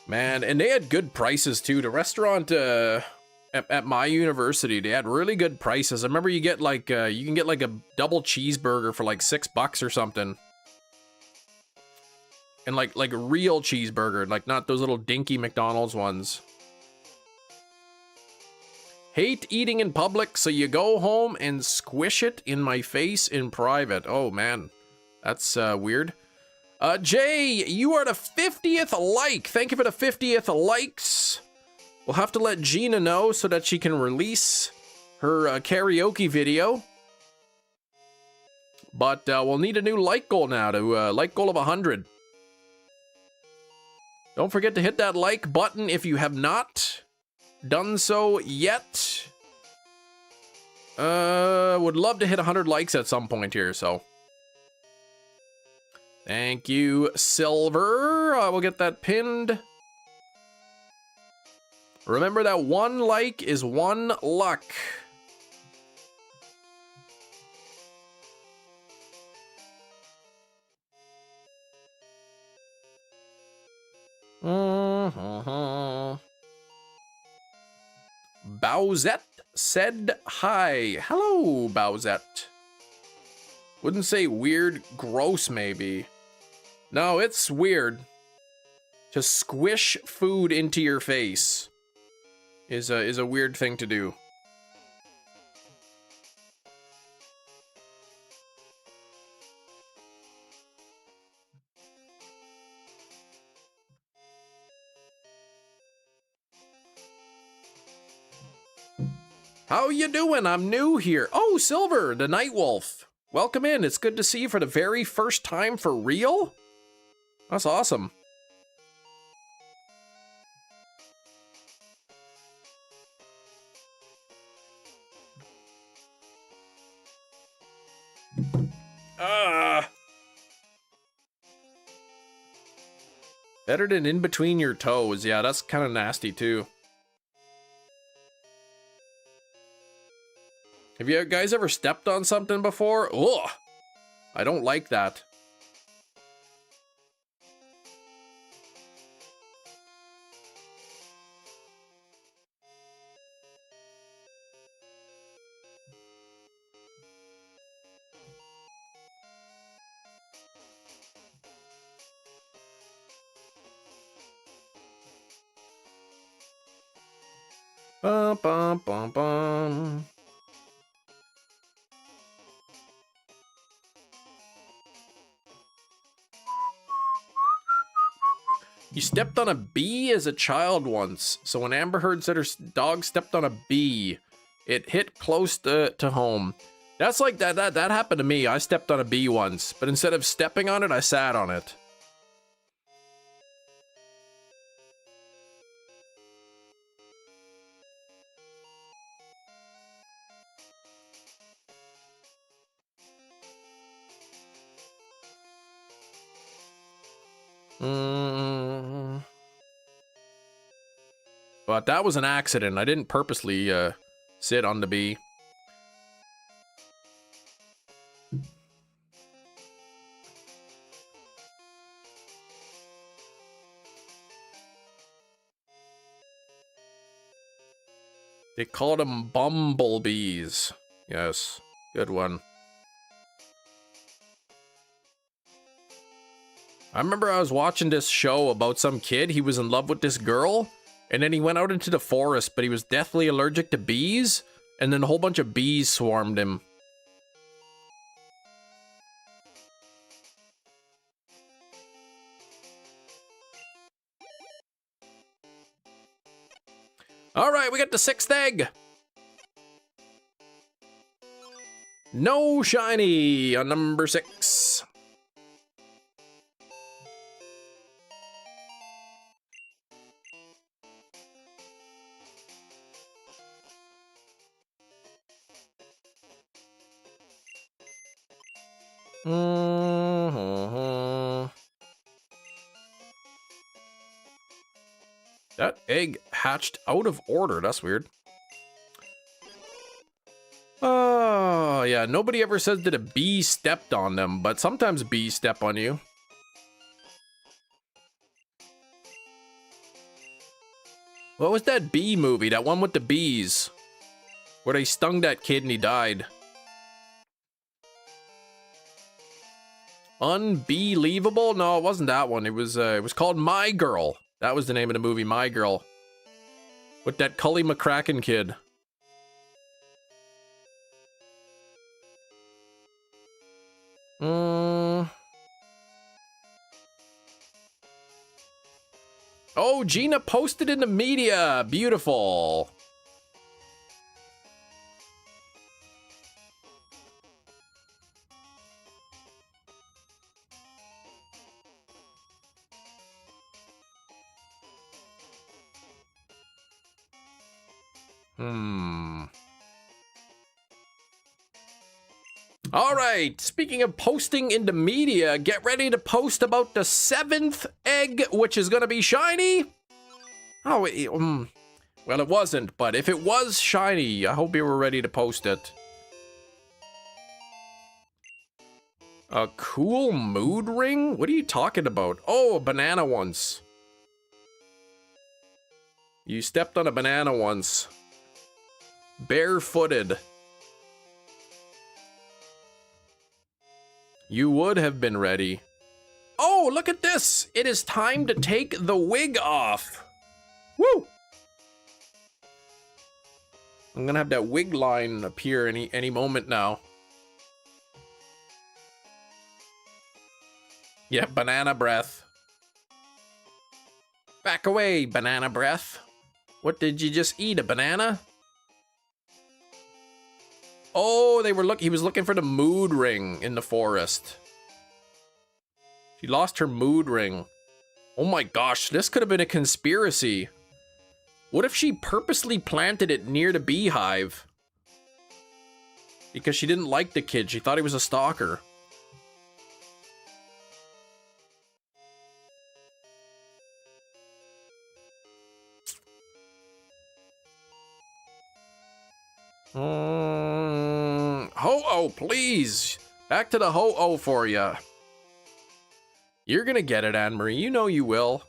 Man, and they had good prices too. The restaurant at my university, they had really good prices. I remember you get like you can get like a double cheeseburger for like $6 or something. And like a real cheeseburger, like not those little dinky McDonald's ones. Hate eating in public, so you go home and squish it in my face in private. Oh, man. That's weird. Jay, you are the 50th like. Thank you for the 50th likes. We'll have to let Gina know so that she can release her karaoke video. But we'll need a new like goal now to like goal of 100. Don't forget to hit that like button if you have not done so yet. Would love to hit 100 likes at some point here, so. Thank you, Silver. I will get that pinned. Remember that 1 like is 1 luck. Bowsette said hi. Hello, Bowsette. Wouldn't say weird, gross maybe. No, it's weird. To squish food into your face is a weird thing to do. How you doing? I'm new here. Oh, Silver, the Night Wolf. Welcome in. It's good to see you for the very first time for real. That's awesome. Better than in between your toes. Yeah, that's kind of nasty too. Have you guys ever stepped on something before? Ugh! I don't like that. Bum, bum, bum, bum. You stepped on a bee as a child once. So when Amber Heard said her dog stepped on a bee, it hit close to home. That's like that happened to me. I stepped on a bee once, but instead of stepping on it, I sat on it. But that was an accident. I didn't purposely sit on the bee. They called them bumblebees. Yes, good one. I remember I was watching this show about some kid. He was in love with this girl, and then he went out into the forest, but he was deathly allergic to bees, and then a whole bunch of bees swarmed him. All right, we got the 6th egg. No shiny on number 6. That egg hatched out of order. That's weird. Oh, yeah. Nobody ever says that a bee stepped on them, but sometimes bees step on you. What was that bee movie? That one with the bees? Where they stung that kid and he died. Unbelievable? No, it wasn't that one. It was called My Girl. That was the name of the movie, My Girl. With that Cully McCracken kid. Oh, Gina posted in the media. Beautiful. All right, speaking of posting in the media, get ready to post about the 7th egg, which is going to be shiny. Oh, well, it wasn't, but if it was shiny, I hope you were ready to post it. A cool mood ring? What are you talking about? Oh, a banana once. You stepped on a banana once. Barefooted. You would have been ready. Oh, look at this! It is time to take the wig off. Woo! I'm gonna have that wig line appear any moment now. Yeah, banana breath. Back away, banana breath. What did you just eat? A banana? Oh, he was looking for the mood ring in the forest. She lost her mood ring. Oh my gosh, this could have been a conspiracy. What if she purposely planted it near the beehive? Because she didn't like the kid, she thought he was a stalker. Ho-oh, please. Back to the ho-oh for ya. You're gonna get it, Anne-Marie. You know you will.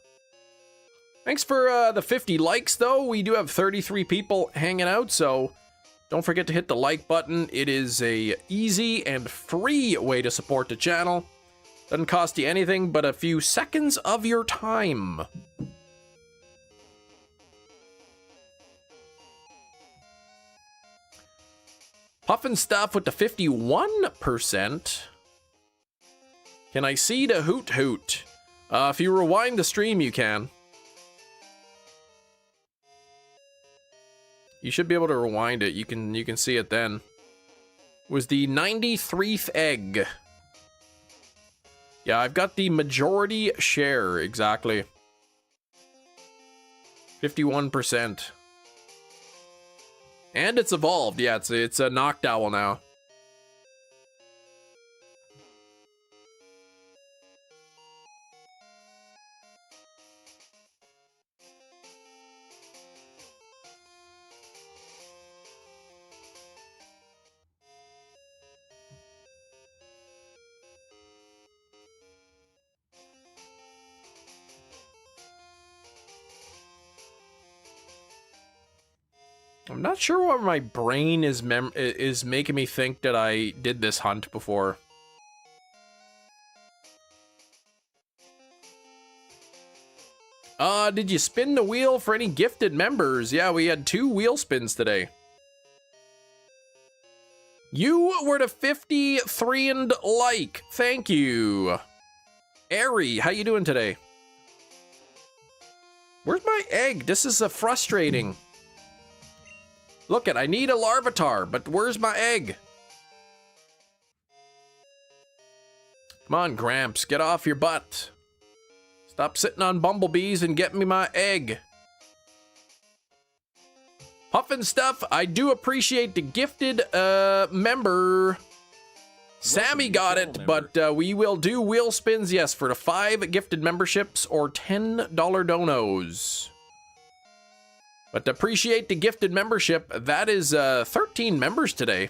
Thanks for the 50 likes, though. We do have 33 people hanging out, so don't forget to hit the like button. It is a easy and free way to support the channel. Doesn't cost you anything but a few seconds of your time. Puffin Stuff with the 51%. Can I see the Hoot-hoot? If you rewind the stream, you can. You should be able to rewind it. You can see it then. It was the 93th egg. Yeah, I've got the majority share, exactly. 51%. And it's evolved. Yeah, it's a Noctowl now. I'm not sure why my brain is making me think that I did this hunt before. Did you spin the wheel for any gifted members? Yeah, we had 2 wheel spins today. You were the 53rd like. Thank you. Airy, how you doing today? Where's my egg? This is frustrating. Look I need a Larvatar, but where's my egg? Come on, Gramps, get off your butt. Stop sitting on bumblebees and get me my egg. Puffin Stuff, I do appreciate the gifted member. Sammy got it, but we will do wheel spins, yes, for the 5 gifted memberships or $10 donos. But appreciate the gifted membership. That is 13 members today.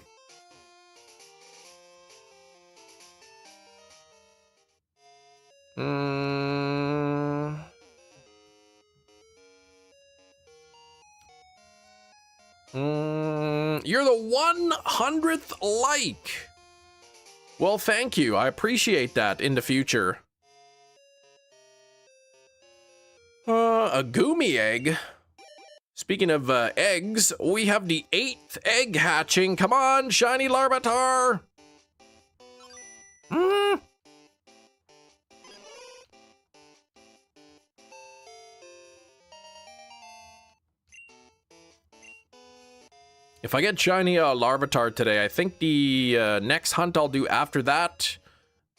You're the 100th like. Well, thank you. I appreciate that in the future. A Goomy egg. Speaking of eggs, we have the 8th egg hatching. Come on, shiny Larvatar. If I get shiny Larvatar today, I think the next hunt I'll do after that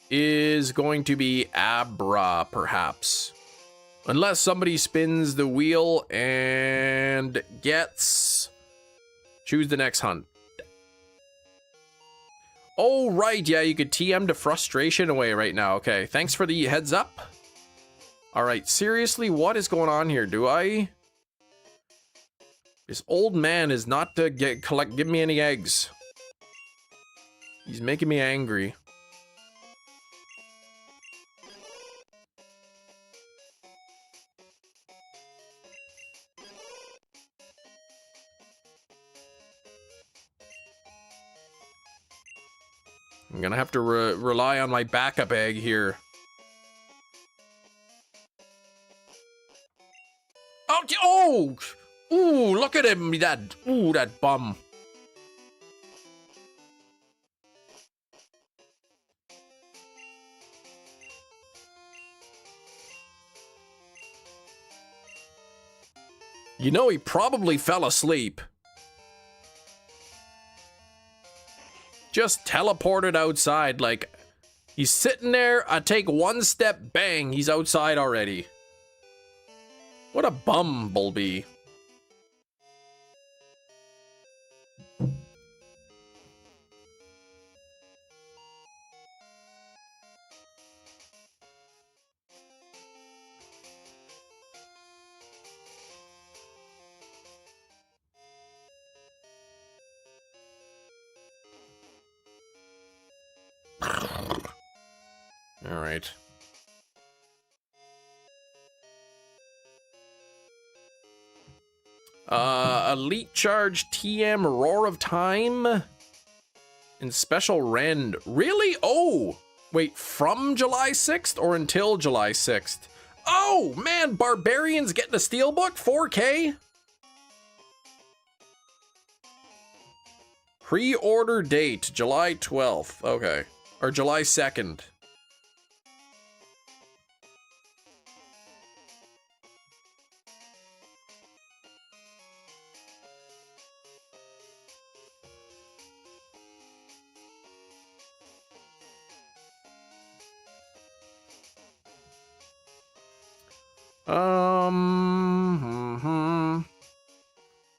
is going to be Abra, perhaps. Unless somebody spins the wheel and gets... Choose the next hunt. Oh, right, yeah, you could TM the frustration away right now. Okay, thanks for the heads up. Alright, seriously, what is going on here? Do I... This old man is not to give me any eggs. He's making me angry. I'm gonna have to rely on my backup egg here. Oh! Ooh, look at him, that bum. You know, he probably fell asleep. Just teleported outside, like, he's sitting there, I take one step, bang, he's outside already. What a bumblebee. All right. Elite Charge TM Roar of Time and Special Rend. Really? Oh, wait, from July 6th or until July 6th? Oh, man, Barbarian's getting a Steelbook? 4K? Pre-order date, July 12th. Okay. Or July 2nd.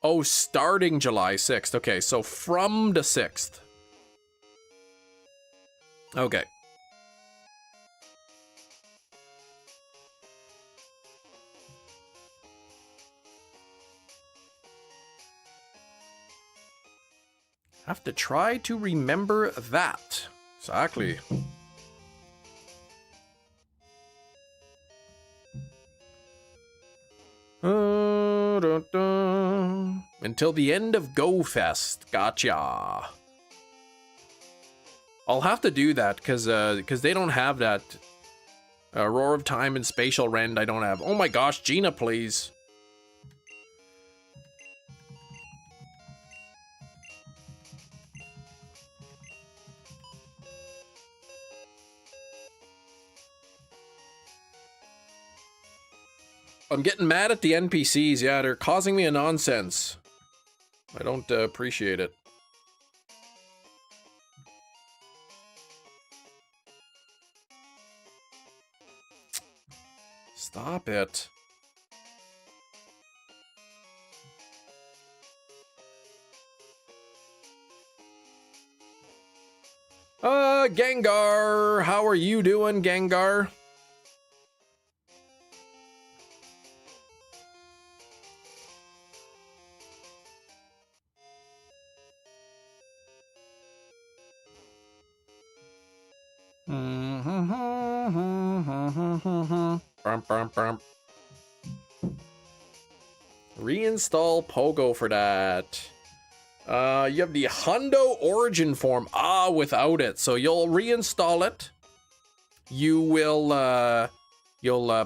Oh, starting July 6th. Okay, so from the 6th. Okay. Have to try to remember that. Exactly. Until the end of Go Fest. Gotcha. I'll have to do that because they don't have that. Roar of Time and Spatial Rend I don't have. Oh my gosh, Gina, please. I'm getting mad at the NPCs. Yeah, they're causing me a nonsense. I don't appreciate it. Stop it. Gengar, how are you doing, Gengar? Reinstall Pogo for that. You have the Hundo Origin form. Without it. So you'll reinstall it. You will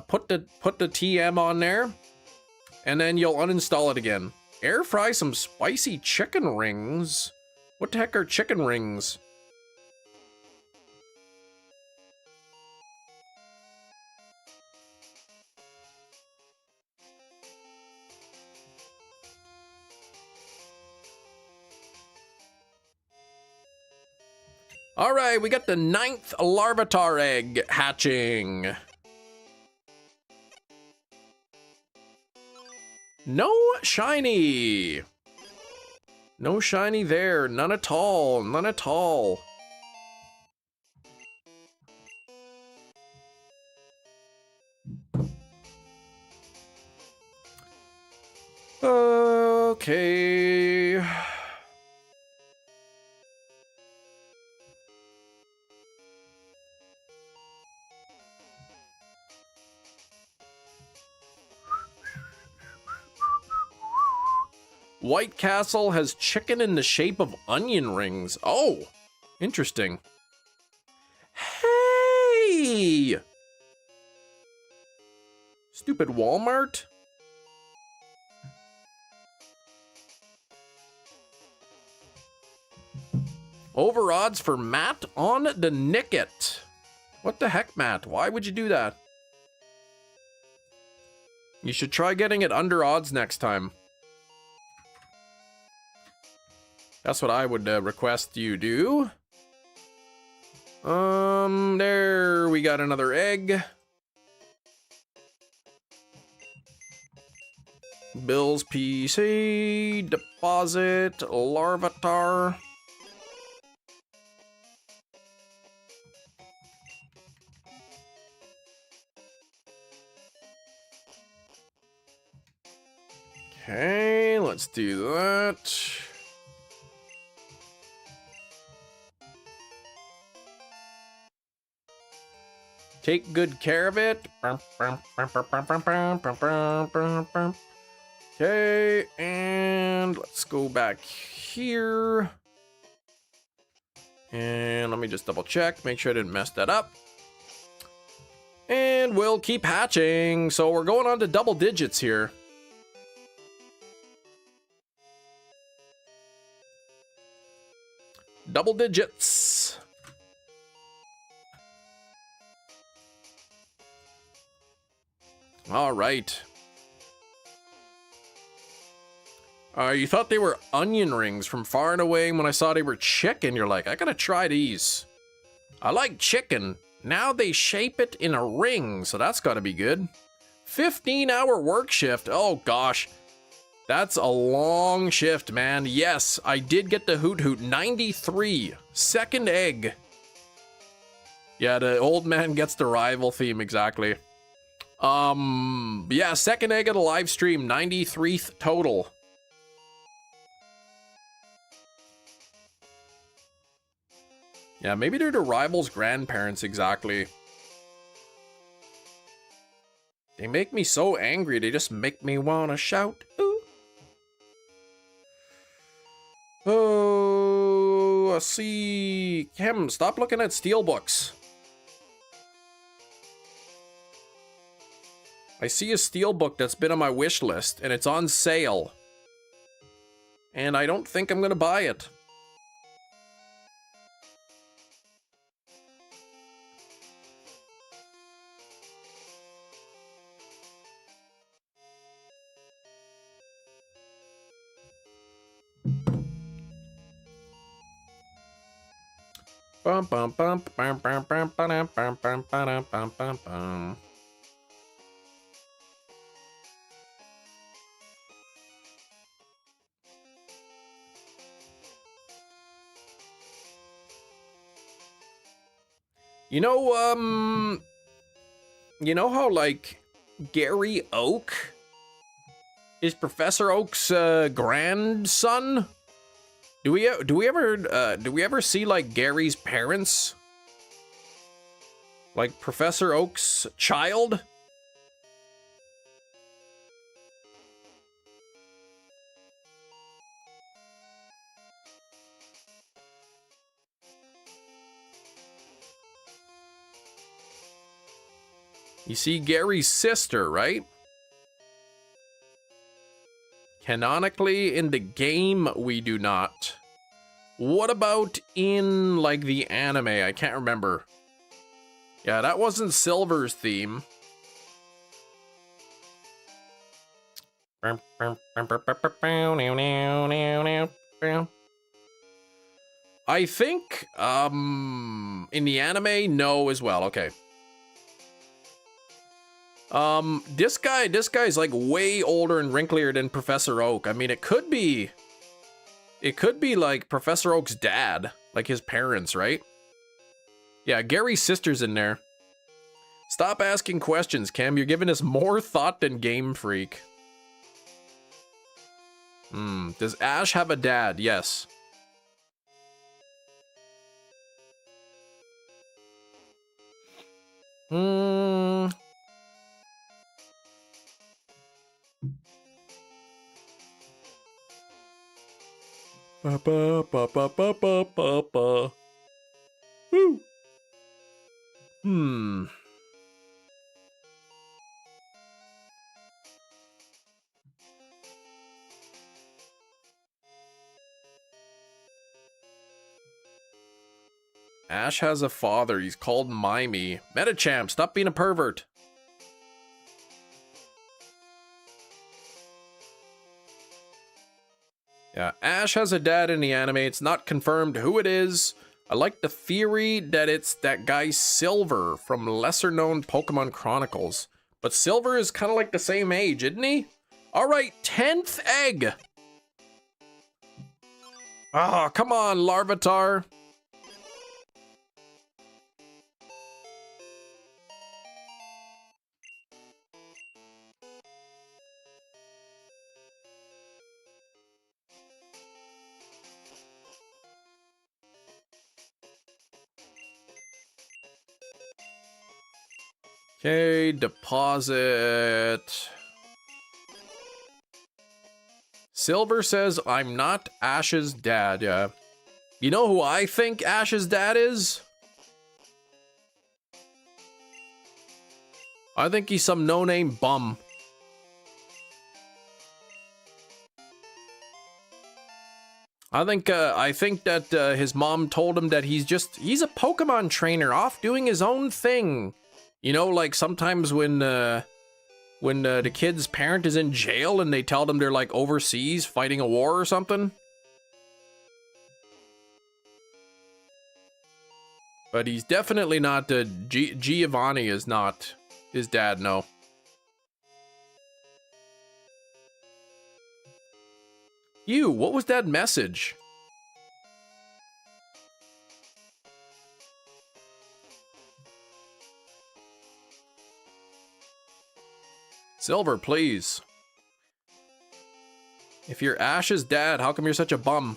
put the TM on there, and then you'll uninstall it again. Air fry some spicy chicken rings. What the heck are chicken rings? All right, we got the 9th Larvatar egg hatching. No shiny. No shiny there. None at all. None at all. Okay. White Castle has chicken in the shape of onion rings. Oh, interesting. Hey! Stupid Walmart. Over odds for Matt on the Nicket. What the heck, Matt? Why would you do that? You should try getting it under odds next time. That's what I would request you do. There we got another egg. Bill's PC, deposit, Larvatar. Okay, let's do that. Take good care of it. Okay, and let's go back here. And let me just double check, make sure I didn't mess that up. And we'll keep hatching. So we're going on to double digits here. Double digits. All right. You thought they were onion rings from far and away. When I saw they were chicken, you're like, I gotta try these. I like chicken. Now they shape it in a ring, so that's gotta be good. 15-hour work shift. Oh gosh. That's a long shift, man. Yes, I did get the Hoot-hoot. 93. Second egg. Yeah, the old man gets the rival theme, exactly. Yeah, second egg of the live stream. 93th total. Yeah, maybe they're the rival's grandparents, exactly. They make me so angry, they just make me wanna shout. Ooh. Oh, let's see. Kim, stop looking at steelbooks. I see a steelbook that's been on my wish list, and it's on sale. And I don't think I'm gonna buy it. Bum bum bum bum bum bum bum bum bum bum bum bum bum. You know how like Gary Oak is Professor Oak's grandson? Do we ever see like Gary's parents? Like Professor Oak's child? You see Gary's sister, right? Canonically, in the game, we do not. What about in, like, the anime? I can't remember. Yeah, that wasn't Silver's theme. I think, in the anime, no as well. Okay. This guy's like way older and wrinklier than Professor Oak. I mean, it could be like Professor Oak's dad, like his parents, right? Yeah, Gary's sister's in there. Stop asking questions, Cam. You're giving us more thought than Game Freak. Does Ash have a dad? Yes. Ba ba ba ba ba ba ba ba. Woo. Ash has a father. He's called Mimey. Metachamp, stop being a pervert. Yeah, Ash has a dad in the anime. It's not confirmed who it is. I like the theory that it's that guy Silver from lesser known Pokemon Chronicles. But Silver is kind of like the same age, isn't he? All right, 10th egg. Oh, come on, Larvatar. Okay, deposit. Silver says, I'm not Ash's dad. Yeah. You know who I think Ash's dad is? I think he's some no-name bum. I think that his mom told him that he's a Pokemon trainer off doing his own thing. You know, like sometimes when the kid's parent is in jail and they tell them they're like overseas fighting a war or something. But he's definitely not Giovanni is not his dad, no. What was that message? Silver, please. If you're Ash's dad, how come you're such a bum?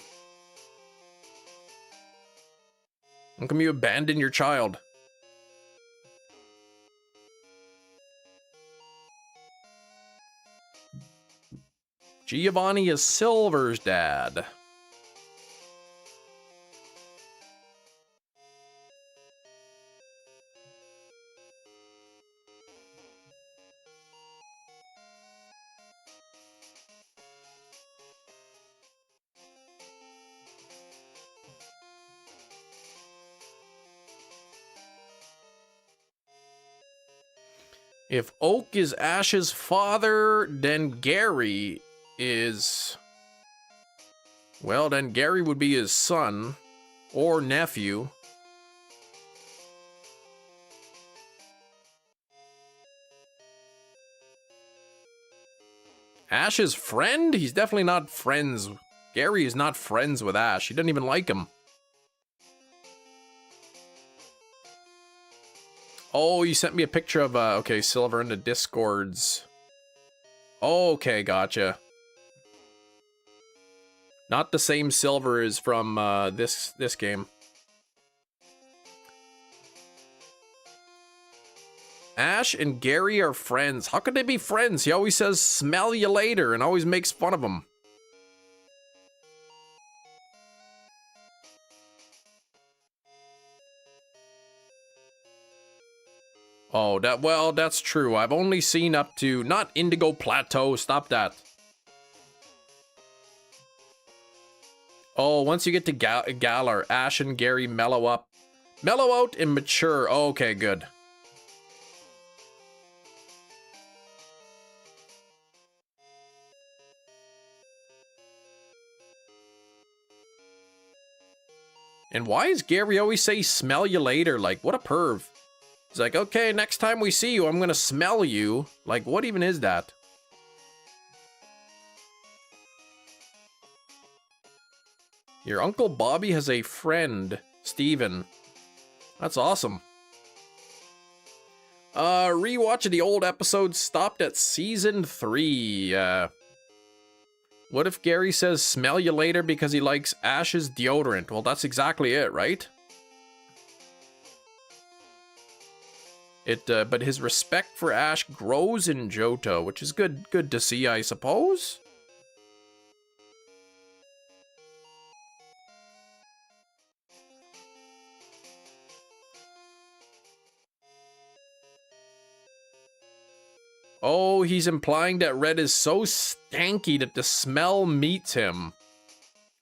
How come you abandoned your child? Giovanni is Silver's dad. If Oak is Ash's father, then Gary is... Well, then Gary would be his son or nephew. Ash's friend? He's definitely not friends. Gary is not friends with Ash. He doesn't even like him. Oh, you sent me a picture of, okay, Silver in the Discords. Okay, gotcha. Not the same Silver as from, this game. Ash and Gary are friends. How could they be friends? He always says, smell you later, and always makes fun of him. Oh, that's true. I've only seen up to, not Indigo Plateau, stop that. Oh, once you get to Galar, Ash and Gary mellow up. Mellow out and mature. Oh, okay, good. And why does Gary always say smell you later? Like, what a perv. He's like, okay, next time we see you, I'm gonna smell you. Like, what even is that? Your Uncle Bobby has a friend, Steven. That's awesome. Rewatching the old episodes stopped at season 3. What if Gary says smell you later because he likes Ash's deodorant? Well, that's exactly it, right? But his respect for Ash grows in Johto, which is good to see, I suppose. Oh, he's implying that Red is so stanky that the smell meets him.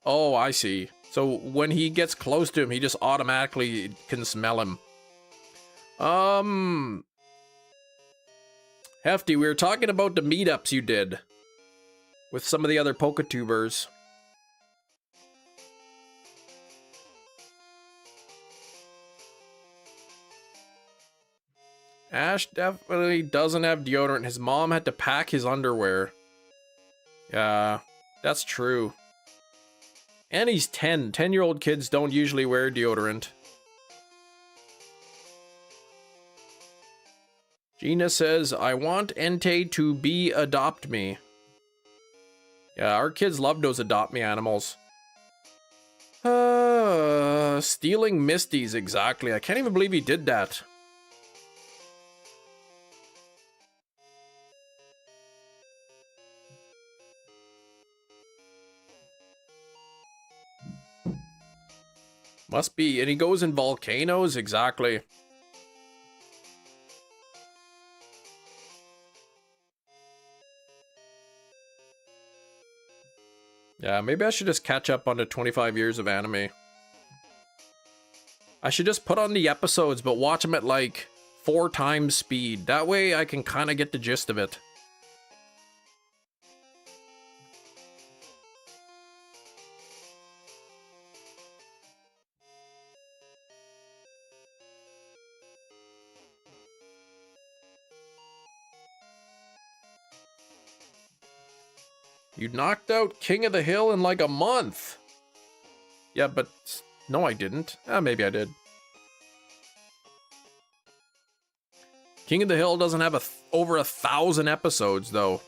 Oh, I see. So when he gets close to him, he just automatically can smell him. Hefty, we were talking about the meetups you did with some of the other Poketubers. Ash definitely doesn't have deodorant. His mom had to pack his underwear. Yeah, that's true. And he's 10. 10-year-old kids don't usually wear deodorant. Gina says, I want Entei to be adopt me. Yeah, our kids love those adopt me animals. Stealing Misty's, exactly. I can't even believe he did that. Must be, and he goes in volcanoes, exactly. Yeah, maybe I should just catch up on the 25 years of anime. I should just put on the episodes, but watch them at like 4 times speed. That way I can kind of get the gist of it. You knocked out King of the Hill in like a month. Yeah, but no, I didn't. Maybe I did. King of the Hill doesn't have over 1,000 episodes, though.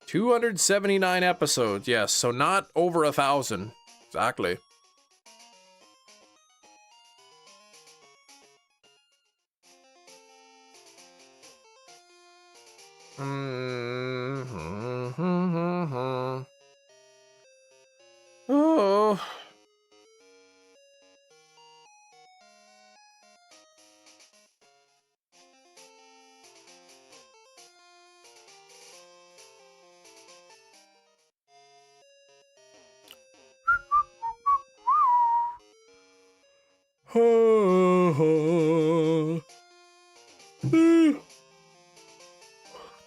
$279 episodes, yes, so not over 1,000. Exactly. Oh.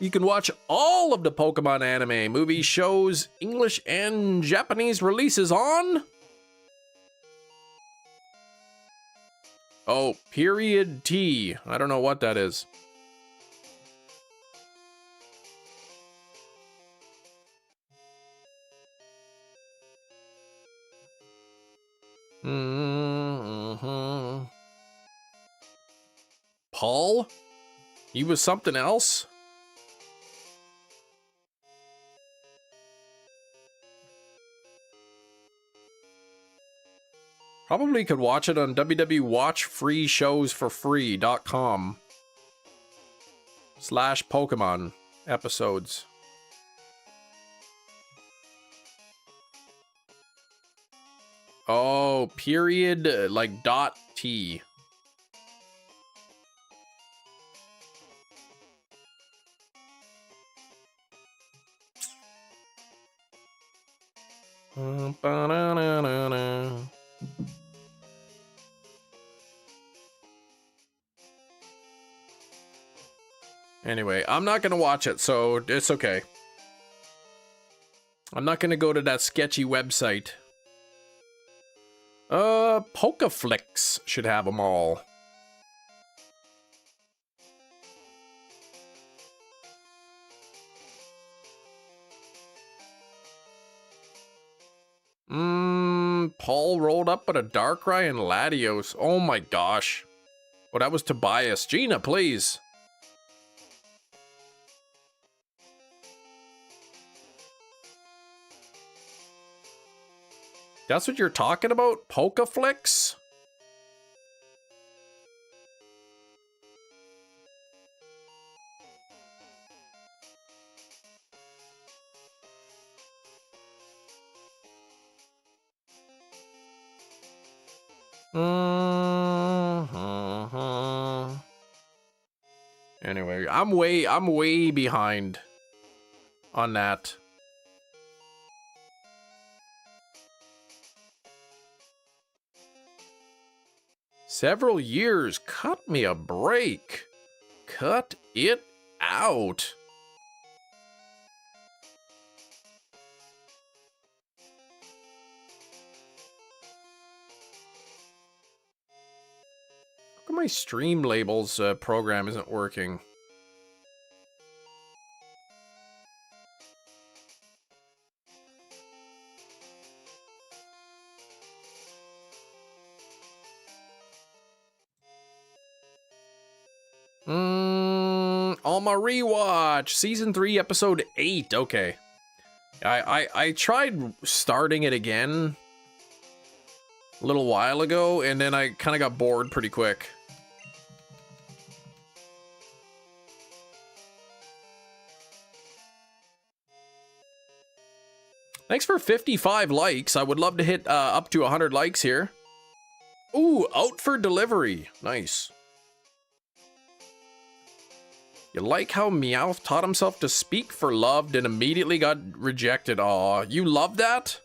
You can watch all of the Pokemon anime, movies, shows, English and Japanese releases on... Oh, period T. I don't know what that is. Paul? He was something else? Probably could watch it on www.watchfreeshowsforfree.com/Pokemon episodes. Oh, period, like dot T. Ba-na-na-na-na. Anyway, I'm not gonna watch it, so it's okay. I'm not gonna go to that sketchy website. Pokeflix should have them all. Paul rolled up with a Darkrai and Latios. Oh my gosh. Oh, that was Tobias. Gina, please. That's what you're talking about? Pokeflix? Anyway, I'm way behind on that. Several years. Cut me a break. Cut it out. How come my stream labels program isn't working? On my rewatch, season 3, episode 8. Okay, I tried starting it again a little while ago, and then I kind of got bored pretty quick. Thanks for 55 likes. I would love to hit up to 100 likes here. Ooh, out for delivery. Nice. You like how Meowth taught himself to speak for love and immediately got rejected? Aw, you love that?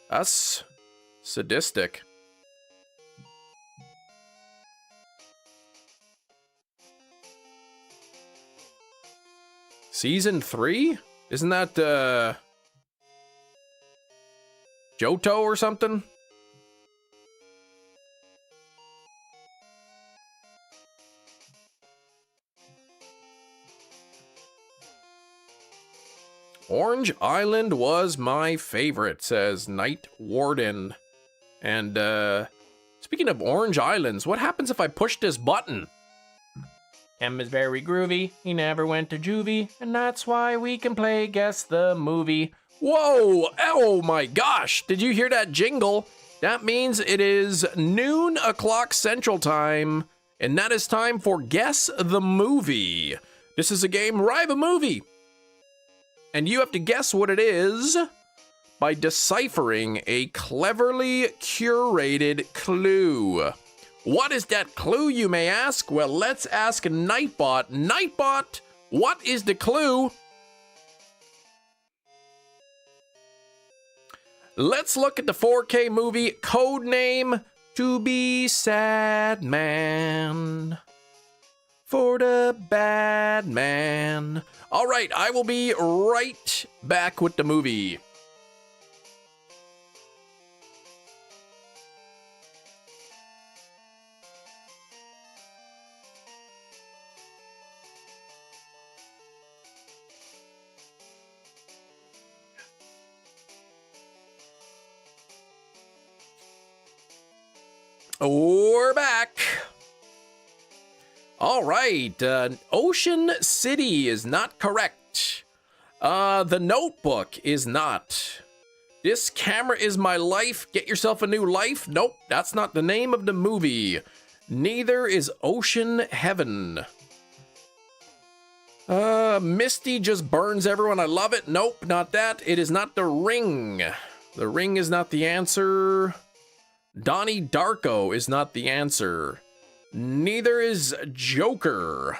That's sadistic. Season 3? Isn't that, Johto or something? Orange Island was my favorite, says Night Warden. And, speaking of Orange Islands, what happens if I push this button? M is very groovy, he never went to juvie, and that's why we can play Guess the Movie. Whoa! Oh my gosh! Did you hear that jingle? That means it is noon o'clock Central Time, and that is time for Guess the Movie. This is a game where I have a movie, and you have to guess what it is by deciphering a cleverly curated clue. What is that clue, you may ask? Well, let's ask Nightbot. Nightbot, what is the clue? Let's look at the 4K movie, codename To Be Sad Man. For the bad man. All right, I will be right back with the movie. We're back. All right, Ocean City is not correct. The Notebook is not. This Camera Is My Life, Get Yourself a New Life. Nope, that's not the name of the movie. Neither is Ocean Heaven. Misty Just Burns Everyone, I Love It. Nope, not that. It is not The Ring. The Ring is not the answer. Donnie Darko is not the answer. Neither is Joker.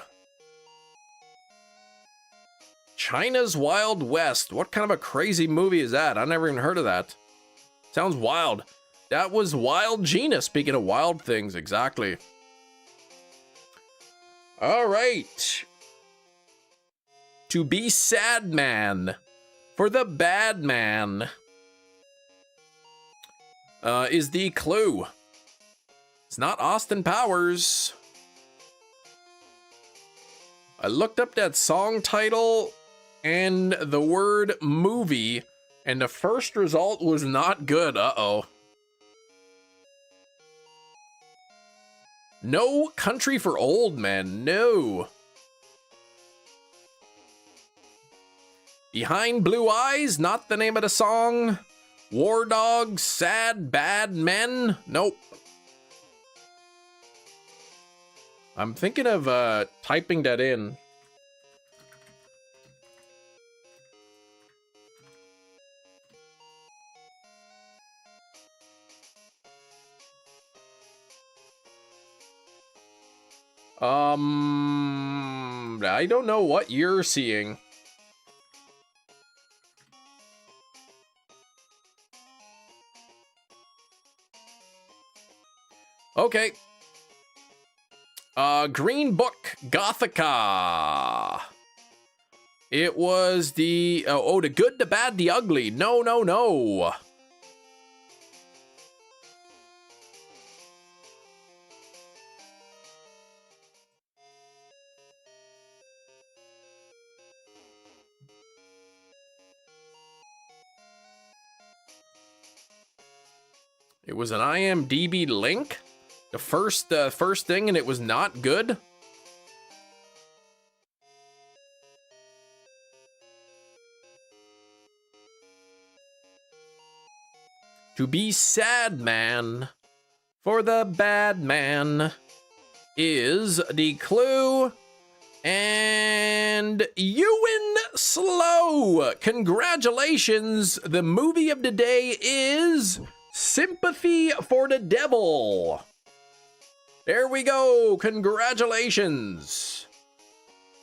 China's Wild West. What kind of a crazy movie is that? I never even heard of that. Sounds wild. That was Wild Gina, speaking of wild things, exactly. All right. To be sad man for the bad man is the clue. It's not Austin Powers. I looked up that song title and the word movie, and the first result was not good. Uh-oh. No Country for Old Men, no. Behind Blue Eyes, not the name of the song. War Dogs, Sad Bad Men, nope. I'm thinking of typing that in. I don't know what you're seeing. Okay. Green Book Gothica. It was the the Good, the Bad, the Ugly. No, no, no. It was an IMDb link. The first thing, and it was not good. To be sad man for the bad man is the clue. And you win slow. Congratulations. The movie of the day is Sympathy for the Devil. There we go. Congratulations.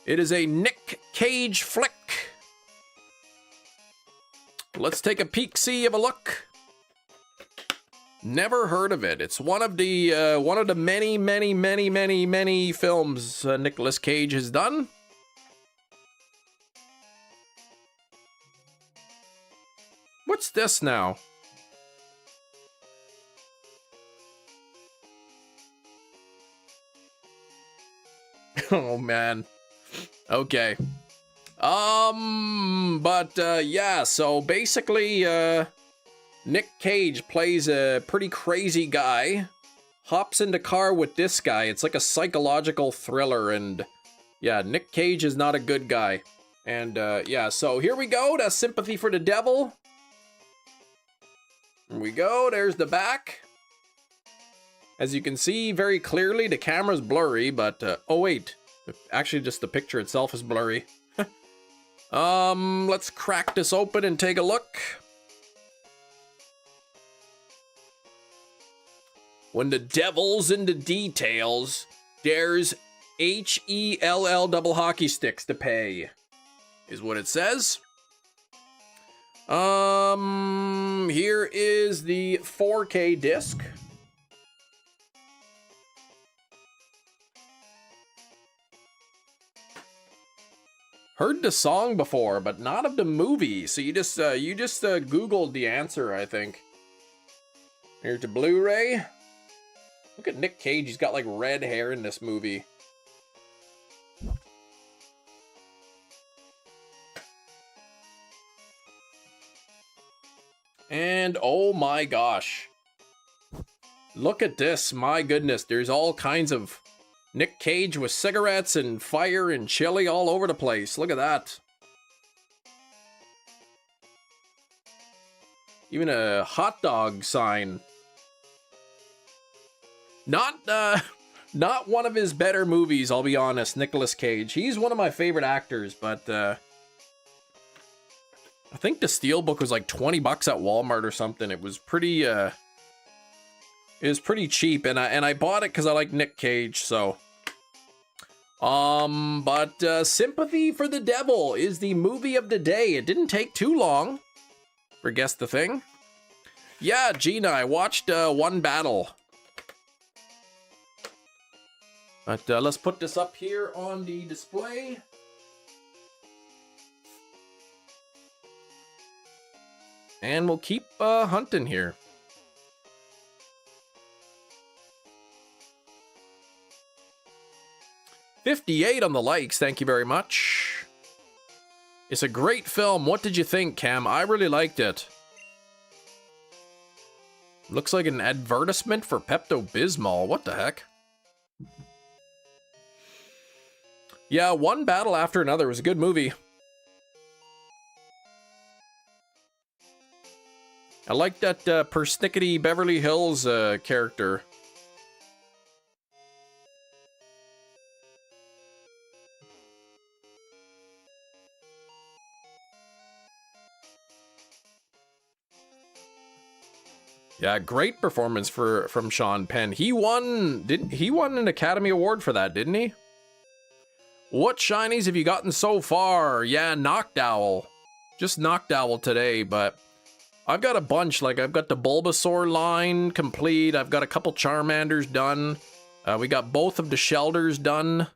It is a Nick Cage flick. Let's take a peek-see of a look. Never heard of it. It's one of the many films Nicolas Cage has done. What's this now? Oh man. Okay. Yeah, so basically Nick Cage plays a pretty crazy guy, hops into car with this guy. It's like a psychological thriller, and yeah, Nick Cage is not a good guy. And yeah, so here we go. That's Sympathy for the Devil. Here we go. There's the back. As you can see very clearly, the camera's blurry, but oh wait, actually just the picture itself is blurry. Let's crack this open and take a look. When the devil's in the details, there's HELL double hockey sticks to pay, is what it says. Here is the 4K disc. Heard the song before, but not of the movie. So you just Googled the answer, I think. Here's the Blu-ray. Look at Nick Cage. He's got like red hair in this movie. And oh my gosh. Look at this. My goodness. There's all kinds of Nick Cage with cigarettes and fire and chili all over the place. Look at that. Even a hot dog sign. Not one of his better movies, I'll be honest, Nicolas Cage. He's one of my favorite actors, but I think the Steelbook was like 20 bucks at Walmart or something. It was pretty cheap, and I bought it because I like Nick Cage, so. Sympathy for the Devil is the movie of the day. It didn't take too long for Guess the Thing. Yeah, Gina, I watched one battle. But let's put this up here on the display. And we'll keep hunting here. $58 on the likes, thank you very much. It's a great film. What did you think, Cam? I really liked it. Looks like an advertisement for Pepto-Bismol. What the heck? Yeah, one battle after another. It was a good movie. I like that persnickety Beverly Hills character. Yeah, great performance from Sean Penn. He won an Academy Award for that, didn't he? What shinies have you gotten so far? Yeah, Noctowl. Just Noctowl today, but I've got a bunch. Like, I've got the Bulbasaur line complete. I've got a couple Charmanders done. We got both of the Shelders done.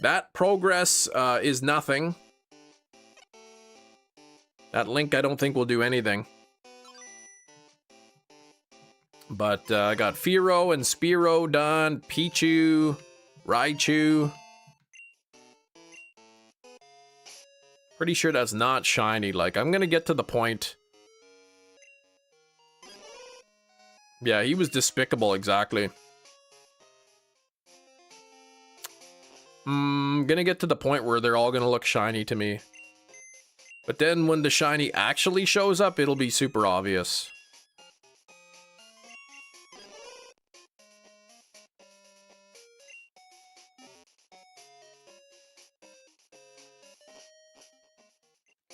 That progress is nothing. That link I don't think will do anything. But I got Fearow and Spearow done. Pichu, Raichu. Pretty sure that's not shiny. Like, I'm gonna get to the point. Yeah, he was despicable, exactly. Gonna get to the point where they're all gonna look shiny to me. But then when the shiny actually shows up, it'll be super obvious.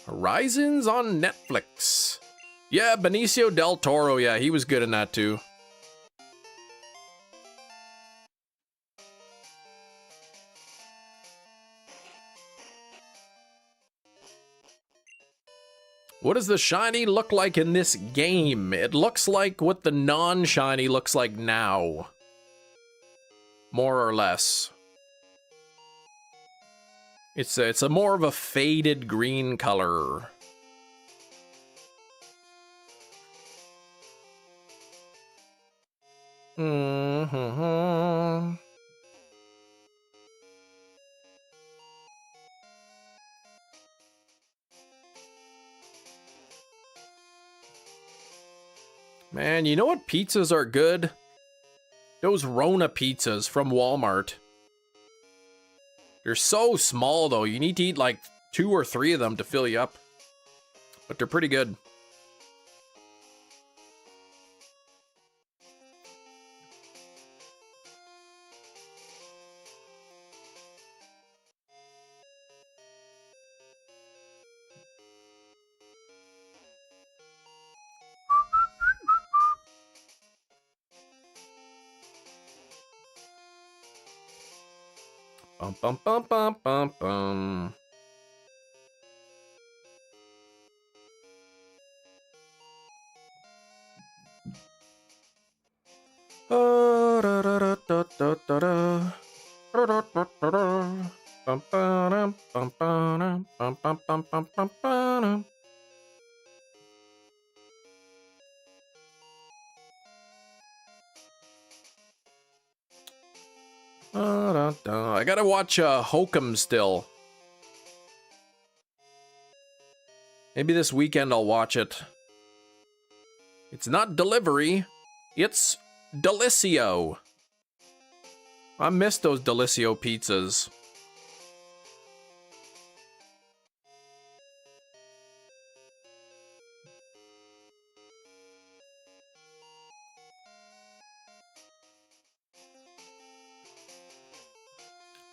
Horizons on Netflix. Yeah, Benicio del Toro. Yeah, he was good in that too. What does the shiny look like in this game? It looks like what the non-shiny looks like now. More or less. It's a more of a faded green color. Man, you know what pizzas are good? Those Rona pizzas from Walmart. They're so small, though. You need to eat like 2 or 3 of them to fill you up. But they're pretty good. Bum, bum, bum, bum, bum, bum. I gotta watch Hokum still. Maybe this weekend I'll watch it. It's not delivery, it's Delicio. I miss those Delicio pizzas.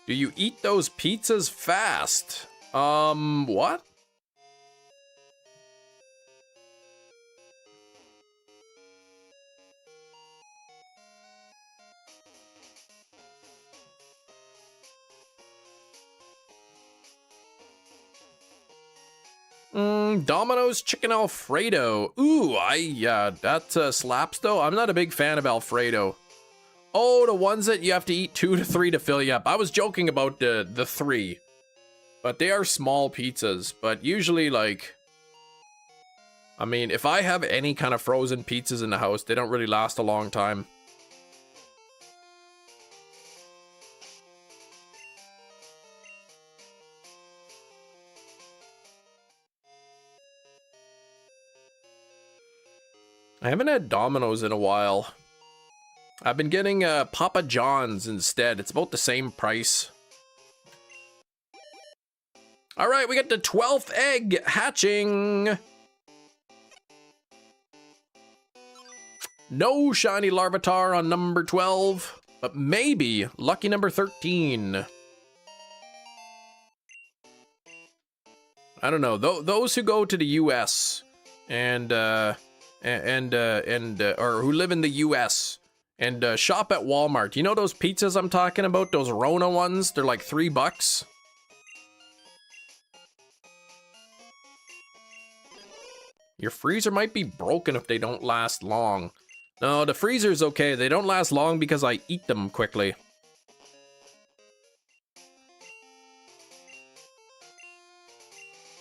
Do you eat those pizzas fast? What? Domino's Chicken Alfredo. Ooh, that slaps though. I'm not a big fan of Alfredo. Oh, the ones that you have to eat 2 to 3 to fill you up. I was joking about the 3. But they are small pizzas. But usually, like, I mean, if I have any kind of frozen pizzas in the house, they don't really last a long time. I haven't had Domino's in a while. I've been getting Papa John's instead. It's about the same price. All right, we got the 12th egg hatching. No shiny Larvatar on number 12, but maybe lucky number 13. I don't know. Those who go to the U.S. or who live in the U.S. and shop at Walmart. You know those pizzas I'm talking about? Those Rona ones? They're like $3. Your freezer might be broken if they don't last long. No, the freezer's okay. They don't last long because I eat them quickly.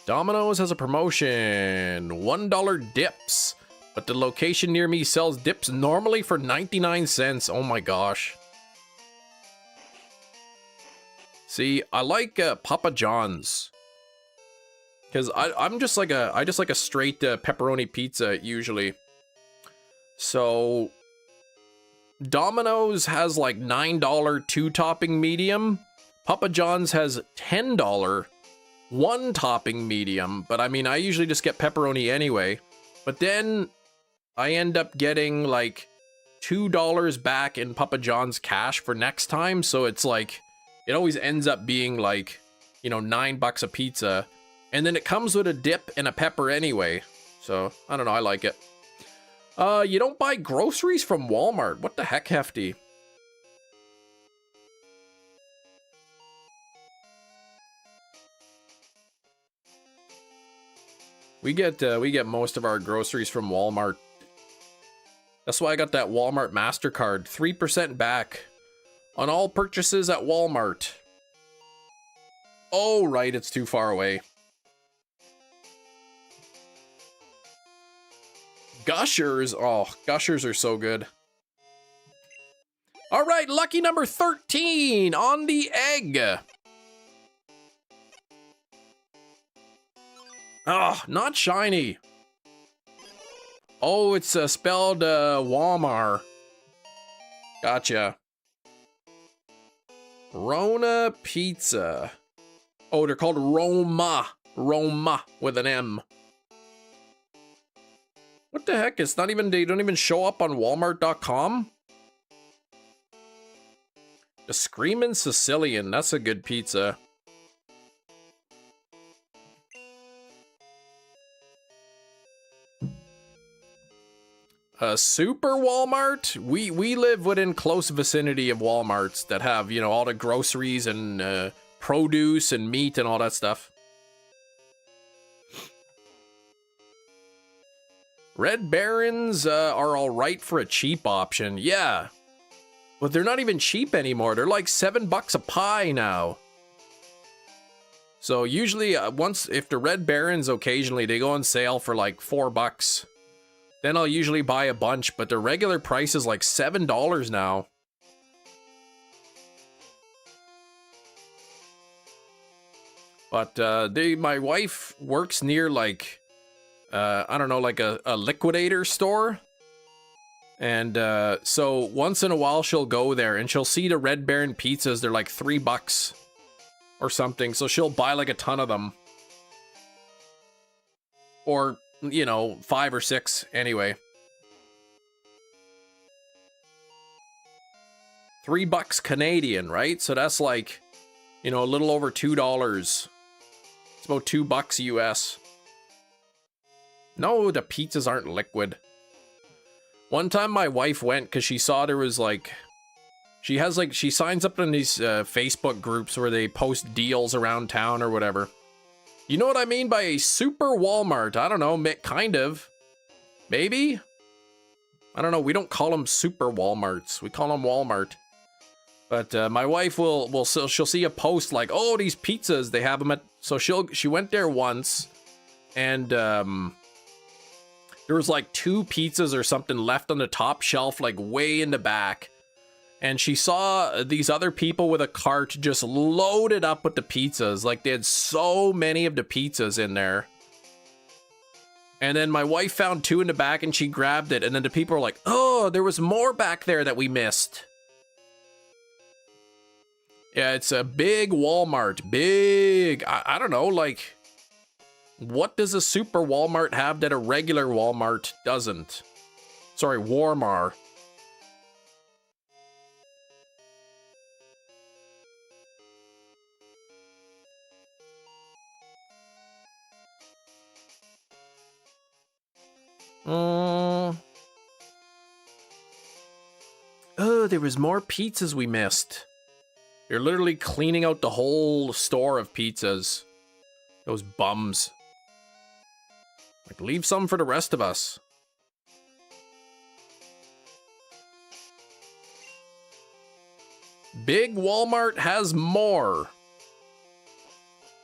Domino's has a promotion. $1 dips. But the location near me sells dips normally for 99 cents. Oh my gosh. See, I like Papa John's. Because I just like a straight pepperoni pizza usually. So Domino's has like $9 2-topping medium. Papa John's has $10 1-topping medium. But I mean, I usually just get pepperoni anyway. But then I end up getting like $2 back in Papa John's cash for next time. So it's like, it always ends up being like, you know, $9 a pizza. And then it comes with a dip and a pepper anyway. So, I don't know, I like it. You don't buy groceries from Walmart. What the heck, Hefty? We get most of our groceries from Walmart. That's why I got that Walmart MasterCard. 3% back on all purchases at Walmart. Oh, right, it's too far away. Gushers. Oh, Gushers are so good. All right, lucky number 13 on the egg. Oh, not shiny. Oh, it's spelled Walmart. Gotcha. Rona Pizza. Oh, they're called Roma. Roma with an M. What the heck? It's not even, they don't even show up on Walmart.com? The Screamin' Sicilian, that's a good pizza. Super Walmart? We live within close vicinity of Walmarts that have, you know, all the groceries and produce and meat and all that stuff. Red Barons are all right for a cheap option. Yeah. But they're not even cheap anymore. They're like $7 a pie now. So usually if the Red Barons occasionally, they go on sale for like $4. Then I'll usually buy a bunch, but the regular price is like $7 now. But my wife works near like I don't know, like a liquidator store. And so once in a while she'll go there and she'll see the Red Baron pizzas. They're like $3 or something. So she'll buy like a ton of them. Or, you know, 5 or 6 anyway. $3 Canadian, right? So that's like, you know, a little over $2. It's about $2 US. No, the pizzas aren't liquid. One time my wife went because she saw there was like, she signs up in these Facebook groups where they post deals around town or whatever. You know what I mean by a super Walmart? I don't know, kind of. Maybe? I don't know, we don't call them super Walmarts. We call them Walmart. But my wife she'll see a post like, oh, these pizzas, they have them at, so she went there once, and there was like 2 pizzas or something left on the top shelf, like way in the back. And she saw these other people with a cart just loaded up with the pizzas. Like they had so many of the pizzas in there. And then my wife found 2 in the back and she grabbed it. And then the people were like, oh, there was more back there that we missed. Yeah, it's a big Walmart. Big. I don't know, like, what does a super Walmart have that a regular Walmart doesn't? Sorry, Walmart. Oh, there was more pizzas we missed. They're literally cleaning out the whole store of pizzas. Those bums. Like, leave some for the rest of us. Big Walmart has more.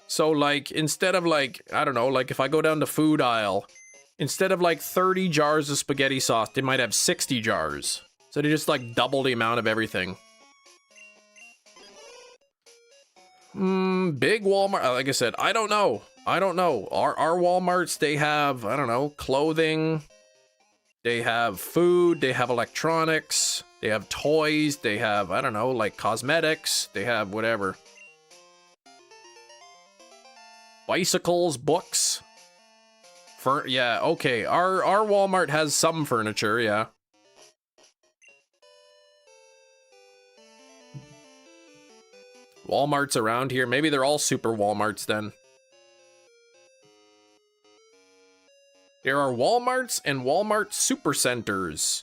So, like, instead of, like, I don't know, like, if I go down the food aisle, instead of, like, 30 jars of spaghetti sauce, they might have 60 jars. So they just, like, double the amount of everything. Big Walmart, like I said, I don't know. I don't know. Our Walmarts, they have, I don't know, clothing. They have food. They have electronics. They have toys. They have, I don't know, like cosmetics. They have whatever. Bicycles, books. Yeah, okay. Our Walmart has some furniture, yeah. Walmarts around here. Maybe they're all super Walmarts then. There are Walmarts and Walmart supercenters.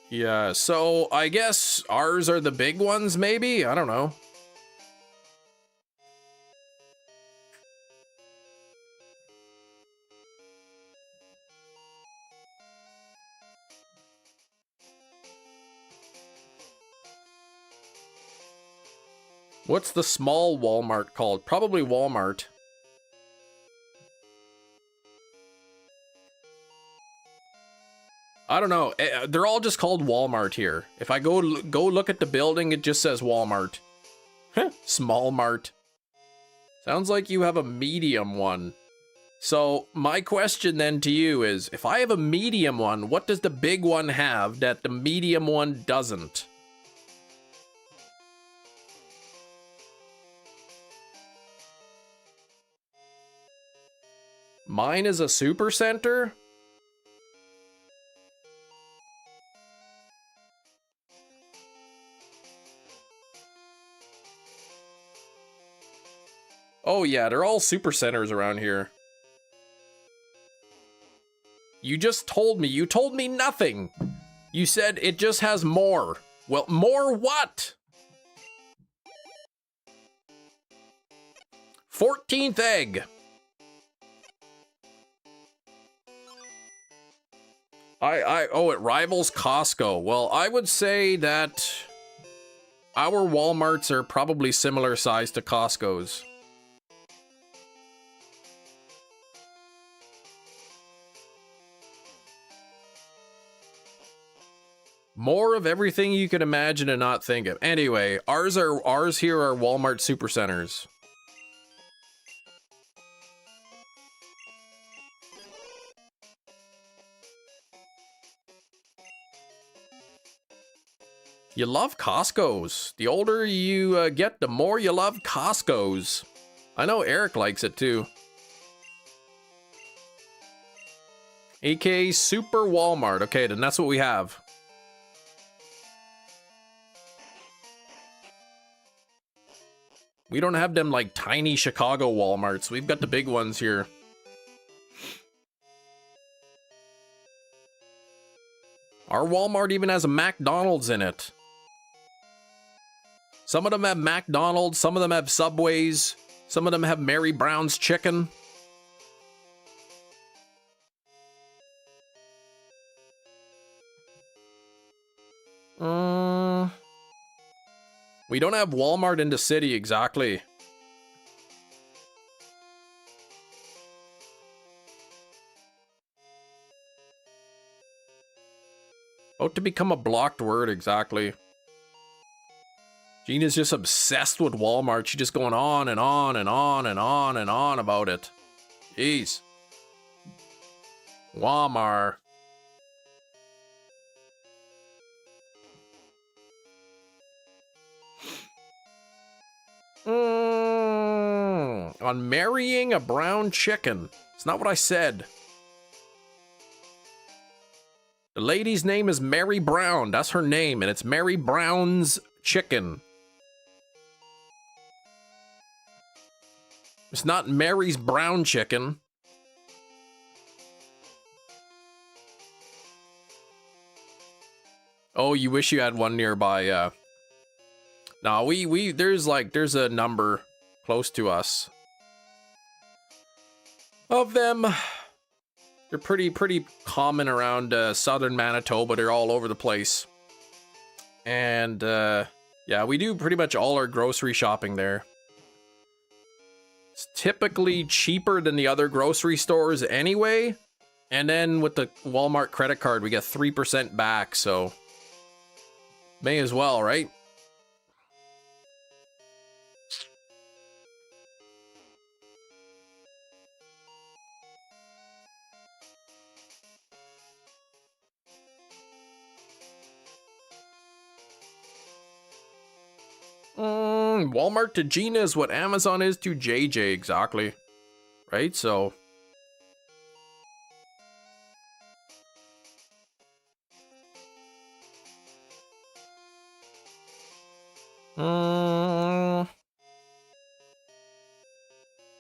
Yeah, so I guess ours are the big ones, maybe? I don't know. What's the small Walmart called? Probably Walmart. I don't know. They're all just called Walmart here. If I go look at the building, it just says Walmart. Small Mart. Sounds like you have a medium one. So my question then to you is, if I have a medium one, what does the big one have that the medium one doesn't? Mine is a super center? Oh yeah, they're all super centers around here. You just told me. You told me nothing. You said it just has more. Well, more what? 14th egg. Oh, it rivals Costco. Well, I would say that our Walmarts are probably similar size to Costco's. More of everything you can imagine and not think of. Anyway, ours here are Walmart supercenters. You love Costco's. The older you get, the more you love Costco's. I know Eric likes it too. AKA Super Walmart. Okay, then that's what we have. We don't have them like tiny Chicago Walmarts. We've got the big ones here. Our Walmart even has a McDonald's in it. Some of them have McDonald's, some of them have Subways. Some of them have Mary Brown's chicken. We don't have Walmart in the city exactly. About to become a blocked word exactly. Gina's just obsessed with Walmart. She's just going on and on and on and on and on about it. Jeez. Walmart. On marrying a brown chicken. It's not what I said. The lady's name is Mary Brown. That's her name, and it's Mary Brown's chicken. It's not Mary's brown chicken. Oh, you wish you had one nearby, yeah. No, there's a number close to us of them. They're pretty common around southern Manitoba. They're all over the place. And yeah, we do pretty much all our grocery shopping there. It's typically cheaper than the other grocery stores anyway. And then with the Walmart credit card, we get 3% back, so may as well, right? Walmart to Gina is what Amazon is to JJ, exactly. Right, so...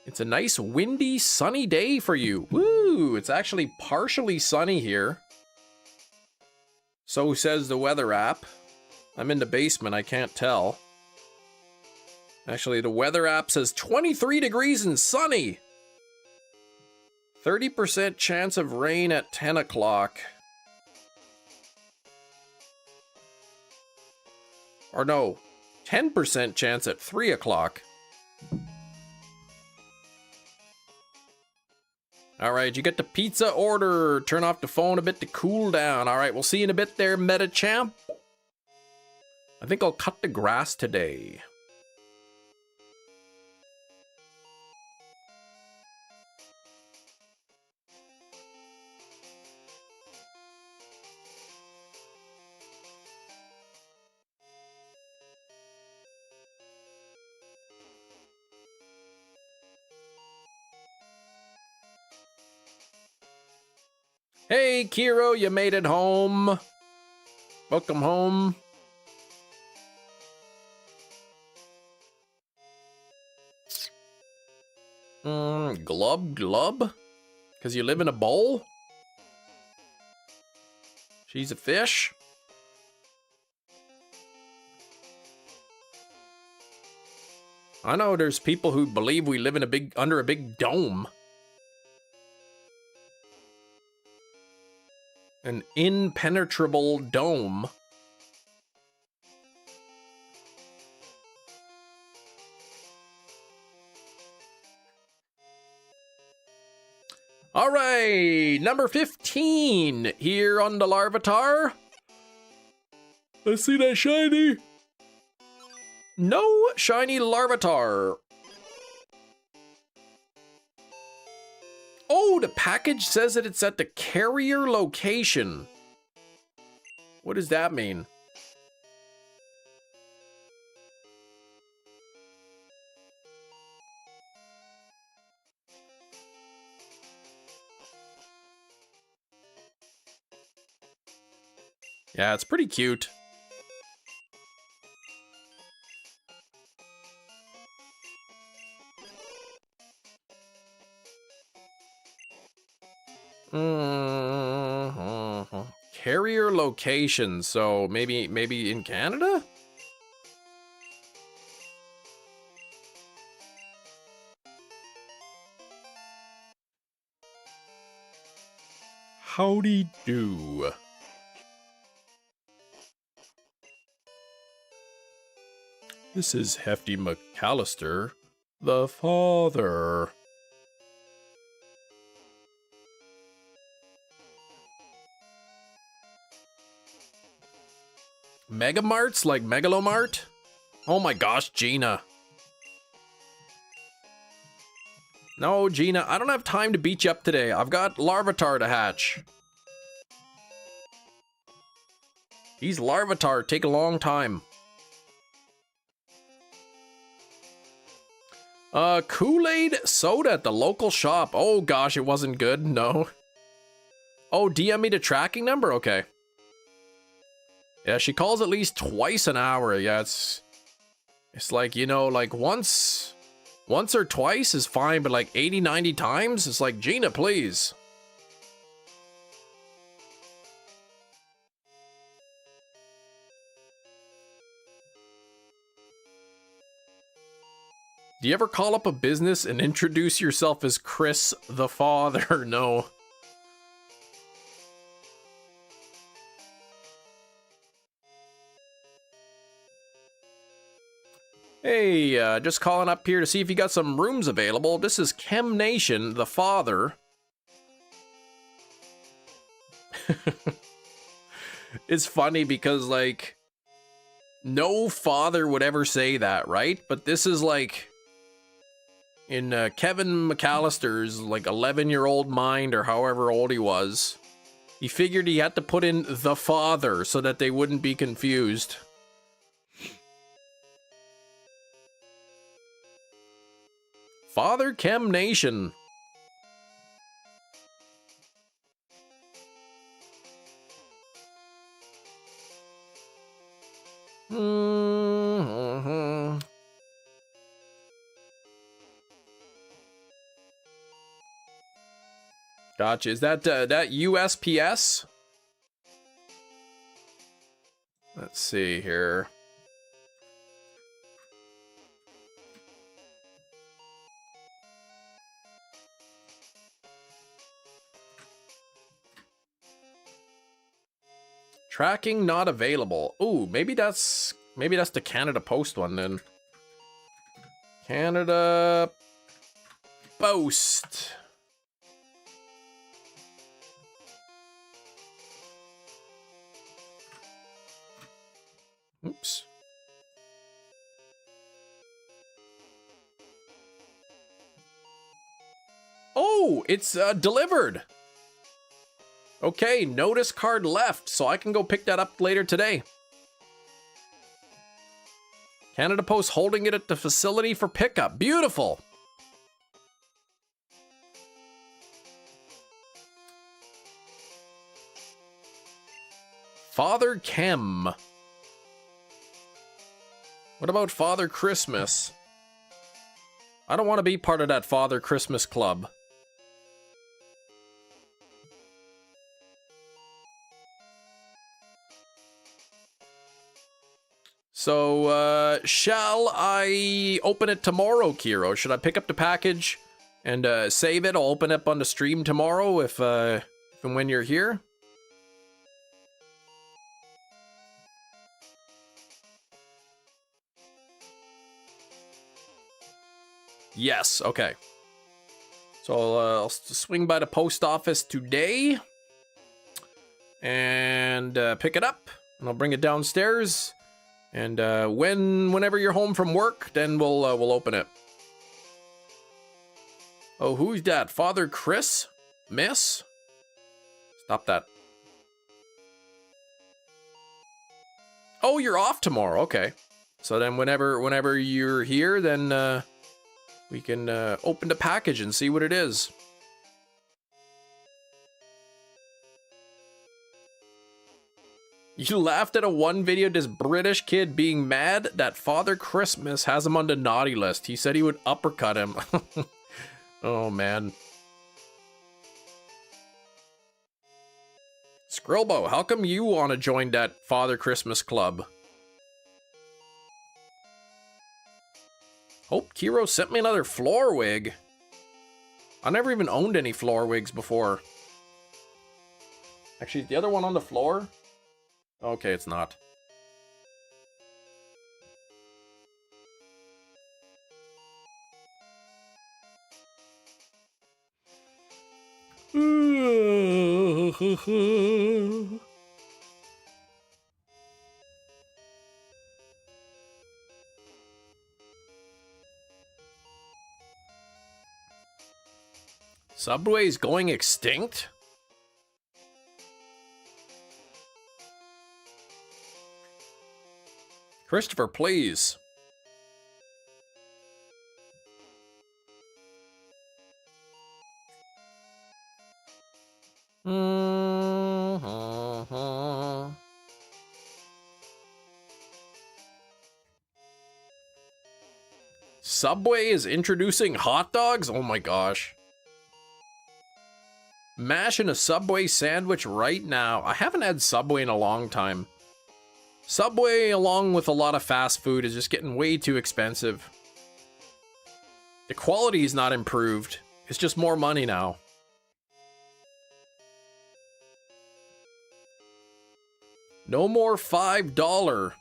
It's a nice windy, sunny day for you. Woo! It's actually partially sunny here. So says the weather app. I'm in the basement, I can't tell. Actually, the weather app says 23 degrees and sunny. 30% chance of rain at 10 o'clock. Or no, 10% chance at 3 o'clock. All right, you get the pizza order. Turn off the phone a bit to cool down. All right, we'll see you in a bit there, Meta Champ. I think I'll cut the grass today. Hey, Kiro, you made it home. Welcome home. Glub? Because you live in a bowl? She's a fish? I know there's people who believe we live in under a big dome. An impenetrable dome. All right, number 15 here on the Larvatar. I see that shiny. No shiny Larvatar. Oh, the package says that it's at the carrier location. What does that mean? Yeah, it's pretty cute. Carrier location, so maybe in Canada? howdy do. This is Hefty McAllister, the father. Megamarts like Megalomart? Oh my gosh, Gina. No, Gina, I don't have time to beat you up today. I've got Larvatar to hatch. These Larvatar take a long time. Kool-Aid soda at the local shop. Oh gosh, it wasn't good. No. Oh, DM me the tracking number? Okay. Yeah, she calls at least twice an hour. Yeah, it's like, you know, like once or twice is fine, but like 80, 90 times, it's like, Gina, please. Do you ever call up a business and introduce yourself as Chris the father? No. Hey, just calling up here to see if you got some rooms available. This is Chem Nation, the father. It's funny because, like, no father would ever say that, right? But this is like in Kevin McAllister's like 11-year-old mind, or however old he was. He figured he had to put in the father so that they wouldn't be confused. Father Chem Nation. Gotcha. Is that USPS? Let's see here. Tracking not available. Ooh, maybe that's the Canada Post one then. Canada Post. Oops. Oh, it's delivered. Okay, notice card left, so I can go pick that up later today. Canada Post holding it at the facility for pickup. Beautiful. Father Chem. What about Father Christmas? I don't want to be part of that Father Christmas club. So, shall I open it tomorrow, Kiro? Should I pick up the package and save it? I'll open it up on the stream tomorrow if and when you're here. Yes, okay. So I'll swing by the post office today and pick it up, and I'll bring it downstairs. And whenever you're home from work, then we'll open it. Oh, who's that? Father Chris? Miss? Stop that. Oh, you're off tomorrow. Okay. So then whenever you're here, then we can open the package and see what it is. You laughed at a one video, this British kid being mad that Father Christmas has him on the naughty list. He said he would uppercut him. Oh, man. Skrillbo, how come you want to join that Father Christmas club? Hope Kiro sent me another floor wig. I never even owned any floor wigs before. Actually, is the other one on the floor? Okay, it's not. Subway's going extinct? Christopher, please. Subway is introducing hot dogs? Oh my gosh. Mashing a Subway sandwich right now. I haven't had Subway in a long time. Subway, along with a lot of fast food, is just getting way too expensive. The quality is not improved. It's just more money now. No more $5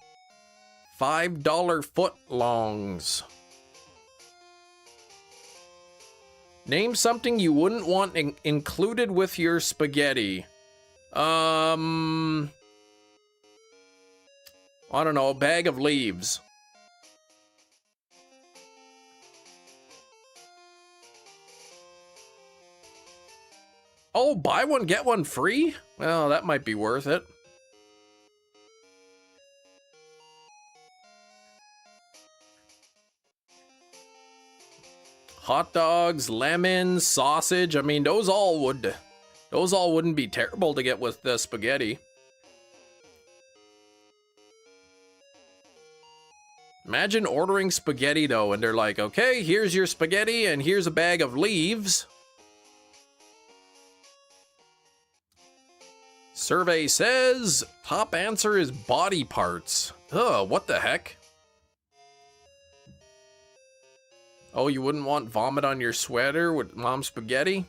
footlongs. Name something you wouldn't want included with your spaghetti. I don't know, a bag of leaves. Oh, buy one, get one free? Well, that might be worth it. Hot dogs, lemons, sausage. I mean, those all wouldn't be terrible to get with the spaghetti. Imagine ordering spaghetti though, and they're like, okay, here's your spaghetti and here's a bag of leaves. Survey says top answer is body parts. Ugh, what the heck? Oh, you wouldn't want vomit on your sweater with mom's spaghetti?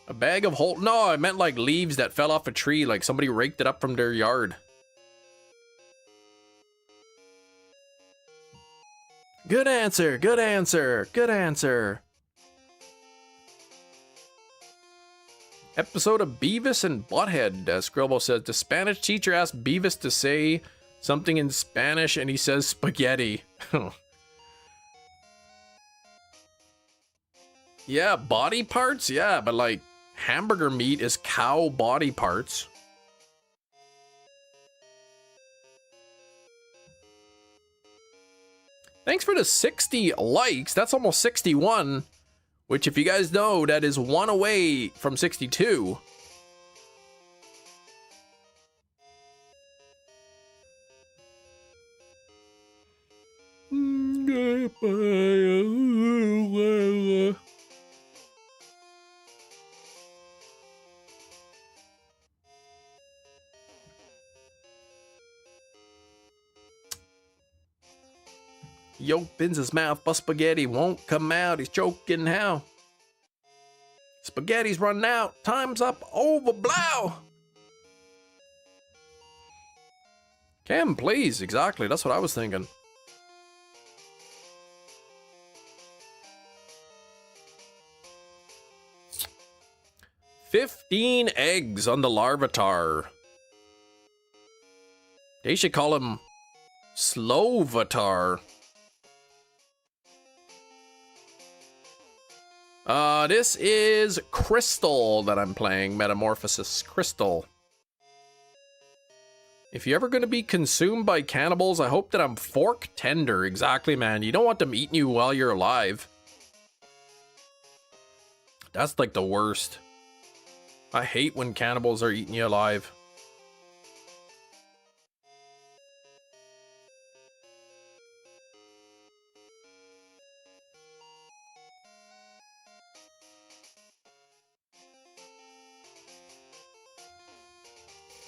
A bag of whole... No, I meant like leaves that fell off a tree, like somebody raked it up from their yard. Good answer, good answer, good answer. Episode of Beavis and Butthead, Scribble says. The Spanish teacher asked Beavis to say something in Spanish and he says spaghetti. Yeah, body parts? Yeah, but like hamburger meat is cow body parts. Thanks for the 60 likes. That's almost 61. Which, if you guys know, that is one away from 62. He opens his mouth, but spaghetti won't come out. He's choking how? Spaghetti's running out. Time's up. Over, blow. Cam, please. Exactly. That's what I was thinking. $15 eggs on the Larvatar. They should call him Slovatar. This is Crystal that I'm playing, Metamorphosis Crystal. If you're ever going to be consumed by cannibals, I hope that I'm fork tender. Exactly, man. You don't want them eating you while you're alive. That's like the worst. I hate when cannibals are eating you alive.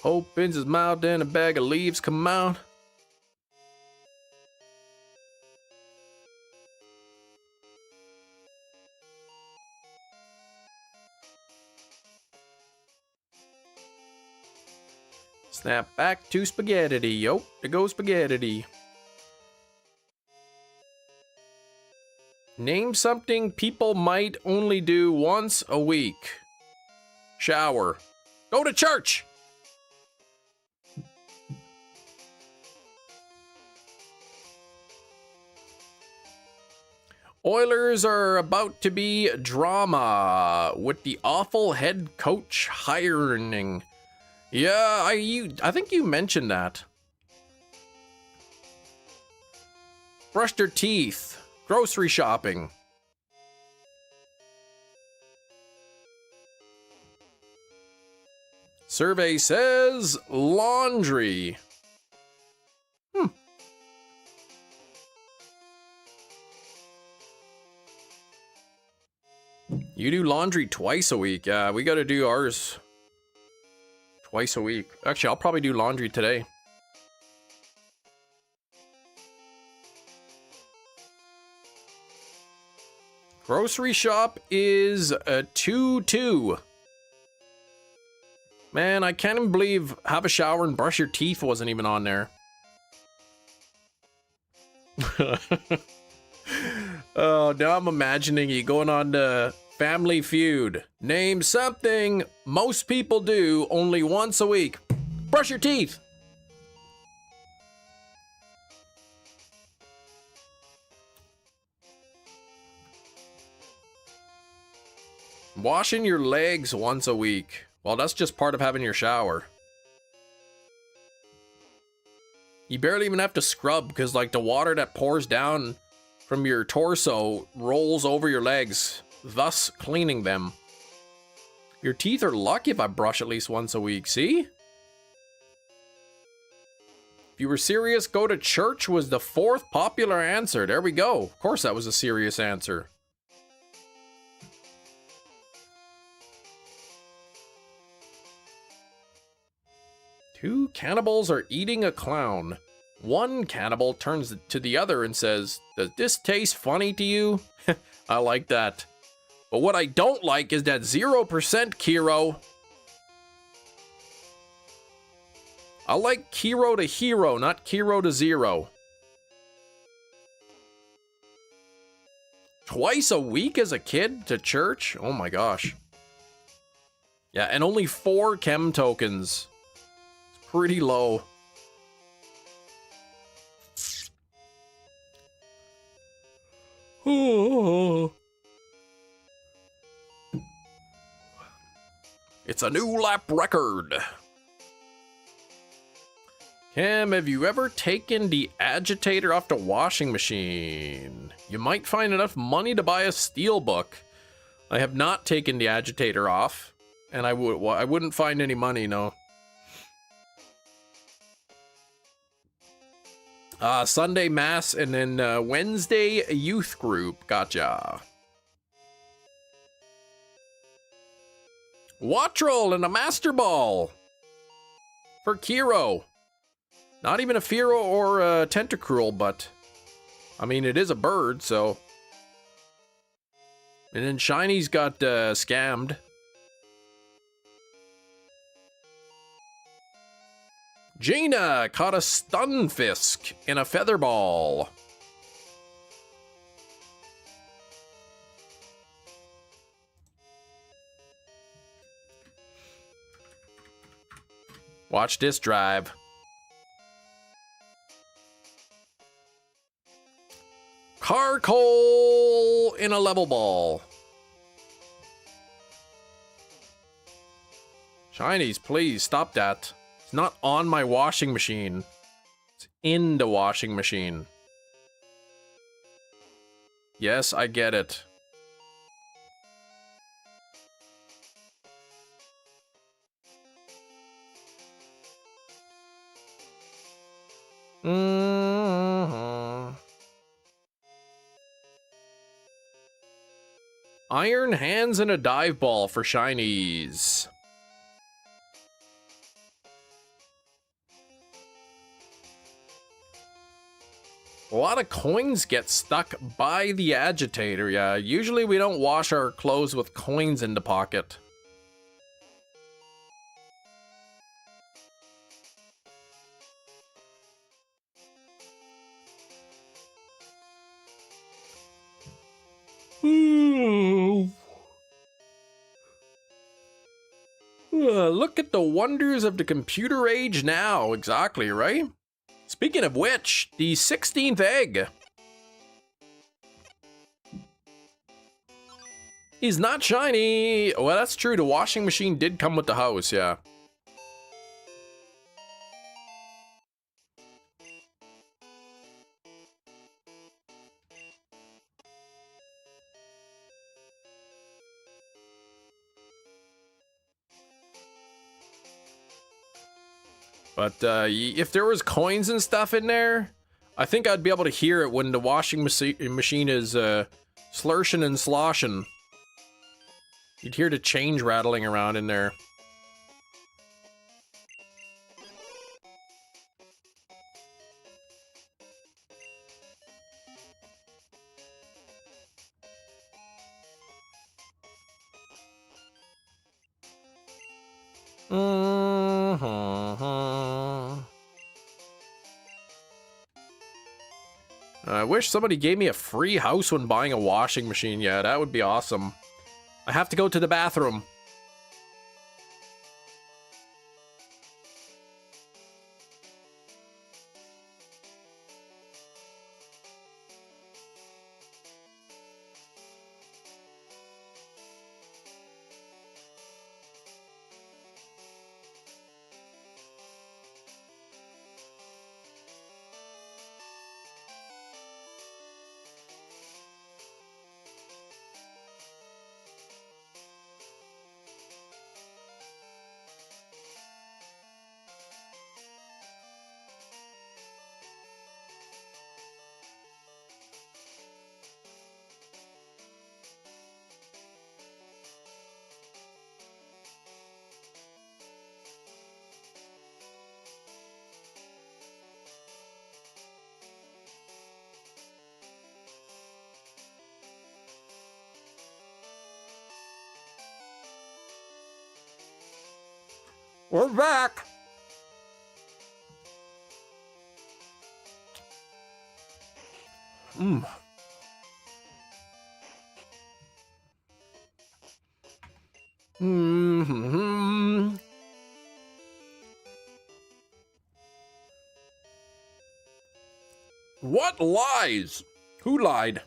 Opens his mouth and a bag of leaves come out. Snap back to spaghetti. Yo, there goes spaghetti. Name something people might only do once a week. Shower. Go to church. Oilers are about to be drama with the awful head coach hiring. Yeah, I think you mentioned that. Brushed their teeth. Grocery shopping. Survey says laundry. You do laundry twice a week. Yeah, we gotta do ours twice a week. Actually, I'll probably do laundry today. Grocery shop is a 2-2. Man, I can't even believe have a shower and brush your teeth wasn't even on there. Oh, now I'm imagining you going on to Family Feud. Name something most people do only once a week. Brush your teeth. Washing your legs once a week. Well, that's just part of having your shower. You barely even have to scrub because, like, the water that pours down from your torso rolls over your legs, thus cleaning them. Your teeth are lucky if I brush at least once a week, see? If you were serious, go to church was the 4th popular answer. There we go. Of course that was a serious answer. Two cannibals are eating a clown. One cannibal turns to the other and says, "Does this taste funny to you?" I like that. But what I don't like is that 0% Kiro. I like Kiro to hero, not Kiro to zero. Twice a week as a kid to church? Oh my gosh. Yeah, and only 4 chem tokens. It's pretty low. Oh. It's a new lap record. Cam, have you ever taken the agitator off the washing machine? You might find enough money to buy a steelbook. I have not taken the agitator off, and I wouldn't find any money, no. Sunday mass and then Wednesday youth group. Gotcha. Wattrel and a Master Ball for Kiro. Not even a Firo or a Tentacruel, but I mean, it is a bird, so. And then Shiny's got scammed. Gina caught a Stunfisk in a Feather Ball. Watch this drive. Carcoal in a level ball. Shinies, please stop that. It's not on my washing machine. It's in the washing machine. Yes, I get it. Iron hands and a dive ball for shinies. A lot of coins get stuck by the agitator. Yeah, usually we don't wash our clothes with coins in the pocket. Look at the wonders of the computer age now. Exactly, right? Speaking of which, the 16th egg is not shiny. Well, that's true. The washing machine did come with the house, yeah. But if there was coins and stuff in there, I think I'd be able to hear it when the washing machine is slurshing and sloshing. You'd hear the change rattling around in there. I wish somebody gave me a free house when buying a washing machine. Yeah, that would be awesome. I have to go to the bathroom. We're back. What lies? Who lied?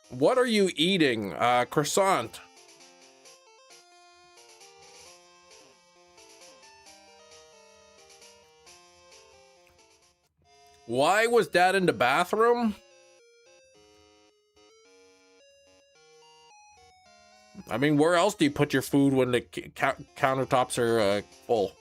What are you eating? Croissant. Why was Dad in the bathroom? I mean, where else do you put your food when the countertops are full?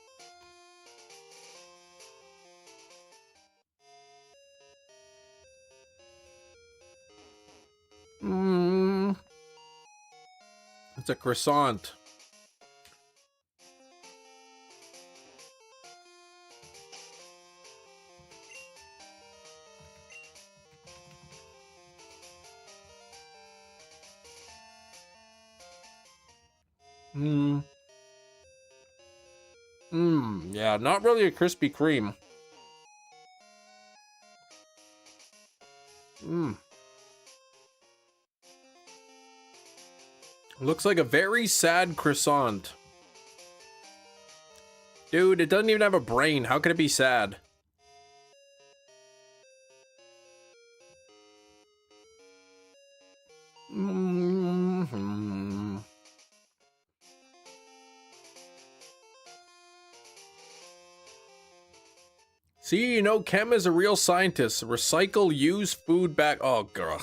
It's a croissant. Yeah, not really a Krispy Kreme. Looks like a very sad croissant. Dude, it doesn't even have a brain. How could it be sad? See, you know, Chem is a real scientist. Recycle, use food back. Oh, girl.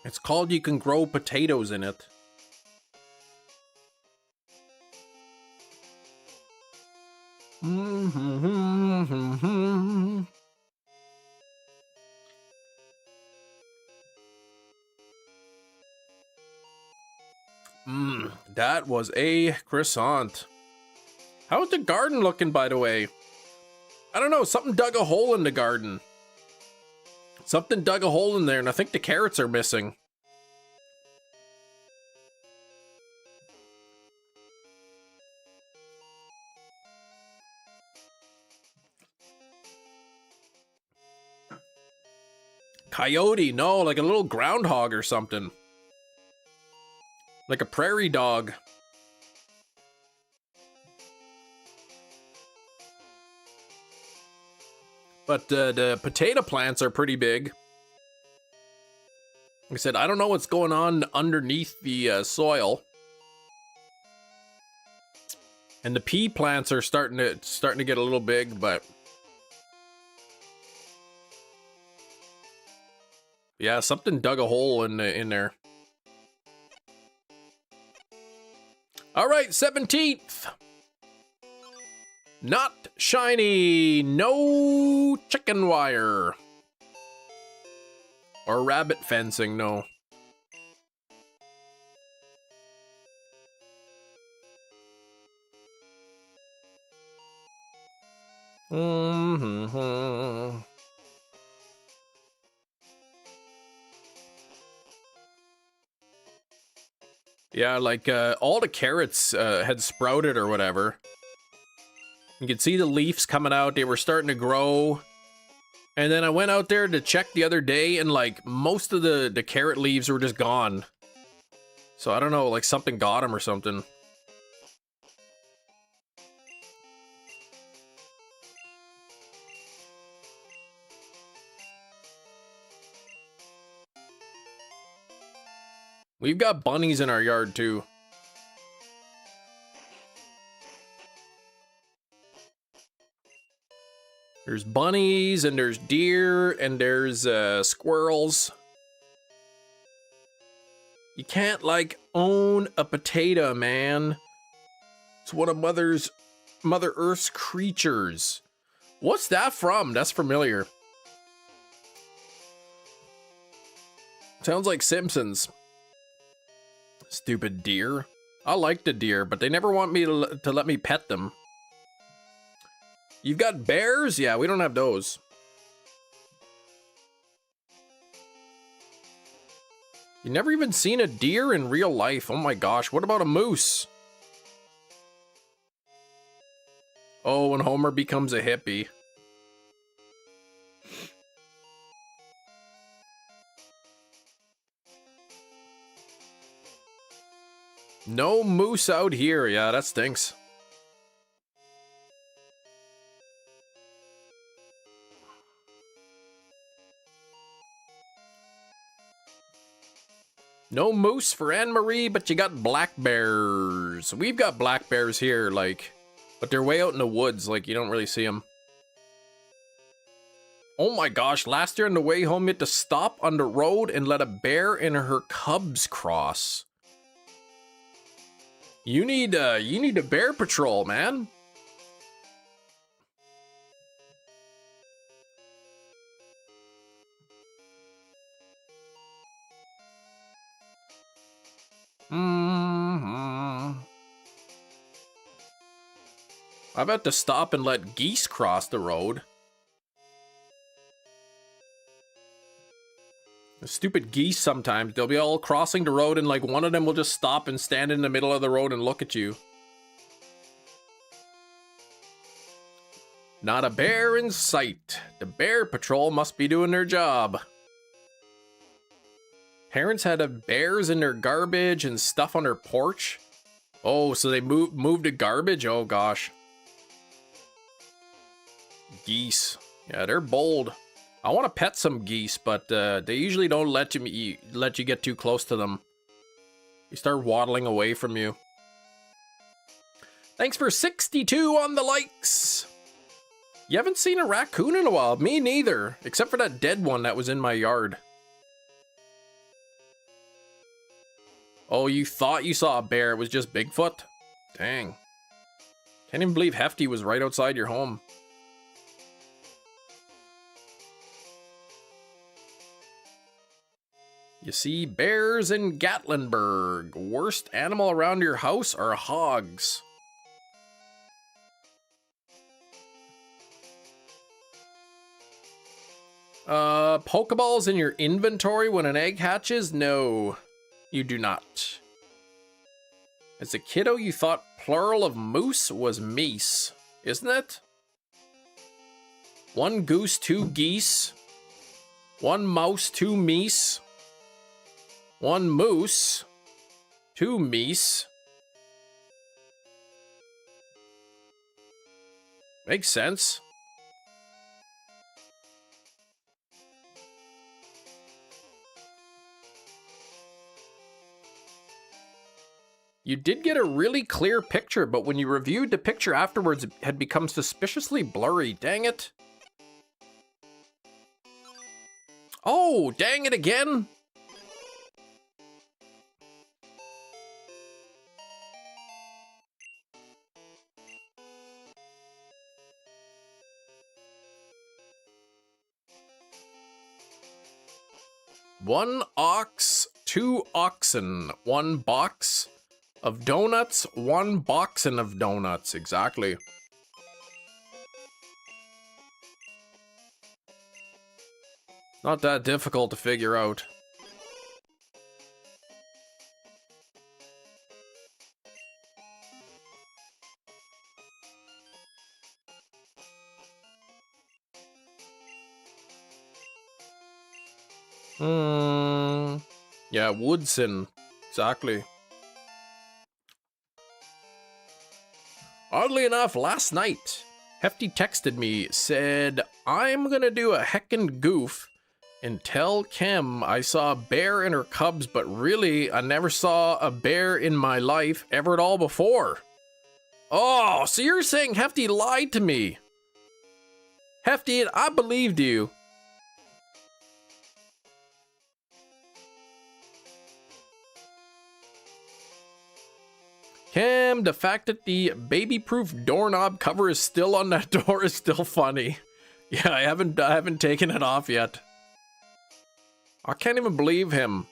It's called You Can Grow Potatoes in It. That was a croissant. How's the garden looking, by the way? I don't know, something dug a hole in the garden. Something dug a hole in there, and I think the carrots are missing. Coyote, no, like a little groundhog or something. Like a prairie dog. But the potato plants are pretty big. Like I said, I don't know what's going on underneath the soil. And the pea plants are starting to get a little big, but yeah, something dug a hole in there. All right, 17th. Not shiny. No chicken wire. Or rabbit fencing, no. Yeah, like all the carrots had sprouted or whatever. You could see the leaves coming out. They were starting to grow. And then I went out there to check the other day, and like most of the carrot leaves were just gone. So I don't know, like something got them or something. We've got bunnies in our yard too. There's bunnies, and there's deer, and there's squirrels. You can't, like, own a potato, man. It's one of Mother Earth's creatures. What's that from? That's familiar. Sounds like Simpsons. Stupid deer. I like the deer, but they never want me to let me pet them. You've got bears? Yeah, we don't have those. You never even seen a deer in real life. Oh my gosh, what about a moose? Oh, when Homer becomes a hippie. No moose out here. Yeah, that stinks. No moose for Anne-Marie, but you got black bears. We've got black bears here, like, but they're way out in the woods, like, you don't really see them. Oh my gosh, last year on the way home, you had to stop on the road and let a bear and her cubs cross. You need a bear patrol, man. I've had to stop and let geese cross the road. The stupid geese sometimes, they'll be all crossing the road and like one of them will just stop and stand in the middle of the road and look at you. Not a bear in sight. The bear patrol must be doing their job. Parents had bears in their garbage and stuff on their porch. Oh, so they moved the garbage? Oh gosh. Geese. Yeah, they're bold. I want to pet some geese, but they usually don't let you get too close to them. They start waddling away from you. Thanks for 62 on the likes. You haven't seen a raccoon in a while. Me neither, except for that dead one that was in my yard. Oh, you thought you saw a bear. It was just Bigfoot? Dang. Can't even believe Hefty was right outside your home. You see bears in Gatlinburg. Worst animal around your house are hogs. Pokeballs in your inventory when an egg hatches? No, you do not. As a kiddo, you thought plural of moose was meese, isn't it? One goose, two geese. One mouse, two meese. One moose, two meese. Makes sense. You did get a really clear picture, but when you reviewed the picture afterwards, it had become suspiciously blurry. Dang it. Oh, dang it again. One ox, two oxen, one box of donuts, one boxin of donuts. Exactly. Not that difficult to figure out. Yeah, Woodson. Exactly. Oddly enough, last night, Hefty texted me, said, I'm gonna do a heckin' goof and tell Kim I saw a bear and her cubs, but really, I never saw a bear in my life ever at all before. Oh, so you're saying Hefty lied to me? Hefty, I believed you. Cam, the fact that the baby-proof doorknob cover is still on that door is still funny. Yeah, I haven't taken it off yet. I can't even believe him.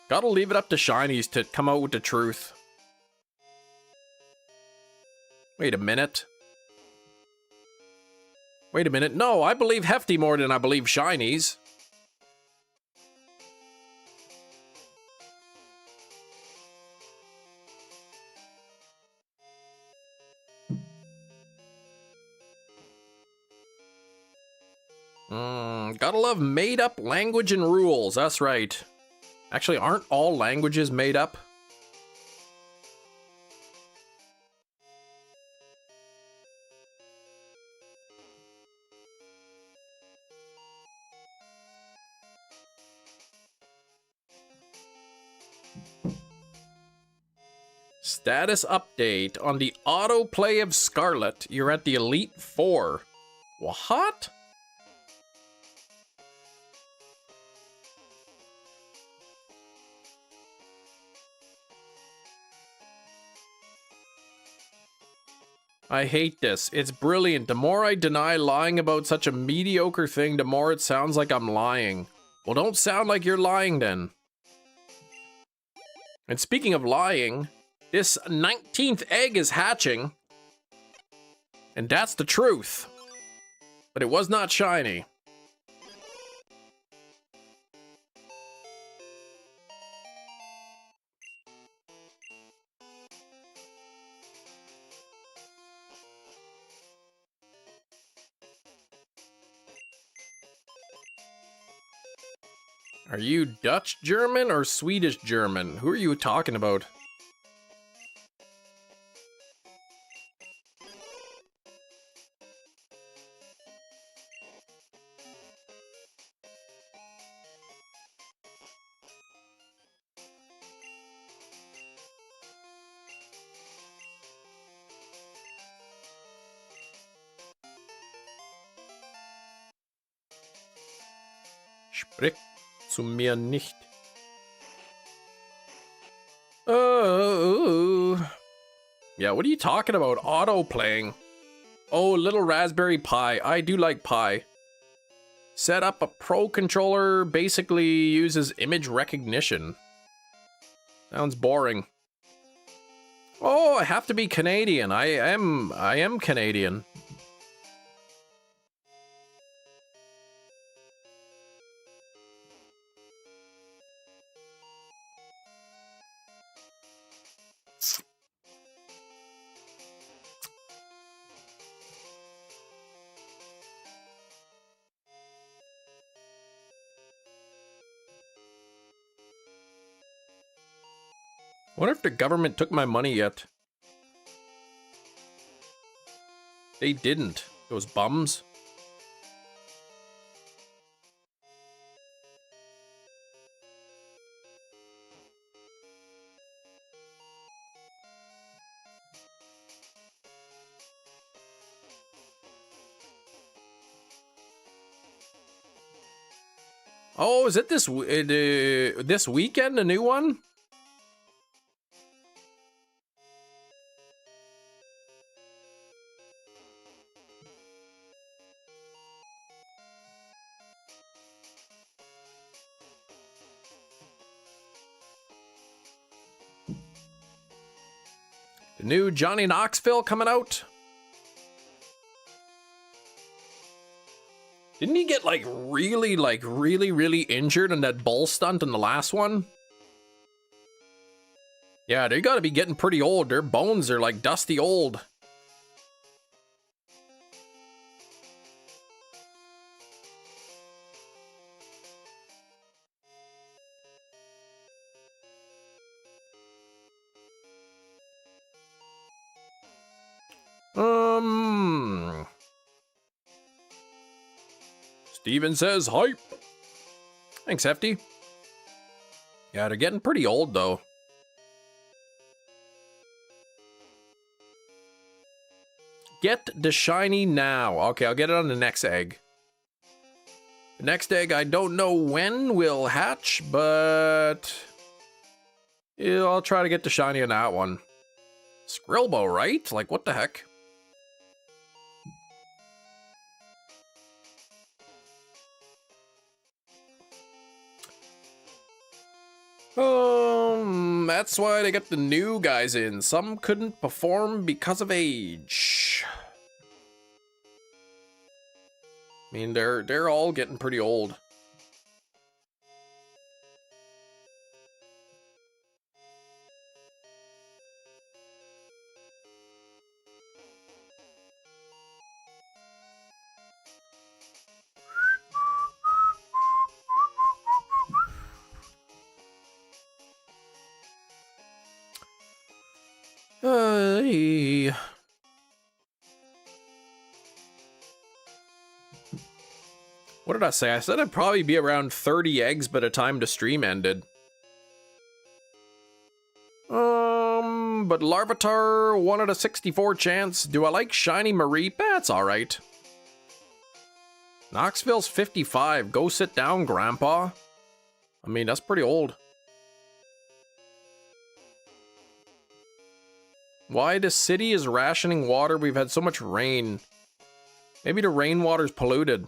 Gotta leave it up to shinies to come out with the truth. Wait a minute. Wait a minute. No, I believe Hefty more than I believe shinies. Gotta love made-up language and rules, that's right. Actually, aren't all languages made up? Status update on the autoplay of Scarlet. You're at the Elite Four. What? I hate this. It's brilliant. The more I deny lying about such a mediocre thing, the more it sounds like I'm lying. Well, don't sound like you're lying then. And speaking of lying, this 19th egg is hatching. And that's the truth. But it was not shiny. Are you Dutch German or Swedish German? Who are you talking about? Sprich zu mir nicht. Oh. Yeah, what are you talking about? Auto playing. Oh, little Raspberry Pi. I do like Pi. Set up a Pro controller, basically uses image recognition. Sounds boring. Oh, I have to be Canadian. I am Canadian. Wonder if the government took my money yet. They didn't. Those bums. Oh, is it this weekend, a new one? The new Johnny Knoxville coming out? Didn't he get really injured in that bull stunt in the last one? Yeah, they gotta be getting pretty old. Their bones are like dusty old. Steven says hype. Thanks, Hefty. Yeah, they're getting pretty old, though. Get the shiny now. Okay, I'll get it on the next egg. The next egg, I don't know when will hatch, but yeah, I'll try to get the shiny on that one. Skrillbo, right? Like, what the heck? That's why they got the new guys in. Some couldn't perform because of age. I mean, they're all getting pretty old. What did I say? I said I'd probably be around 30 eggs by the time the stream ended. But Larvatar, 1 out of 64 chance. Do I like Shiny Marie? That's alright. Knoxville's 55. Go sit down, Grandpa. I mean, that's pretty old. Why the city is rationing water? We've had so much rain. Maybe the rainwater's polluted.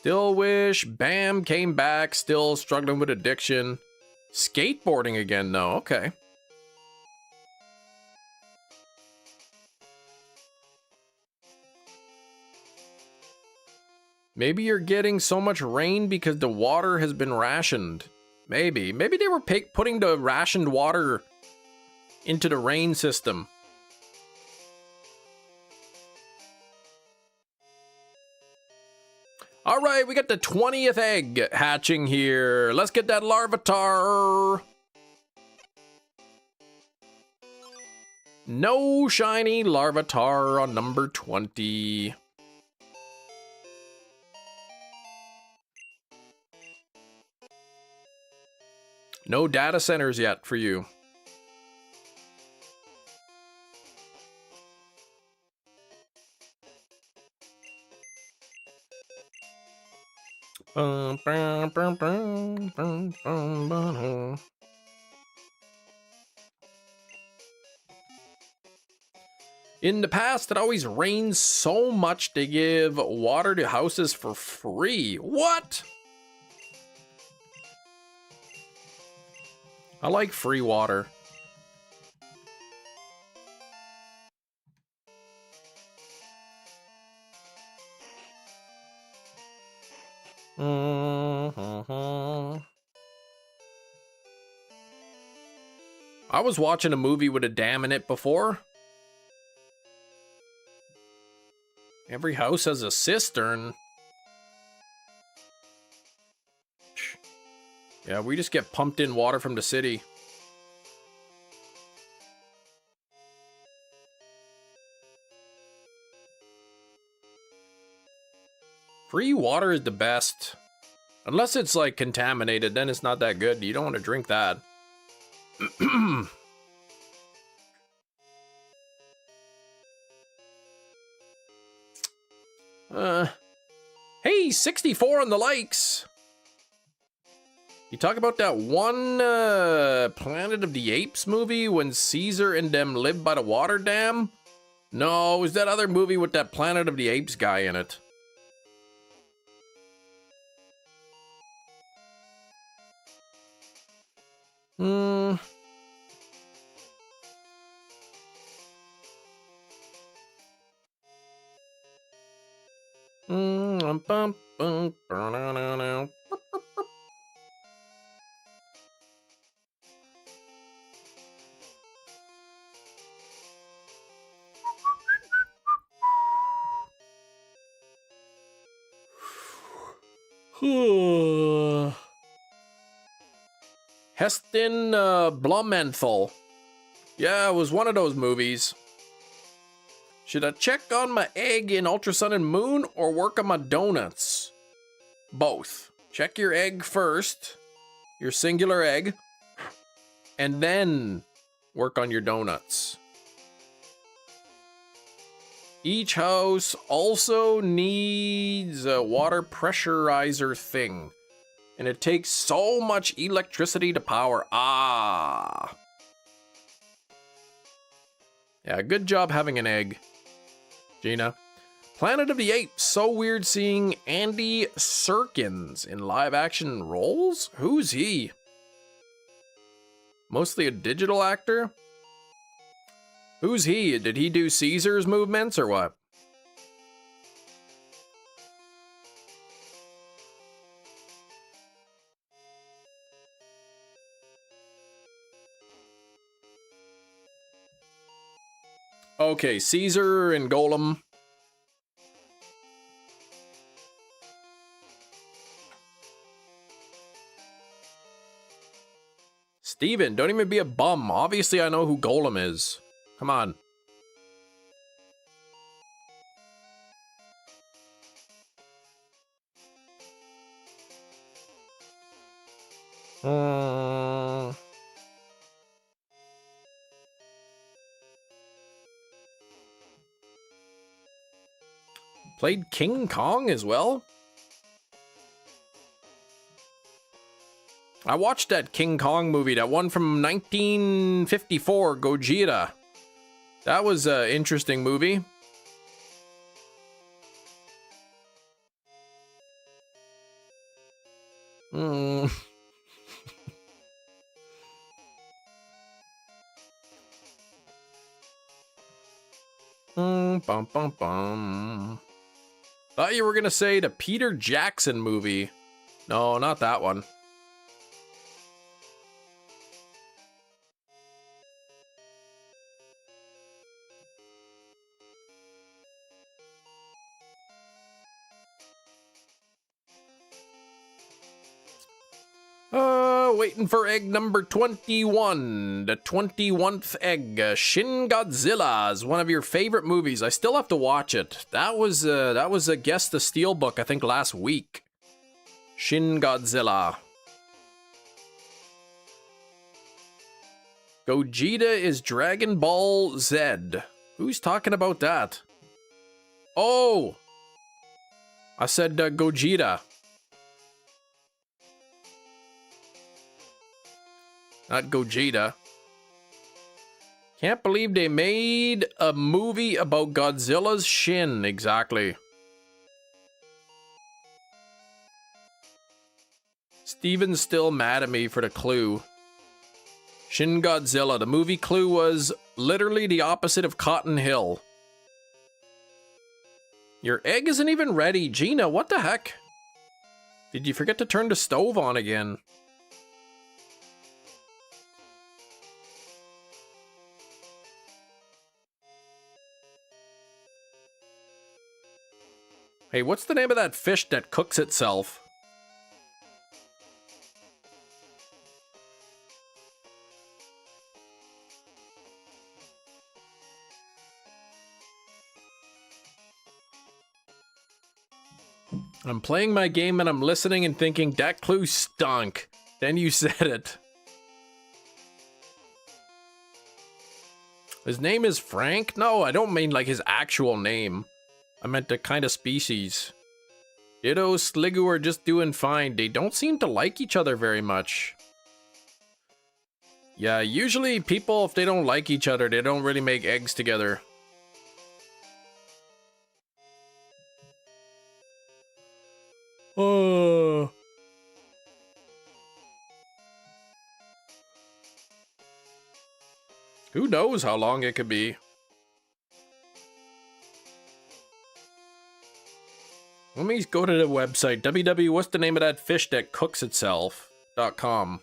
Still wish. Bam, came back. Still struggling with addiction. Skateboarding again, though. Okay. Maybe you're getting so much rain because the water has been rationed. Maybe. Maybe they were putting the rationed water into the rain system. All right, we got the 20th egg hatching here. Let's get that Larvatar. No shiny Larvatar on number 20. No data centers yet for you. In the past, it always rains so much they give water to houses for free. What? I like free water. I was watching a movie with a dam in it before. Every house has a cistern. Yeah, we just get pumped in water from the city. Free water is the best. Unless it's like contaminated, then it's not that good. You don't want to drink that. Hey, 64 on the likes. You talk about that one Planet of the Apes movie when Caesar and them lived by the water dam? No, it was that other movie with that Planet of the Apes guy in it. Heston Blumenthal. Yeah, it was one of those movies. Should I check on my egg in Ultra Sun and Moon or work on my donuts? Both. Check your egg first, your singular egg, and then work on your donuts. Each house also needs a water pressurizer thing, and it takes so much electricity to power. Ah. Yeah, good job having an egg, Gina. Planet of the Apes. So weird seeing Andy Serkins in live action roles? Who's he? Mostly a digital actor? Who's he? Did he do Caesar's movements or what? Okay, Caesar and Golem. Steven, don't even be a bum. Obviously, I know who Golem is. Come on. Played King Kong as well? I watched that King Kong movie, that one from 1954, Gojira. That was an interesting movie. Bum, bum, bum. Thought you were gonna say the Peter Jackson movie. No, not that one. Waiting for egg number 21. The 21st egg. Shin Godzilla is one of your favorite movies. I still have to watch it. That was a Guess the Steelbook, I think, last week. Shin Godzilla. Gogeta is Dragon Ball Z. Who's talking about that? Oh! I said Gogeta. Not Gogeta. Can't believe they made a movie about Godzilla's shin. Exactly. Steven's still mad at me for the clue. Shin Godzilla. The movie clue was literally the opposite of Cotton Hill. Your egg isn't even ready. Gina, what the heck? Did you forget to turn the stove on again? Hey, what's the name of that fish that cooks itself? I'm playing my game and I'm listening and thinking, that clue stunk. Then you said it. His name is Frank? No, I don't mean like his actual name. I meant the kind of species. Ditto, Sliggoo are just doing fine. They don't seem to like each other very much. Yeah, usually people, if they don't like each other, they don't really make eggs together. Oh. Who knows how long it could be? Let me go to the website. what's the name of that fish that cooks itself.com.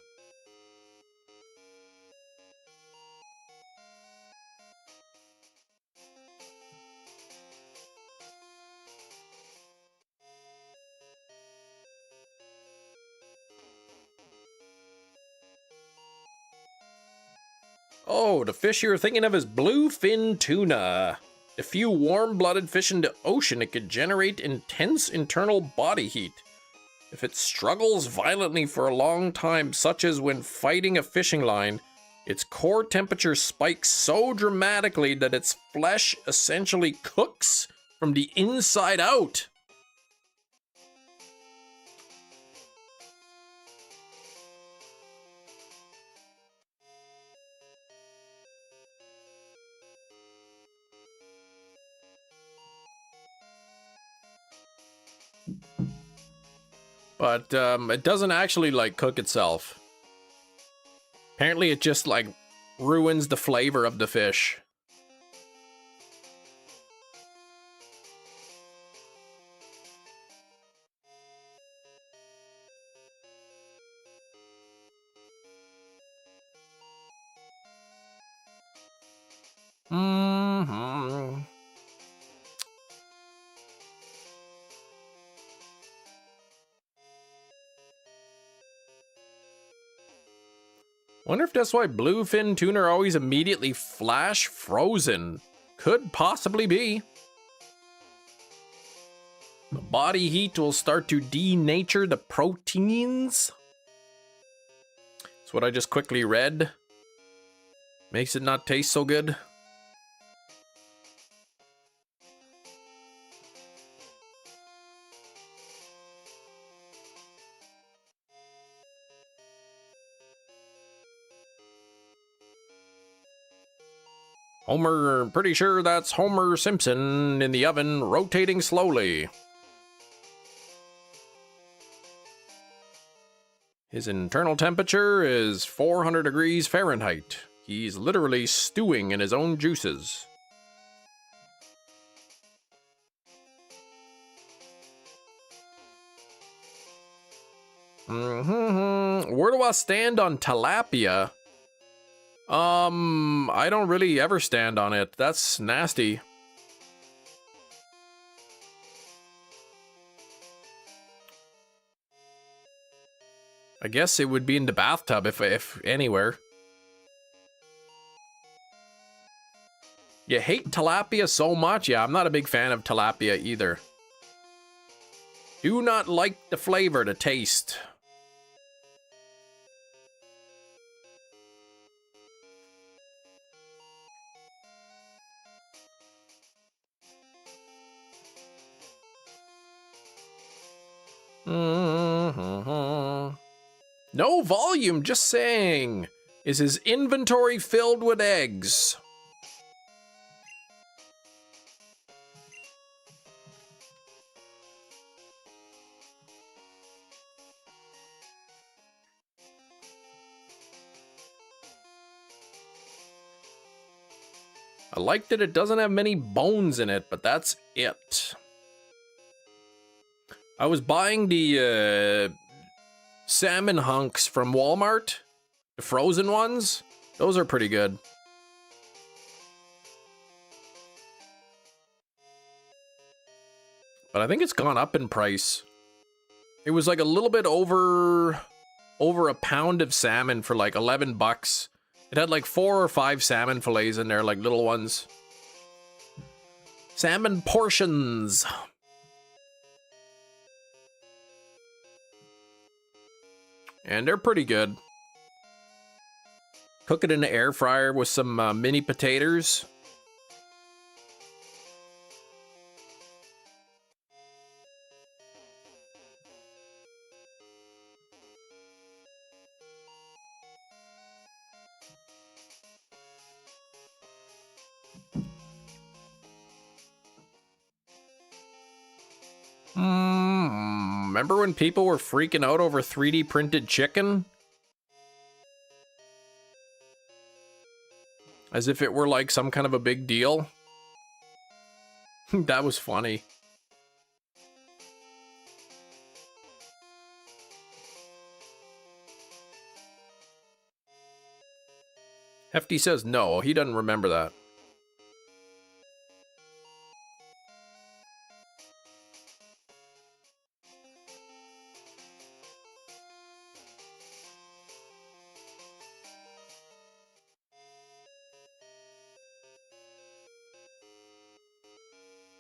Oh, the fish you're thinking of is bluefin tuna. A few warm-blooded fish in the ocean, it could generate intense internal body heat. If it struggles violently for a long time, such as when fighting a fishing line, its core temperature spikes so dramatically that its flesh essentially cooks from the inside out. But it doesn't actually like cook itself. Apparently it just like ruins the flavor of the fish. Mm-hmm. Wonder if that's why bluefin tuna are always immediately flash frozen. Could possibly be. The body heat will start to denature the proteins. That's what I just quickly read. Makes it not taste so good. Homer, pretty sure that's Homer Simpson in the oven, rotating slowly. His internal temperature is 400 degrees Fahrenheit. He's literally stewing in his own juices. Where do I stand on tilapia? I don't really ever stand on it. That's nasty. I guess it would be in the bathtub if anywhere. You hate tilapia so much? Yeah, I'm not a big fan of tilapia either. Do not like the flavor, the taste. No volume, just saying. Is his inventory filled with eggs? I like that it doesn't have many bones in it, but that's it. I was buying the salmon hunks from Walmart, the frozen ones. Those are pretty good. But I think it's gone up in price. It was like a little bit over a pound of salmon for like 11 bucks. It had like 4 or 5 salmon fillets in there, like little ones. Salmon portions. And they're pretty good. Cook it in the air fryer with some mini potatoes. Remember when people were freaking out over 3D printed chicken? As if it were like some kind of a big deal. That was funny. Hefty says no, he doesn't remember that.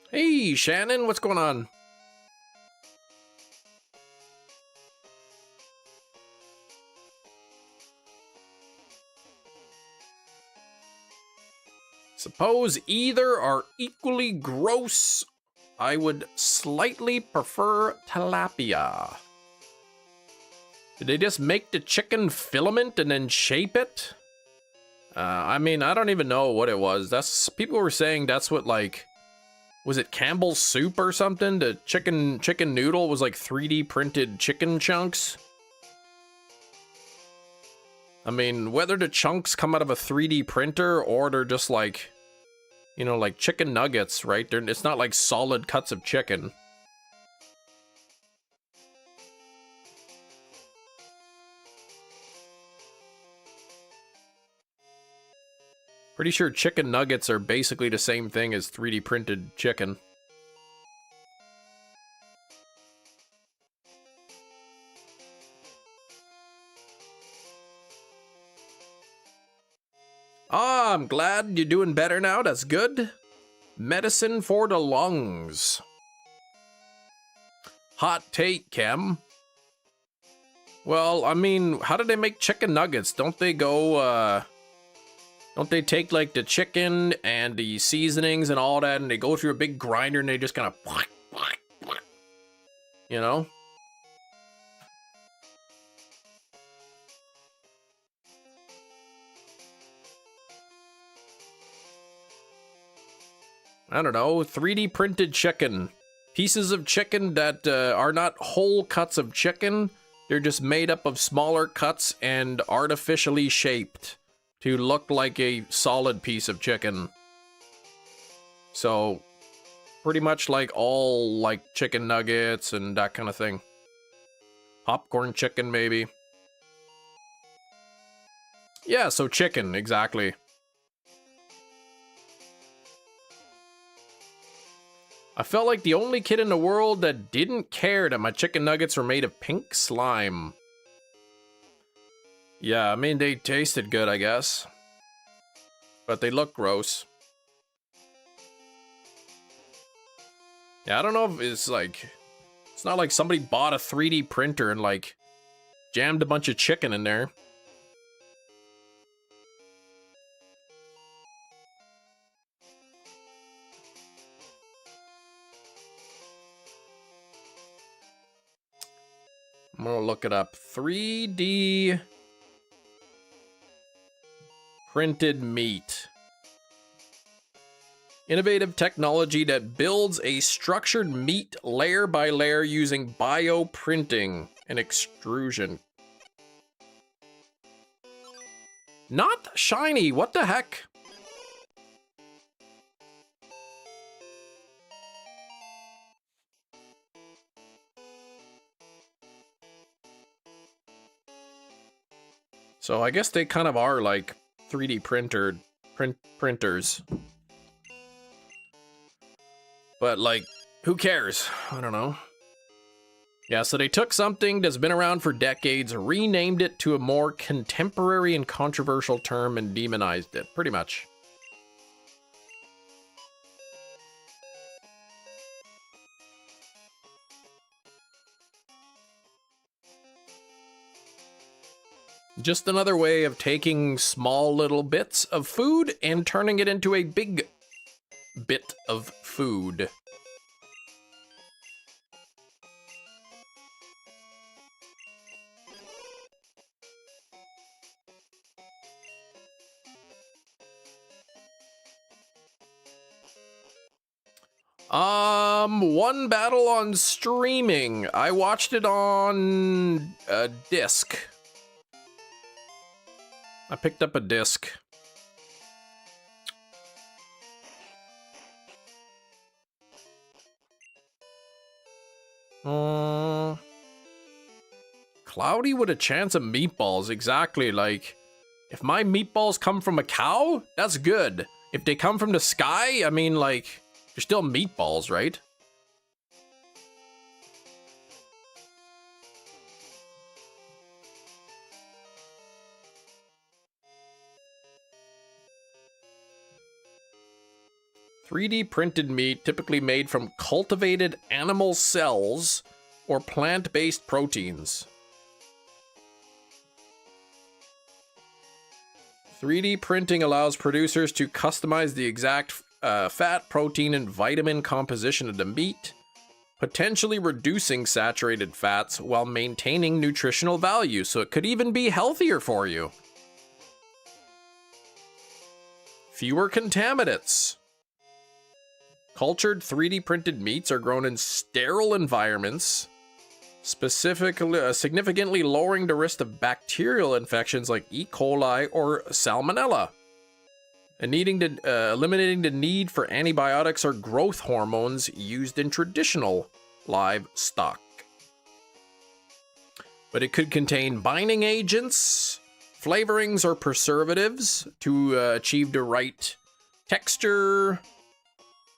Hey, Shannon, what's going on? Suppose either are equally gross. I would slightly prefer tilapia. Did they just make the chicken filament and then shape it? I mean, I don't even know what it was. People were saying that's what, like, was it Campbell's soup or something? The chicken noodle was like 3D printed chicken chunks. I mean, whether the chunks come out of a 3D printer or they're just like, you know, like chicken nuggets, right? It's not like solid cuts of chicken. Pretty sure chicken nuggets are basically the same thing as 3D printed chicken. Ah, I'm glad you're doing better now. That's good. Medicine for the lungs. Hot take, Kem. Well, I mean, how do they make chicken nuggets? Don't they go, don't they take, like, the chicken and the seasonings and all that, and they go through a big grinder and they just kind of, you know? I don't know, 3D printed chicken. Pieces of chicken that are not whole cuts of chicken. They're just made up of smaller cuts and artificially shaped to look like a solid piece of chicken. So, pretty much like all like chicken nuggets and that kind of thing. Popcorn chicken, maybe. Yeah, so chicken, exactly. I felt like the only kid in the world that didn't care that my chicken nuggets were made of pink slime. Yeah, I mean, they tasted good, I guess. But they look gross. Yeah, I don't know if it's like... It's not like somebody bought a 3D printer and, like, jammed a bunch of chicken in there. I'm gonna look it up. 3D printed meat. Innovative technology that builds a structured meat layer by layer using bioprinting and extrusion. Not shiny, what the heck? So I guess they kind of are like 3D printers. But like, who cares? I don't know. Yeah, so they took something that's been around for decades, renamed it to a more contemporary and controversial term, and demonized it, pretty much. Just another way of taking small little bits of food and turning it into a big bit of food. One battle on streaming. I watched it on a disc. I picked up a disc. Cloudy with a chance of meatballs, exactly. Like, if my meatballs come from a cow, that's good. If they come from the sky, I mean, like, they're still meatballs, right? "3D printed meat, typically made from cultivated animal cells or plant-based proteins. 3D printing allows producers to customize the exact fat, protein, and vitamin composition of the meat, potentially reducing saturated fats while maintaining nutritional value, so it could even be healthier for you. Fewer contaminants. Cultured 3D printed meats are grown in sterile environments, significantly lowering the risk of bacterial infections like E. coli or salmonella, and eliminating the need for antibiotics or growth hormones used in traditional livestock. But it could contain binding agents, flavorings, or preservatives to achieve the right texture.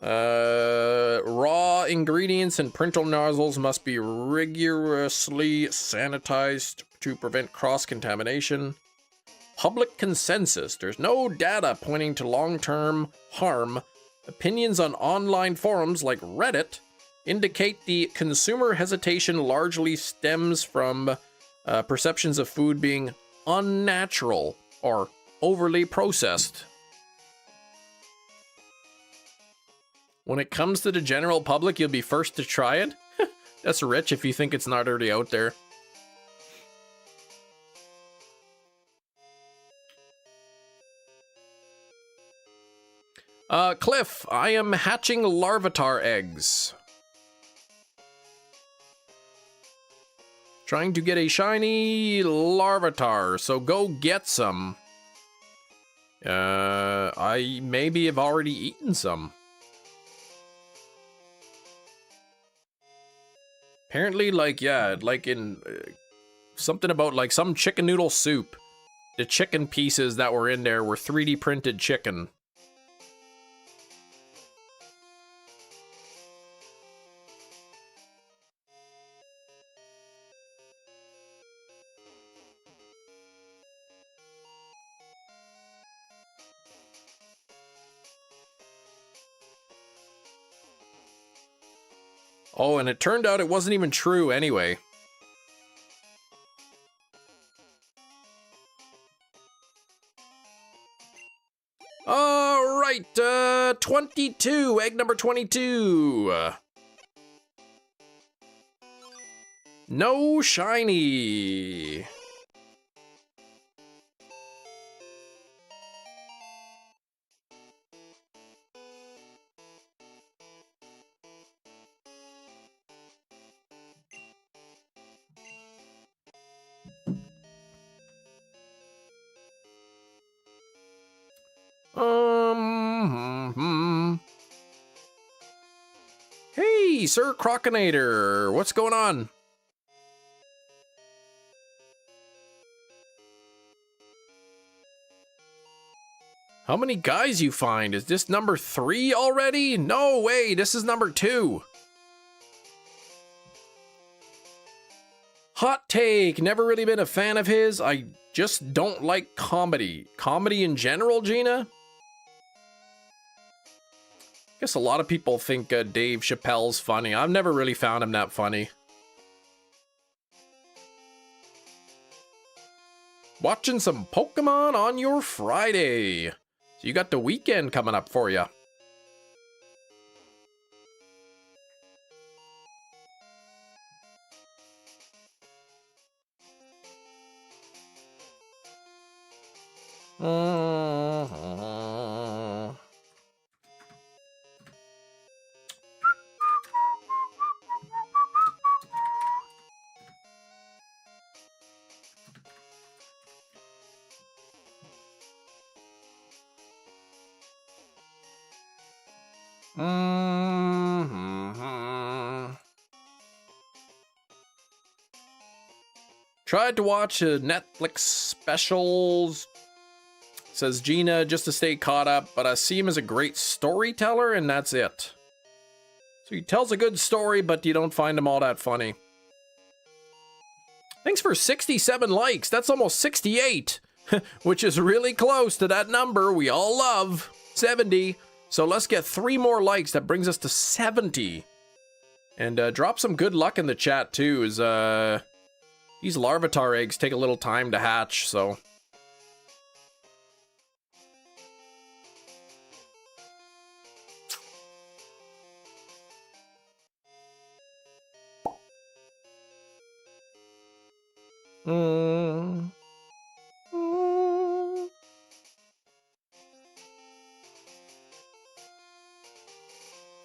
Raw ingredients and printer nozzles must be rigorously sanitized to prevent cross-contamination. Public consensus. There's no data pointing to long-term harm. Opinions on online forums like Reddit indicate the consumer hesitation largely stems from perceptions of food being unnatural or overly processed. When it comes to the general public, you'll be first to try it. That's rich if you think it's not already out there. Cliff, I am hatching Larvatar eggs. Trying to get a shiny Larvatar, so go get some. I maybe have already eaten some. Apparently, like, yeah, like in something about like some chicken noodle soup. The chicken pieces that were in there were 3D printed chicken. Oh, and it turned out it wasn't even true anyway. All right, 22, egg number 22. No shiny. Hey, Sir Crocinator, what's going on? How many guys you find? Is this number 3 already? No way, this is number 2. Hot take, never really been a fan of his. I just don't like comedy. Comedy in general, Gina? Guess a lot of people think Dave Chappelle's funny. I've never really found him that funny. watching some Pokemon on your Friday. So you got the weekend coming up for you. Tried to watch Netflix specials, says Gina, just to stay caught up, but I see him as a great storyteller, and that's it. So he tells a good story, but you don't find him all that funny. Thanks for 67 likes. That's almost 68, which is really close to that number we all love, 70. So let's get 3 more likes. That brings us to 70. And drop some good luck in the chat, too, as these Larvatar eggs take a little time to hatch, so...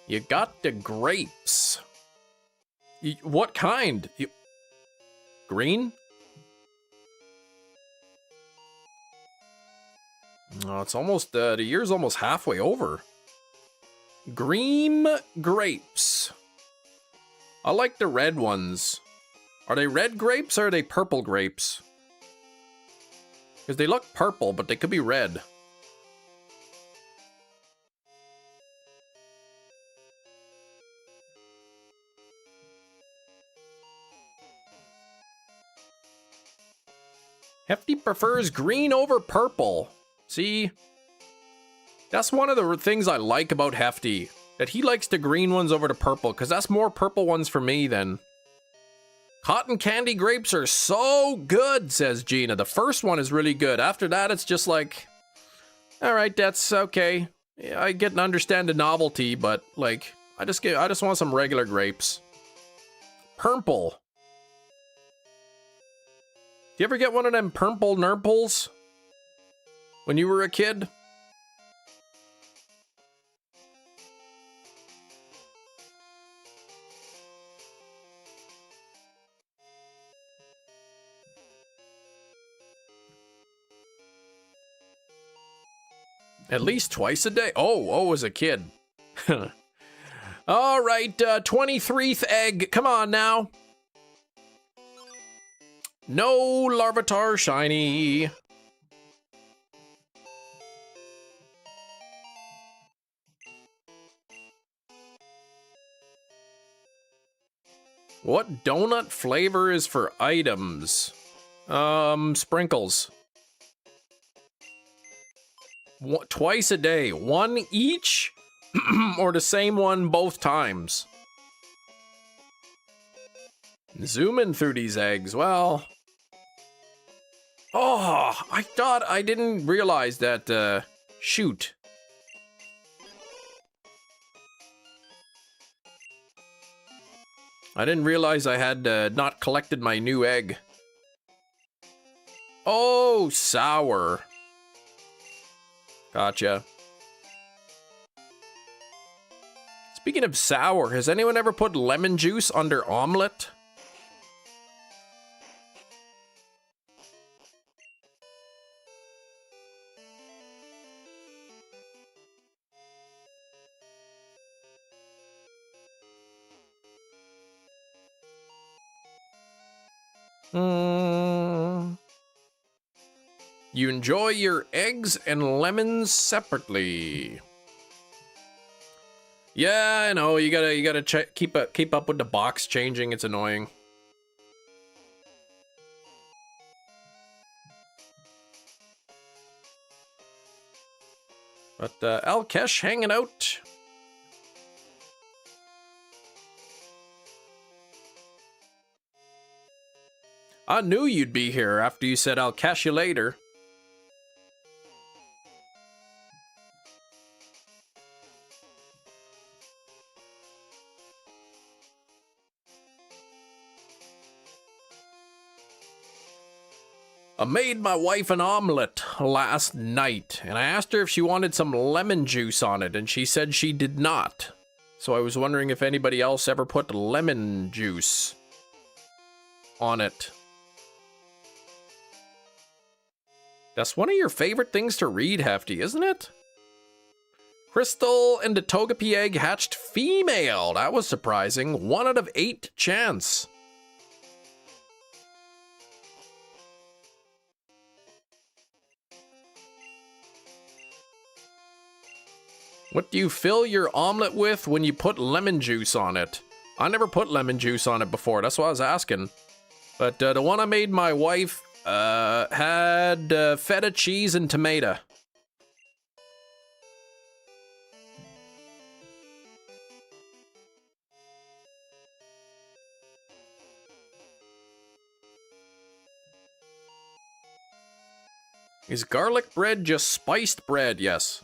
You got the grapes. What kind? Green? Oh, it's almost, the year's almost halfway over. Green grapes. I like the red ones. Are they red grapes or are they purple grapes? Because they look purple, but they could be red. Hefty prefers green over purple. See? That's one of the things I like about Hefty. That he likes the green ones over the purple, because that's more purple ones for me than... Cotton candy grapes are so good, says Gina. The first one is really good. After that, it's just like... Alright, that's okay. Yeah, I get and understand the novelty, but, like... I just want some regular grapes. Purple. Do you ever get one of them purple nurples? When you were a kid? At least twice a day? Oh, as a kid. All right, 23th egg. Come on now. No Larvatar shiny. What donut flavor is for items? Sprinkles. Twice a day. One each? Or the same one both times? Zooming through these eggs. Well... Oh, I didn't realize that, shoot. I didn't realize I had, not collected my new egg. Oh, sour. Gotcha. Speaking of sour, has anyone ever put lemon juice under omelet? You enjoy your eggs and lemons separately. Yeah, I know. You gotta keep up with the box changing. It's annoying. But Alkesh hanging out. I knew you'd be here after you said I'll catch you later. I made my wife an omelet last night, and I asked her if she wanted some lemon juice on it, and she said she did not. So I was wondering if anybody else ever put lemon juice on it. That's one of your favorite things to read, Hefty, isn't it? Crystal and the Togepi egg hatched female. That was surprising. 1 out of 8 chance. What do you fill your omelet with when you put lemon juice on it? I never put lemon juice on it before. That's why I was asking. But the one I made my wife had feta cheese and tomato. Is garlic bread just spiced bread? Yes.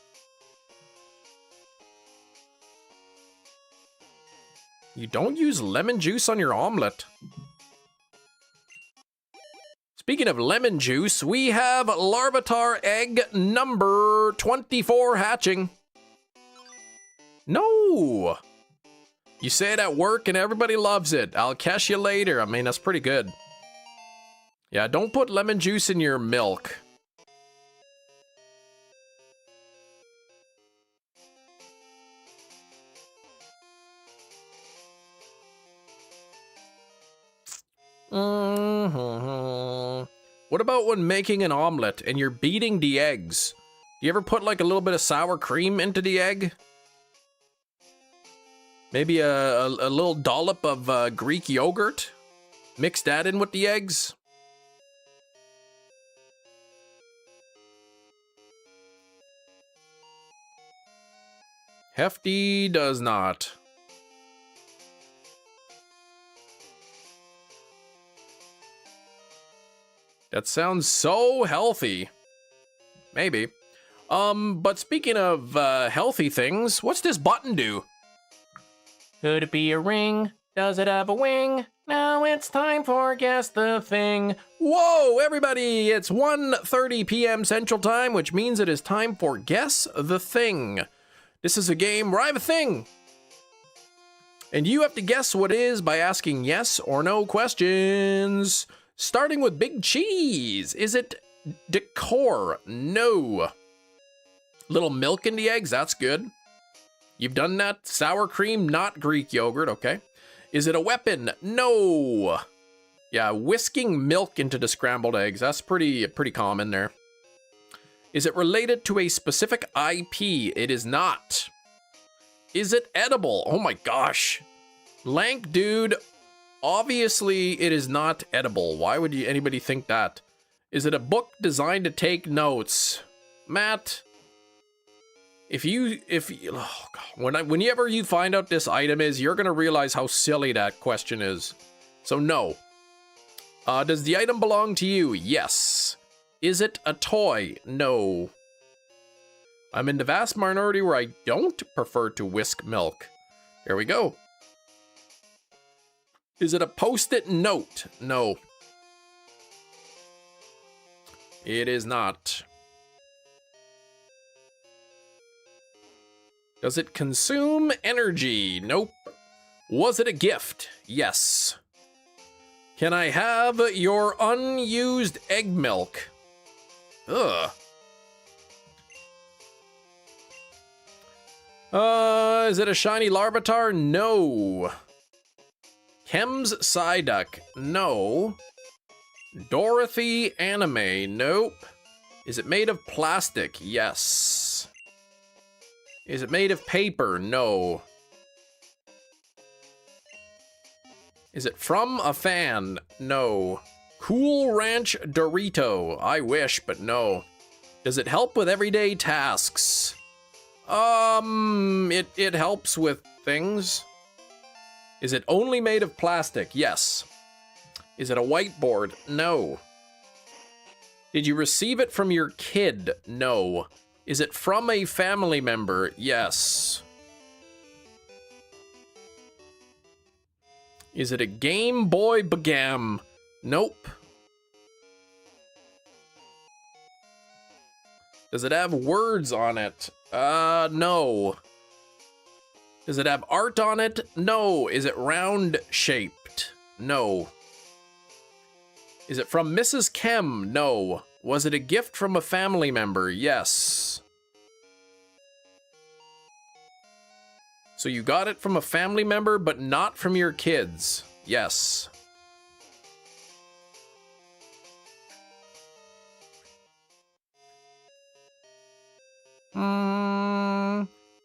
You don't use lemon juice on your omelet. Speaking of lemon juice, we have Larvatar egg number 24 hatching. No! You say it at work and everybody loves it. I'll catch you later. I mean, that's pretty good. Yeah, don't put lemon juice in your milk. What about when making an omelet and you're beating the eggs? Do you ever put like a little bit of sour cream into the egg? Maybe a little dollop of Greek yogurt? Mix that in with the eggs? Hefty does not. That sounds so healthy. Maybe. But speaking of healthy things, what's this button do? Could it be a ring? Does it have a wing? Now it's time for Guess the Thing. Whoa, everybody! It's 1:30 p.m. Central Time, which means it is time for Guess the Thing. This is a game where I have a thing. And you have to guess what it is by asking yes or no questions. Starting with Big Cheese. Is it decor? No. Little milk in the eggs? That's good. You've done that. Sour cream, not Greek yogurt. Okay. Is it a weapon? No. Yeah, whisking milk into the scrambled eggs. That's pretty common there. Is it related to a specific IP? It is not. Is it edible? Oh my gosh. Lank dude. Obviously, it is not edible. Why would anybody think that? Is it a book designed to take notes? Matt, whenever you find out this item is, you're gonna realize how silly that question is. So no. Does the item belong to you? Yes. Is it a toy? No. I'm in the vast minority where I don't prefer to whisk milk. There we go. Is it a post-it note? No. It is not. Does it consume energy? Nope. Was it a gift? Yes. Can I have your unused egg milk? Ugh. Is it a shiny Larvatar? No. Chem's Psyduck? No. Dorothy Anime? Nope. Is it made of plastic? Yes. Is it made of paper? No. Is it from a fan? No. Cool Ranch Dorito? I wish, but no. Does it help with everyday tasks? It helps with things. Is it only made of plastic? Yes. Is it a whiteboard? No. Did you receive it from your kid? No. Is it from a family member? Yes. Is it a Game Boy Bagam? Nope. Does it have words on it? No. Does it have art on it? No. Is it round shaped? No. Is it from Mrs. Kem? No. Was it a gift from a family member? Yes. So you got it from a family member, but not from your kids? Yes.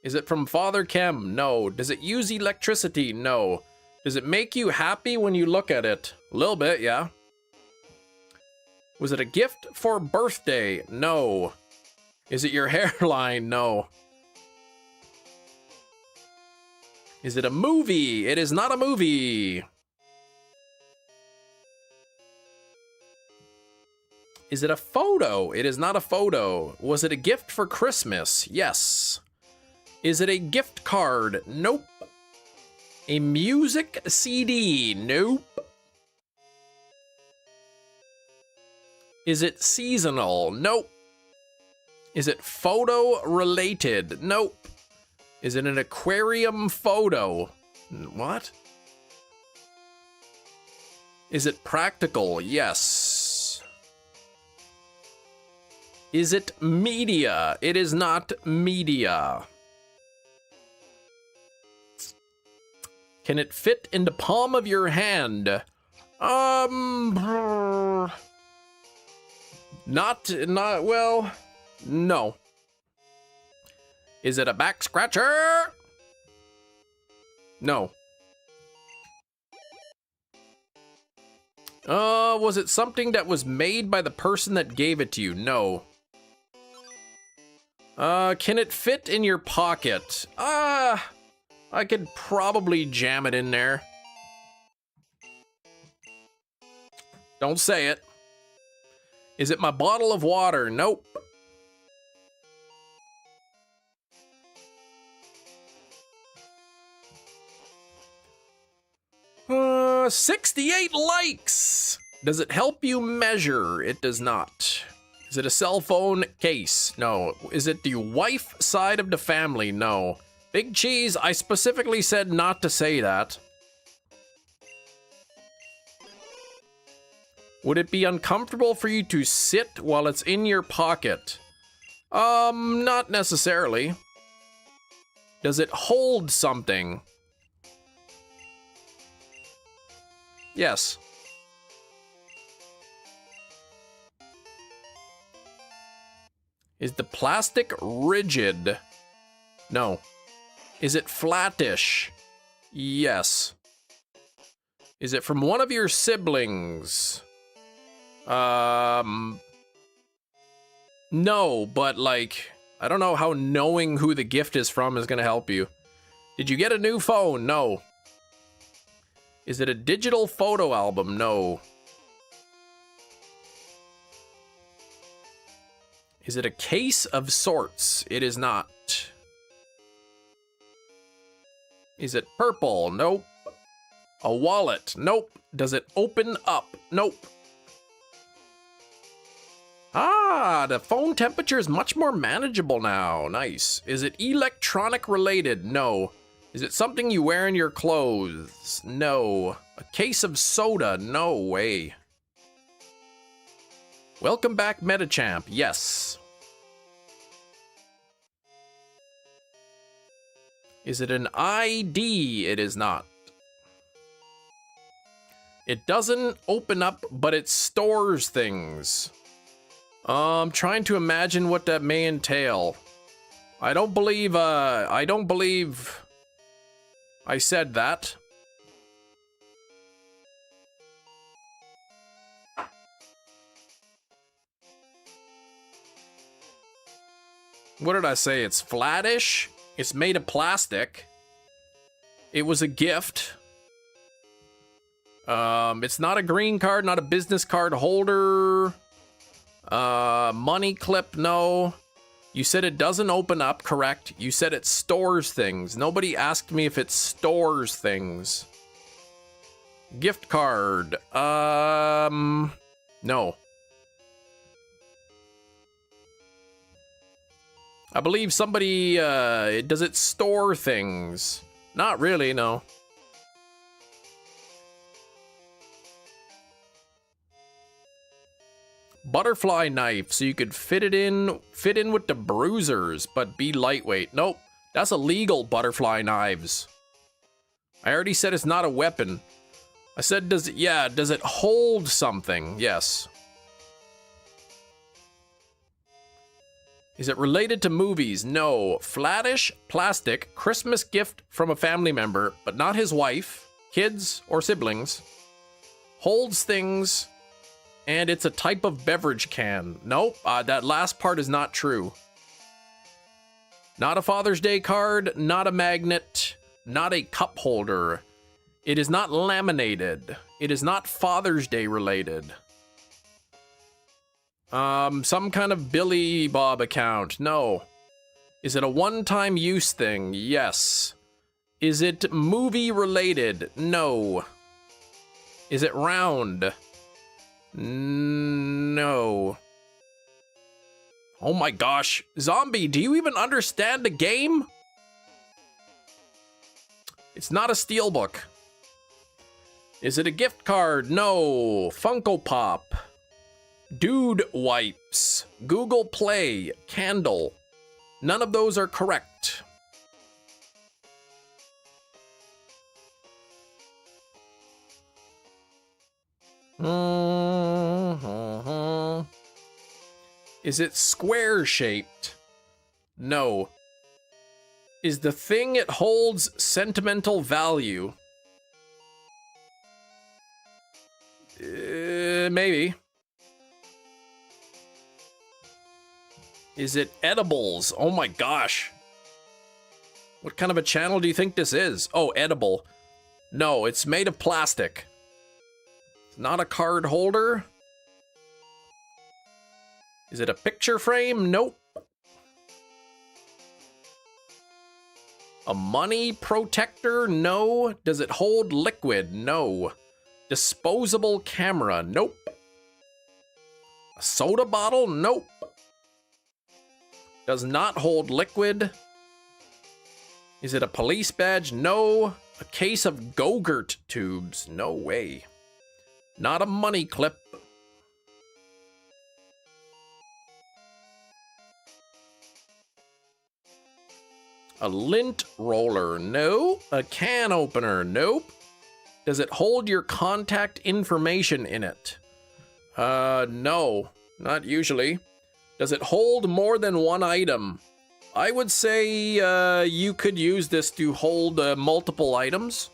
Is it from Father Kem? No. Does it use electricity? No. Does it make you happy when you look at it? A little bit, yeah. Was it a gift for birthday? No. Is it your hairline? No. Is it a movie? It is not a movie. Is it a photo? It is not a photo. Was it a gift for Christmas? Yes. Is it a gift card? Nope. A music CD? Nope. Is it seasonal? Nope. Is it photo related? Nope. Is it an aquarium photo? What? Is it practical? Yes. Is it media? It is not media. Can it fit in the palm of your hand? Not, well, no. Is it a back scratcher? No. Was it something that was made by the person that gave it to you? No. Can it fit in your pocket? I could probably jam it in there. Don't say it. Is it my bottle of water? Nope. 68 likes. Does it help you measure? It does not. Is it a cell phone case? No. Is it the wife side of the family? No. Big Cheese, I specifically said not to say that. Would it be uncomfortable for you to sit while it's in your pocket? Not necessarily. Does it hold something? Yes. Is the plastic rigid? No. Is it flattish? Yes. Is it from one of your siblings? No, but like, I don't know how knowing who the gift is from is gonna help you. Did you get a new phone? No. Is it a digital photo album? No. Is it a case of sorts? It is not. Is it purple? Nope. A wallet? Nope. Does it open up? Nope. Ah, the phone temperature is much more manageable now. Nice. Is it electronic related? No. Is it something you wear in your clothes? No. A case of soda? No way. Welcome back, Metachamp. Yes. Is it an ID? It is not. It doesn't open up, but it stores things. I'm trying to imagine what that may entail. I don't believe I said that. What did I say? It's flattish. It's made of plastic. It was a gift. It's not a green card, not a business card holder. Money clip, no. You said it doesn't open up, correct? You said it stores things. Nobody asked me if it stores things. Gift card, no. I believe somebody, does it store things? Not really, no. Butterfly knife, so you could fit in with the bruisers, but be lightweight. Nope, that's illegal, butterfly knives. I already said it's not a weapon. I said, does it hold something? Yes. Is it related to movies? No. Flattish plastic Christmas gift from a family member, but not his wife, kids, or siblings. Holds things, and it's a type of beverage can. Nope, that last part is not true. Not a Father's Day card, not a magnet, not a cup holder. It is not laminated. It is not Father's Day related. Some kind of Billy Bob account. No. Is it a one-time use thing? Yes. Is it movie related? No. Is it round? No. Oh my gosh. Zombie, do you even understand the game? It's not a steelbook. Is it a gift card? No. Funko Pop. Dude wipes. Google Play. Candle. None of those are correct. Is it square shaped? No. Is the thing it holds sentimental value? Maybe. Is it edibles? Oh my gosh. What kind of a channel do you think this is? Oh, edible. No, it's made of plastic. It's not a card holder. Is it a picture frame? Nope. A money protector? No. Does it hold liquid? No. Disposable camera? Nope. A soda bottle? Nope. Does not hold liquid. Is it a police badge? No. A case of Go-Gurt tubes? No way. Not a money clip. A lint roller? No. A can opener? Nope. Does it hold your contact information in it? No. Not usually. Does it hold more than one item? I would say you could use this to hold multiple items.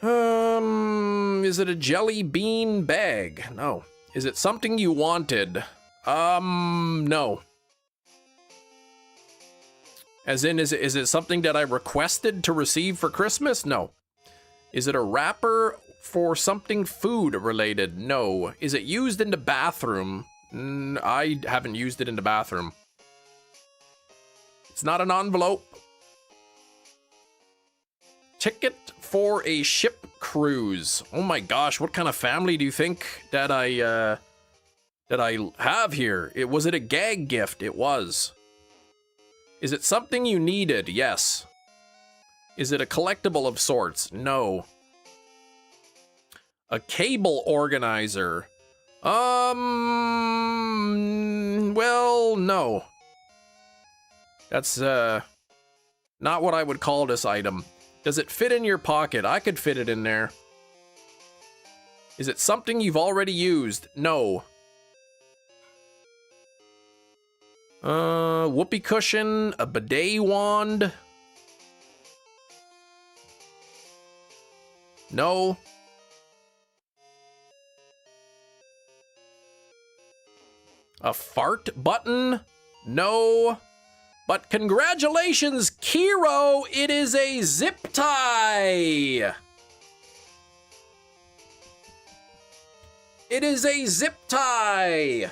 Is it a jelly bean bag? No. Is it something you wanted? No. As in, is it something that I requested to receive for Christmas? No. Is it a wrapper for something food related? No. Is it used in the bathroom? I haven't used it in the bathroom. It's not an envelope. Ticket for a ship cruise. Oh my gosh, what kind of family do you think that I have here? Was it a gag gift? It was. Is it something you needed? Yes. Is it a collectible of sorts? No. A cable organizer. Well, no. That's, not what I would call this item. Does it fit in your pocket? I could fit it in there. Is it something you've already used? No. Whoopee cushion, a bidet wand. No. A fart button? No. But congratulations, Kiro, it is a zip tie! It is a zip tie!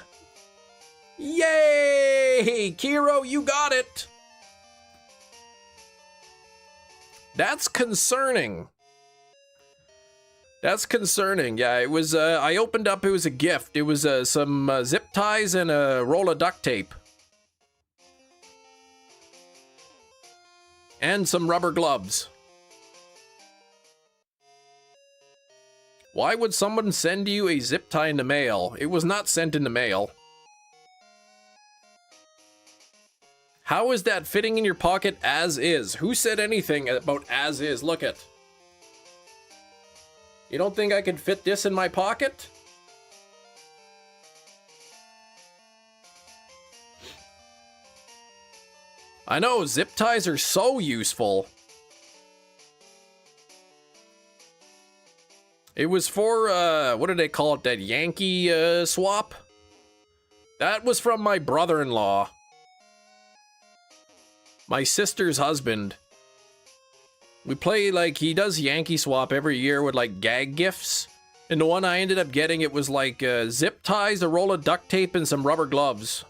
Yay! Kiro, you got it! That's concerning. That's concerning. Yeah, it was, I opened up, it was a gift. It was some zip ties and a roll of duct tape. And some rubber gloves. Why would someone send you a zip tie in the mail? It was not sent in the mail. How is that fitting in your pocket as is? Who said anything about as is? Look it. You don't think I could fit this in my pocket? I know, zip ties are so useful. It was for, what did they call it? That Yankee swap? That was from my brother-in-law. My sister's husband. We play, like, he does Yankee swap every year with, like, gag gifts. And the one I ended up getting, it was, like, zip ties, a roll of duct tape, and some rubber gloves.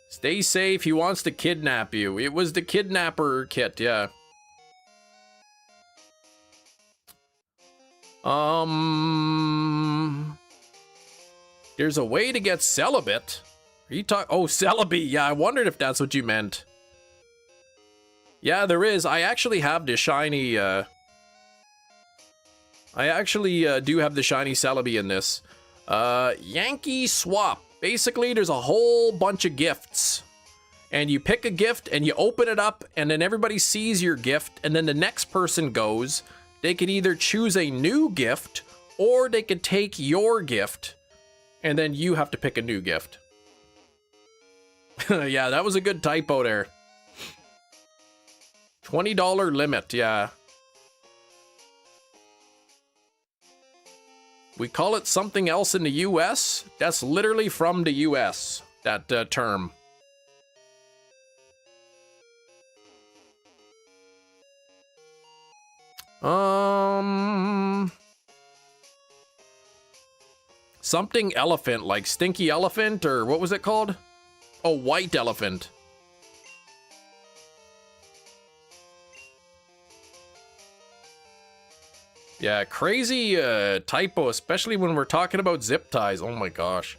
Stay safe, he wants to kidnap you. It was the kidnapper kit, yeah. There's a way to get celibate. Are you oh, celibate. Yeah, I wondered if that's what you meant. Yeah, there is. I actually have the shiny, I actually do have the shiny Celebi in this. Yankee swap. Basically, there's a whole bunch of gifts. And you pick a gift and you open it up and then everybody sees your gift and then the next person goes. They could either choose a new gift or they could take your gift and then you have to pick a new gift. Yeah, that was a good typo there. $20 limit, yeah. We call it something else in the US. That's literally from the US, that term. Something elephant, like stinky elephant, or what was it called? Oh, white elephant. Yeah, crazy typo, especially when we're talking about zip ties. Oh my gosh.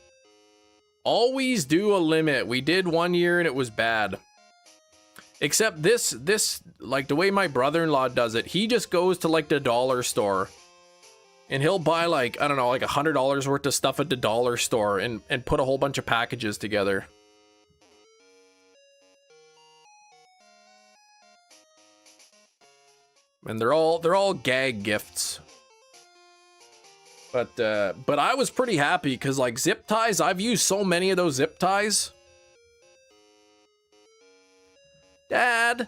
Always do a limit. We did one year and it was bad. Except this, like the way my brother-in-law does it, he just goes to like the dollar store. And he'll buy like, I don't know, like $100 worth of stuff at the dollar store and put a whole bunch of packages together. And they're all gag gifts. But I was pretty happy because like zip ties, I've used so many of those zip ties. Dad,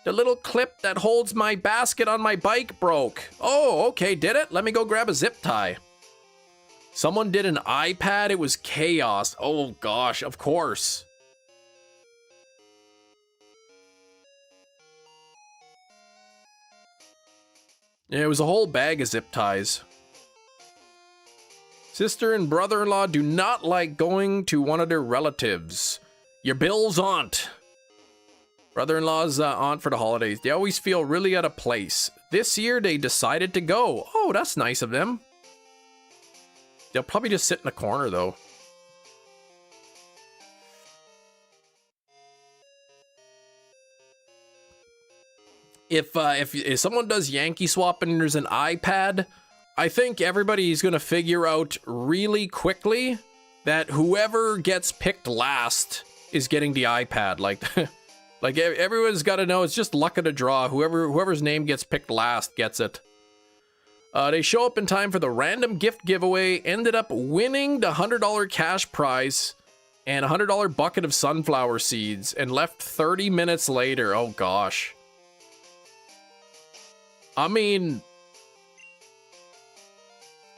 the little clip that holds my basket on my bike broke. Oh, okay, did it? Let me go grab a zip tie. Someone did an iPad, it was chaos. Oh gosh, of course. Yeah, it was a whole bag of zip ties. Sister and brother-in-law do not like going to one of their relatives. Your Bill's aunt. Brother-in-law's aunt for the holidays. They always feel really out of place. This year they decided to go. Oh, that's nice of them. They'll probably just sit in the corner though. If someone does Yankee swap and there's an iPad, I think everybody's gonna figure out really quickly that whoever gets picked last is getting the iPad. Like, like everyone's got to know it's just luck of the draw. Whoever's name gets picked last gets it. They show up in time for the random gift giveaway. Ended up winning the $100 cash prize and a $100 bucket of sunflower seeds, and left 30 minutes later. Oh gosh. I mean,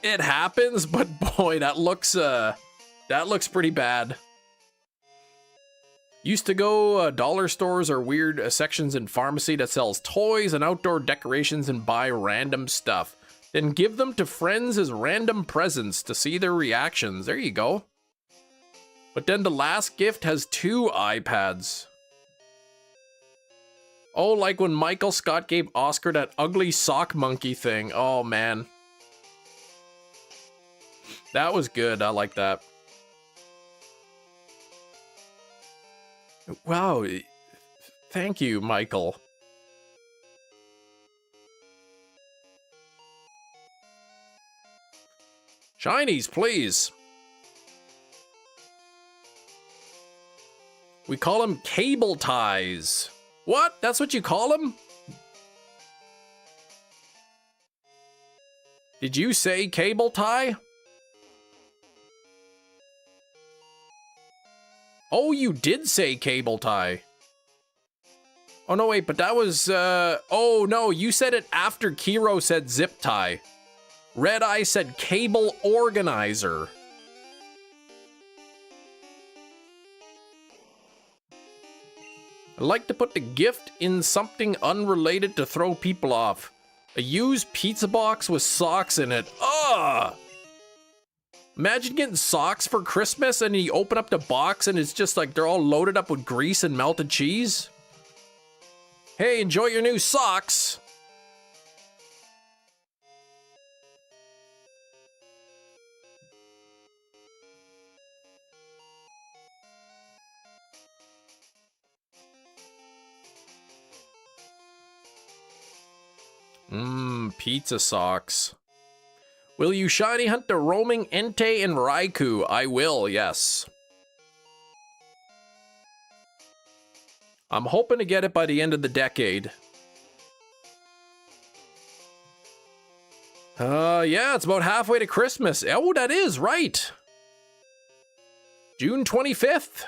it happens, but boy, that looks pretty bad. Used to go dollar stores or weird sections in pharmacy that sells toys and outdoor decorations and buy random stuff. Then give them to friends as random presents to see their reactions. There you go. But then the last gift has 2 iPads. Oh, like when Michael Scott gave Oscar that ugly sock monkey thing. Oh, man. That was good. I like that. Wow. Thank you, Michael. Shinies, please. We call them cable ties. What? That's what you call them? Did you say cable tie? Oh, you did say cable tie. Oh, no, wait, but that was, oh, no, you said it after Kiro said zip tie. Red Eye said cable organizer. I like to put the gift in something unrelated to throw people off. A used pizza box with socks in it. Ugh! Imagine getting socks for Christmas and you open up the box and it's just like they're all loaded up with grease and melted cheese. Hey, enjoy your new socks. Pizza socks. Will you shiny hunt the roaming Entei and Raikou? I will, yes. I'm hoping to get it by the end of the decade. Yeah, it's about halfway to Christmas. Oh, that is right. June 25th.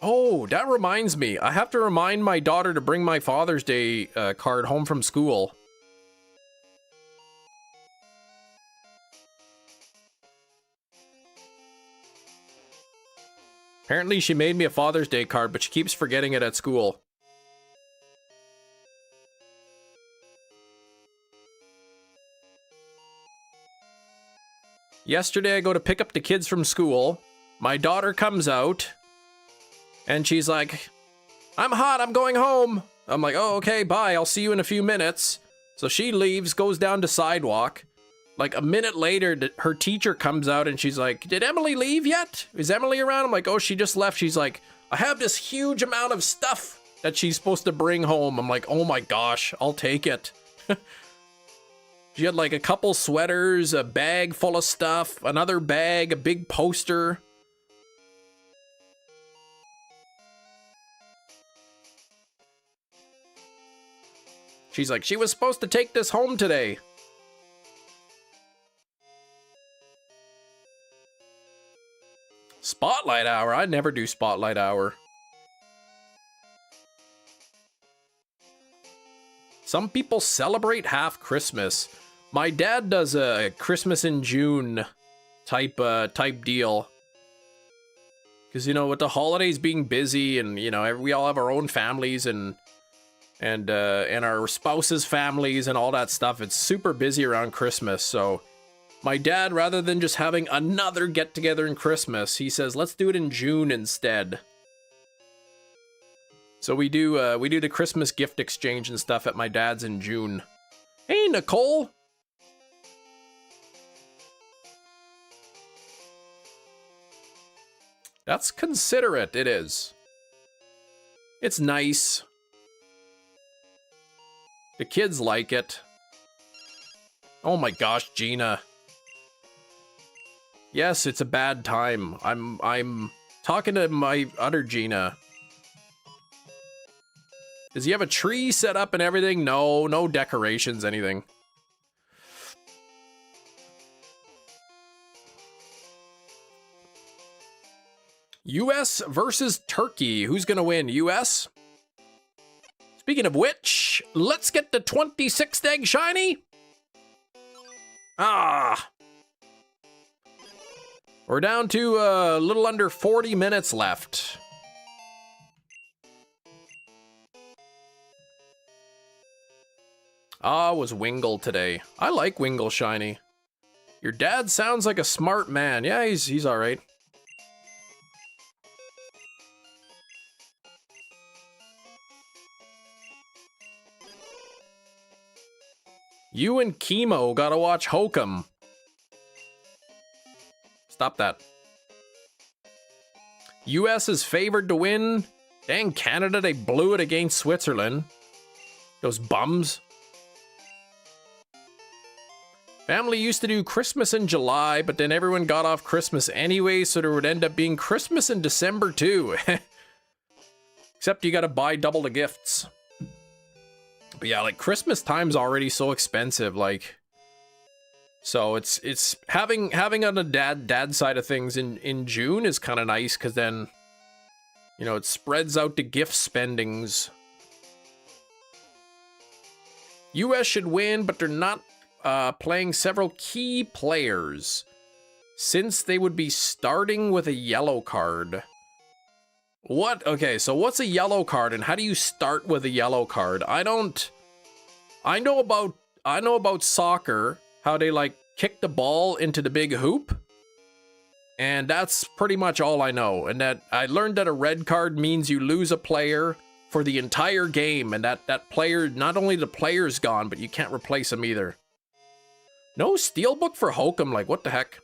Oh, that reminds me. I have to remind my daughter to bring my Father's Day card home from school. Apparently she made me a Father's Day card, but she keeps forgetting it at school. Yesterday I go to pick up the kids from school. My daughter comes out. And she's like, I'm hot, I'm going home. I'm like, oh, okay, bye, I'll see you in a few minutes. So she leaves, goes down the sidewalk. Like a minute later, her teacher comes out and she's like, did Emily leave yet? Is Emily around? I'm like, oh, she just left. She's like, I have this huge amount of stuff that she's supposed to bring home. I'm like, oh my gosh, I'll take it. She had like a couple sweaters, a bag full of stuff, another bag, a big poster. She's like, she was supposed to take this home today. Spotlight hour? I never do spotlight hour. Some people celebrate half Christmas. My dad does a Christmas in June type deal. Because, you know, with the holidays being busy and, you know, we all have our own families and our spouses' families and all that stuff. It's super busy around Christmas. So my dad, rather than just having another get together in Christmas, he says, let's do it in June instead. So we do the Christmas gift exchange and stuff at my dad's in June. Hey, Nicole. That's considerate, it is. It's nice. The kids like it. Oh my gosh, Gina. Yes, it's a bad time. I'm talking to my other Gina. Does he have a tree set up and everything? No decorations, anything. US versus Turkey. Who's gonna win? US? Speaking of which, let's get the 26th egg shiny. Ah. We're down to a little under 40 minutes left. Was Wingull today. I like Wingull shiny. Your dad sounds like a smart man. Yeah, he's all right. You and Chemo gotta watch Hokum. Stop that. US is favored to win. Dang, Canada, they blew it against Switzerland. Those bums. Family used to do Christmas in July, but then everyone got off Christmas anyway, so there would end up being Christmas in December too. Except you gotta buy double the gifts. But yeah, like Christmas time's already so expensive, like. So it's having on the dad side of things in June is kind of nice, because then, you know, it spreads out the gift spendings. US should win, but they're not playing several key players, since they would be starting with a yellow card. What? Okay, so what's a yellow card, and how do you start with a yellow card? I know about soccer, how they like kick the ball into the big hoop, and that's pretty much all I know. And that I learned that a red card means you lose a player for the entire game, and that player, not only the player's gone, but you can't replace him either. No steelbook for Hokum, like what the heck?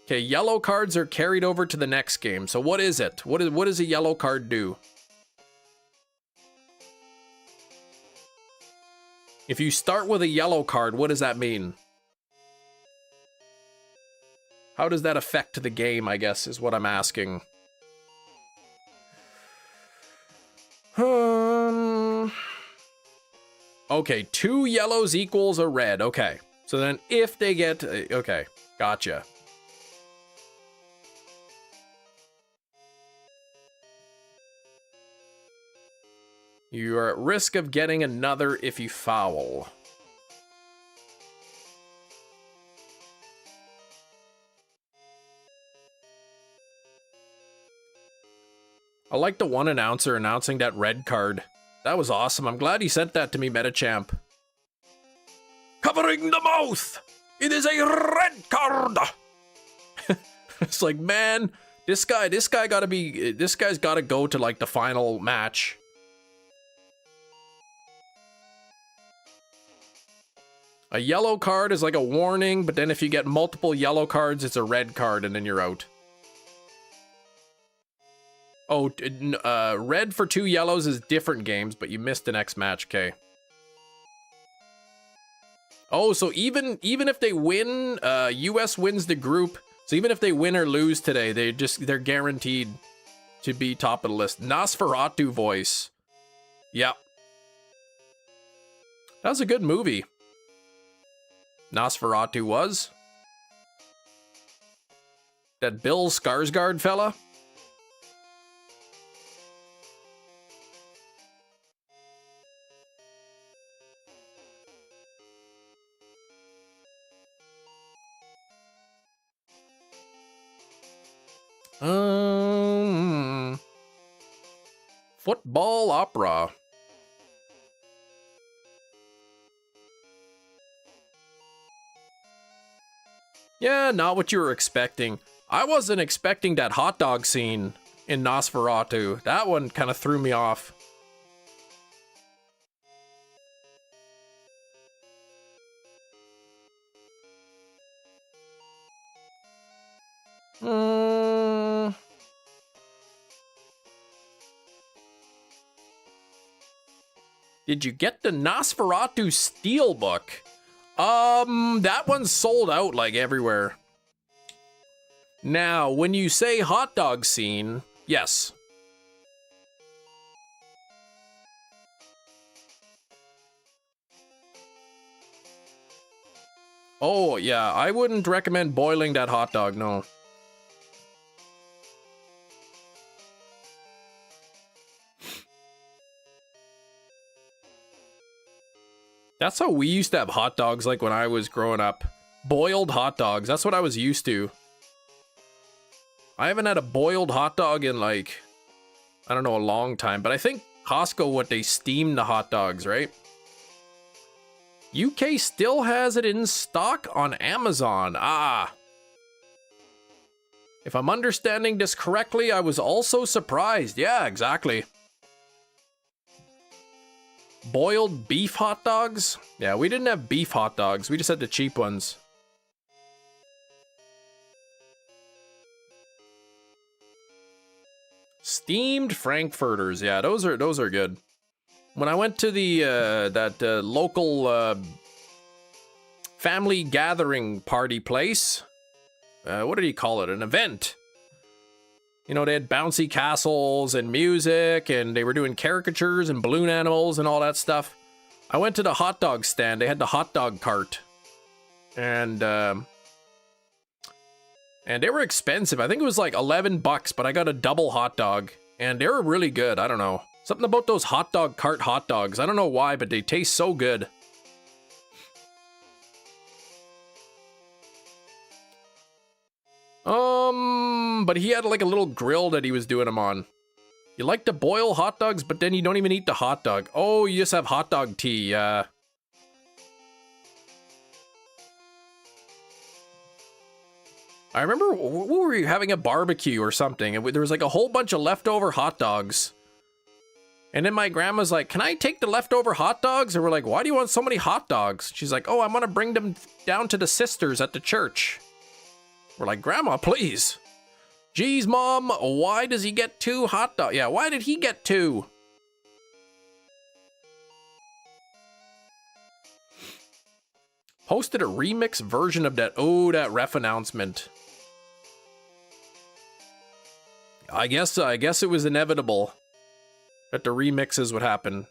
Okay, yellow cards are carried over to the next game. So what is it? What does a yellow card do? If you start with a yellow card, what does that mean? How does that affect the game, I guess, is what I'm asking. Okay, 2 yellows equals a red. Okay. So then if they get... Okay, gotcha. You are at risk of getting another if you foul. I like the one announcer announcing that red card. That was awesome. I'm glad he sent that to me, Metachamp. Covering the mouth! It is a red card! It's like, man, this guy's gotta go to like the final match. A yellow card is like a warning, but then if you get multiple yellow cards, it's a red card and then you're out. Oh, red for 2 yellows is different games, but you missed the next match, okay. Oh, so even if they win, US wins the group. So even if they win or lose today, they're guaranteed to be top of the list. Nosferatu voice. Yep. That was a good movie. Nosferatu was. That Bill Skarsgård fella. Football opera. Yeah, not what you were expecting. I wasn't expecting that hot dog scene in Nosferatu. That one kind of threw me off. Did you get the Nosferatu Steelbook? That one's sold out like everywhere. Now, when you say hot dog scene, yes. Oh, yeah, I wouldn't recommend boiling that hot dog, no. That's how we used to have hot dogs like when I was growing up. Boiled hot dogs. That's what I was used to. I haven't had a boiled hot dog in like, I don't know, a long time. But I think Costco, they steam the hot dogs, right? UK still has it in stock on Amazon. Ah. If I'm understanding this correctly, I was also surprised. Yeah, exactly. Boiled beef hot dogs? Yeah, we didn't have beef hot dogs. We just had the cheap ones. Steamed frankfurters. Yeah, those are good. When I went to the local family gathering party place, what did he call it? An event. You know, they had bouncy castles and music, and they were doing caricatures and balloon animals and all that stuff. I went to the hot dog stand. They had the hot dog cart. And they were expensive. I think it was like $11, but I got a double hot dog. And they were really good. I don't know. Something about those hot dog cart hot dogs. I don't know why, but they taste so good. But he had like a little grill that he was doing them on. You like to boil hot dogs, but then you don't even eat the hot dog. Oh, you just have hot dog tea. I remember we were having a barbecue or something, and there was like a whole bunch of leftover hot dogs. And then my grandma's like, "Can I take the leftover hot dogs?" And we're like, "Why do you want so many hot dogs?" She's like, "Oh, I'm gonna bring them down to the sisters at the church." We're like, "Grandma, please." "Geez, Mom, why does he get 2 hot dogs?" Yeah, why did he get 2? Posted a remix version of that. Oh, that ref announcement. I guess it was inevitable that the remixes would happen.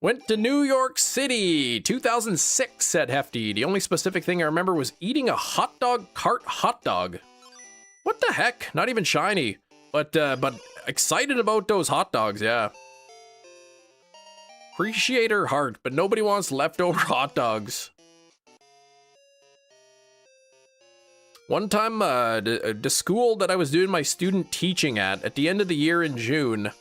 Went to New York City, 2006, said Hefty. The only specific thing I remember was eating a hot dog cart hot dog. What the heck? Not even shiny. But excited about those hot dogs, yeah. Appreciate her heart, but nobody wants leftover hot dogs. One time, the school that I was doing my student teaching at the end of the year in June,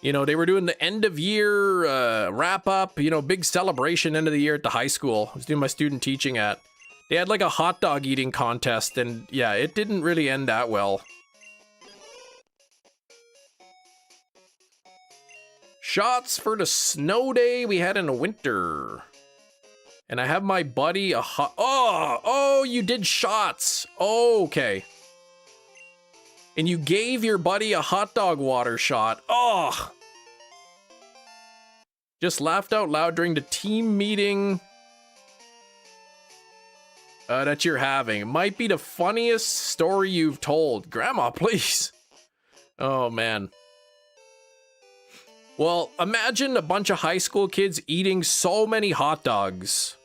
you know, they were doing the end of year wrap up, you know, big celebration end of the year at the high school I was doing my student teaching at. They had like a hot dog eating contest, and yeah, it didn't really end that well. Shots for the snow day we had in the winter. And I have my buddy a hot... Oh, you did shots. Oh, okay. And you gave your buddy a hot dog water shot. Oh. Just laughed out loud during the team meeting that you're having. It might be the funniest story you've told. Grandma, please. Oh, man. Well, imagine a bunch of high school kids eating so many hot dogs.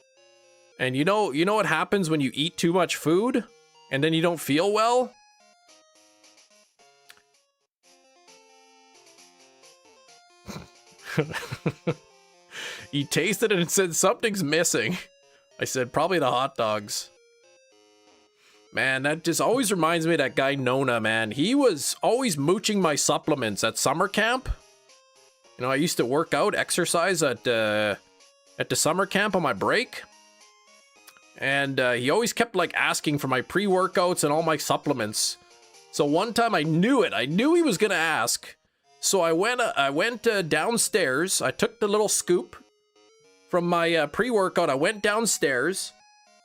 And you know what happens when you eat too much food and then you don't feel well? He tasted it and said something's missing. I said probably the hot dogs. Man, that just always reminds me of that guy Nona, man. He was always mooching my supplements at summer camp. You know, I used to work out, exercise at the summer camp on my break. And he always kept like asking for my pre-workouts and all my supplements. So one time I knew it. I knew he was gonna ask. So I went downstairs. I took the little scoop from my pre-workout. I went downstairs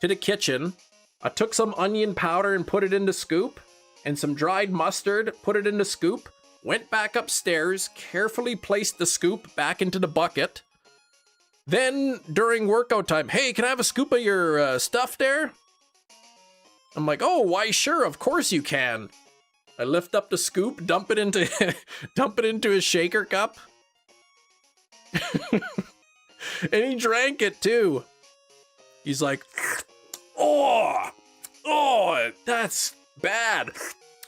to the kitchen. I took some onion powder and put it in the scoop, and some dried mustard, put it in the scoop. Went back upstairs, carefully placed the scoop back into the bucket. Then, during workout time, "Hey, can I have a scoop of your stuff there?" I'm like, "Oh, why, sure, of course you can." I lift up the scoop, dump it into his shaker cup. And he drank it too. He's like, oh, that's bad.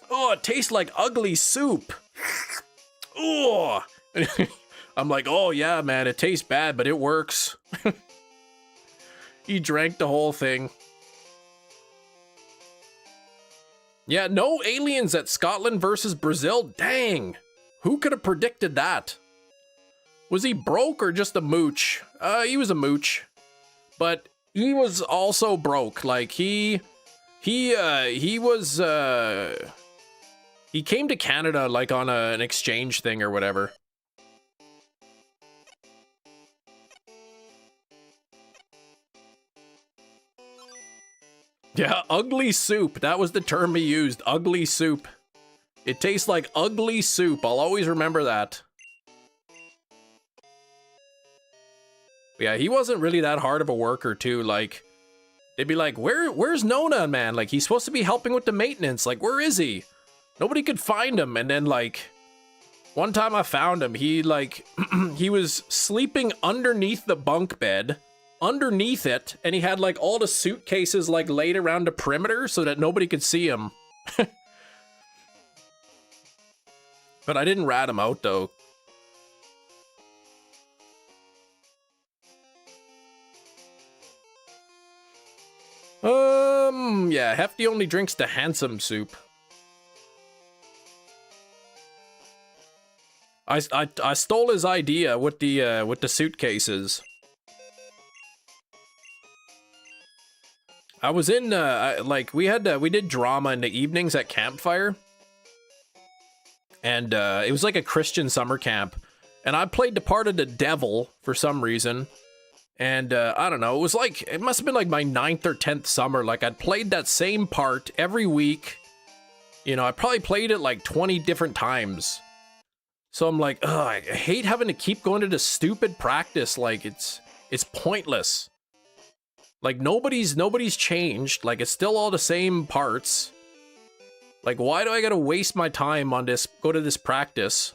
Oh, it tastes like ugly soup. Oh. I'm like, oh yeah, man, it tastes bad, but it works. He drank the whole thing. Yeah, no aliens at Scotland versus Brazil. Dang. Who could have predicted that? Was he broke or just a mooch? He was a mooch. But he was also broke. Like, he came to Canada, like, on an exchange thing or whatever. Yeah, ugly soup. That was the term he used. Ugly soup. It tastes like ugly soup. I'll always remember that. Yeah, he wasn't really that hard of a worker, too. Like, they'd be like, where's Nona, man? Like, he's supposed to be helping with the maintenance. Like, where is he? Nobody could find him. And then, like, one time I found him. He, like, he was sleeping underneath the bunk bed. Underneath it, and he had like all the suitcases like laid around the perimeter so that nobody could see him. But I didn't rat him out though. Yeah, Hefty only drinks the handsome soup. I stole his idea with the suitcases. I was in, like, we did drama in the evenings at campfire. And, it was like a Christian summer camp. And I played the part of the devil for some reason. And, I don't know, it must have been like my 9th or 10th summer. Like, I'd played that same part every week. You know, I probably played it like 20 different times. So I'm like, ugh, I hate having to keep going to this stupid practice. Like, it's pointless. Like, nobody's changed. Like, it's still all the same parts. Like, why do I gotta waste my time on this, go to this practice?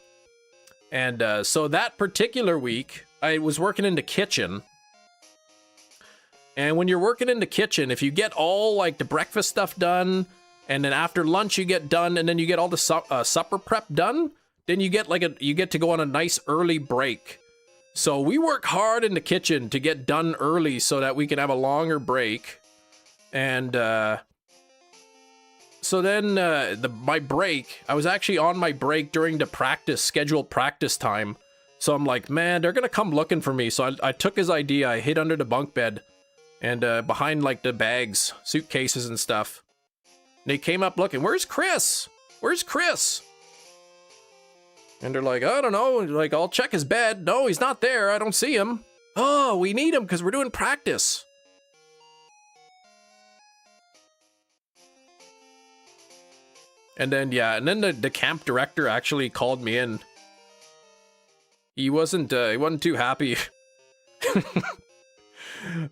And, so that particular week, I was working in the kitchen. And when you're working in the kitchen, if you get all, like, the breakfast stuff done, and then after lunch you get done, and then you get all the supper prep done, then you get, you get to go on a nice early break. So we work hard in the kitchen to get done early so that we can have a longer break. And so then my break, I was actually on my break during the scheduled practice time. So I'm like, man, they're going to come looking for me. So I took his idea. I hid under the bunk bed and behind like the bags, suitcases and stuff. And they came up looking, where's Chris? Where's Chris? And they're like, I don't know, like, I'll check his bed. No, he's not there. I don't see him. Oh, we need him because we're doing practice. And then, yeah, and then the camp director actually called me in. He wasn't too happy.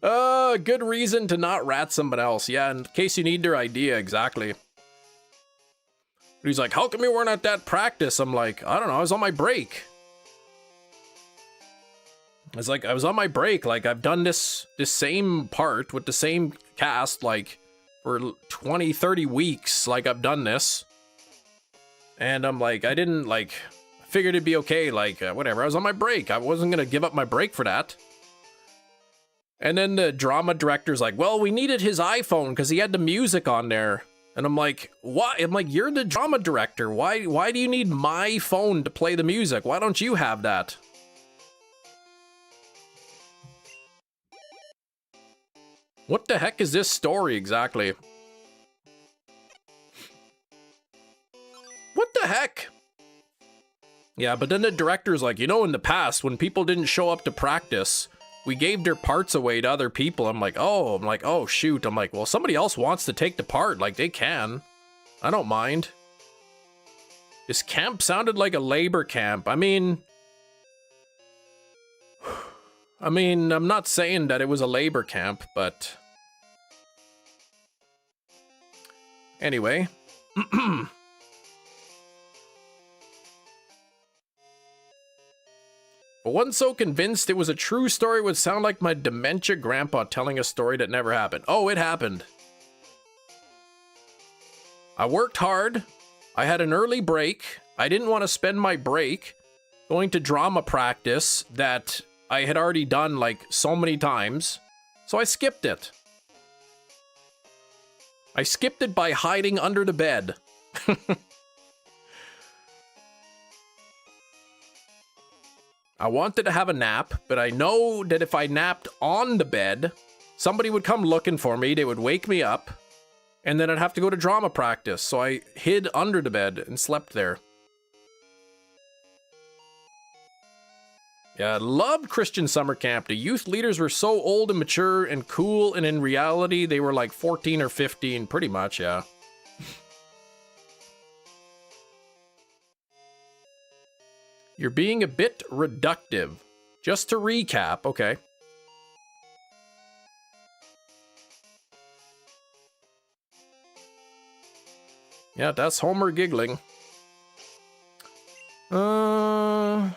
Good reason to not rat someone else. Yeah, in case you need their idea, exactly. He's like, how come you weren't at that practice? I'm like, I don't know, I was on my break. It's like, I was on my break. Like, I've done this same part with the same cast, like, for 20, 30 weeks. Like, I've done this. And I'm like, I didn't, like, figured it'd be okay. Like, whatever, I was on my break. I wasn't gonna give up my break for that. And then the drama director's like, well, we needed his iPhone because he had the music on there. And I'm like, what? I'm like, you're the drama director. Why do you need my phone to play the music? Why don't you have that? What the heck is this story exactly? What the heck? Yeah, but then the director's like, you know, in the past, when people didn't show up to practice, we gave their parts away to other people. I'm like, oh, shoot. I'm like, well, somebody else wants to take the part. Like, they can. I don't mind. This camp sounded like a labor camp. I mean, I'm not saying that it was a labor camp, but... Anyway. But wasn't so convinced it was a true story would sound like my dementia grandpa telling a story that never happened. Oh, it happened. I worked hard. I had an early break. I didn't want to spend my break going to drama practice that I had already done like so many times, so I skipped it. I skipped it by hiding under the bed. I wanted to have a nap, but I know that if I napped on the bed, somebody would come looking for me, they would wake me up, and then I'd have to go to drama practice, so I hid under the bed and slept there. Yeah, I loved Christian summer camp. The youth leaders were so old and mature and cool, and in reality, they were like 14 or 15, pretty much, yeah. You're being a bit reductive. Just to recap, okay. Yeah, that's Homer giggling. The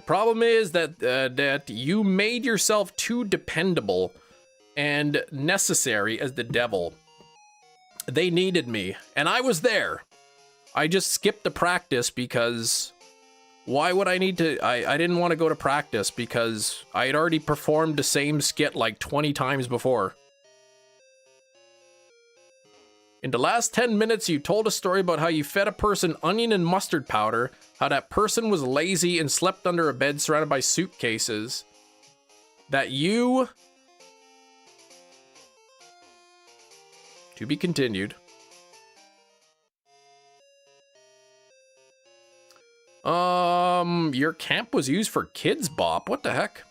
problem is that you made yourself too dependable and necessary as the devil. They needed me, and I was there. I just skipped the practice because why would I need to? I didn't want to go to practice because I had already performed the same skit like 20 times before. In the last 10 minutes, you told a story about how you fed a person onion and mustard powder, how that person was lazy and slept under a bed surrounded by suitcases, that you... To be continued. Your camp was used for Kids Bop? What the heck?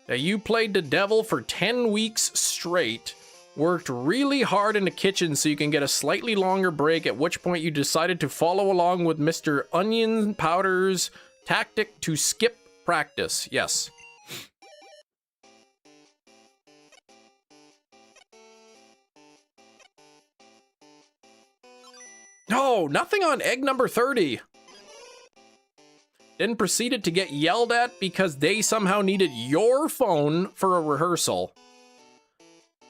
That you played the devil for 10 weeks straight, worked really hard in the kitchen so you can get a slightly longer break, at which point you decided to follow along with Mr. Onion Powder's tactic to skip practice. Yes. No, nothing on egg number 30. Then proceeded to get yelled at because they somehow needed your phone for a rehearsal.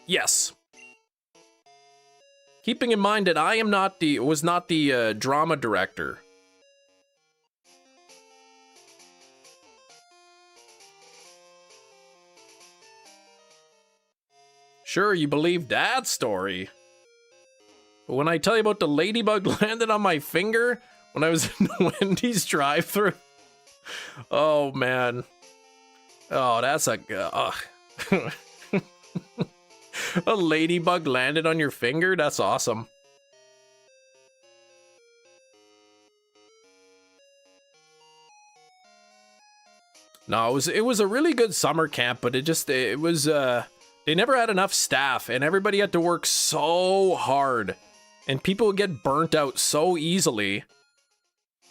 Yes. Keeping in mind that I am not was not the drama director. Sure, you believe that story. But when I tell you about the ladybug landed on my finger when I was in the Wendy's drive-thru, oh man, oh that's a a ladybug landed on your finger. That's awesome. No, it was a really good summer camp, but it was they never had enough staff, and everybody had to work so hard. And people would get burnt out so easily.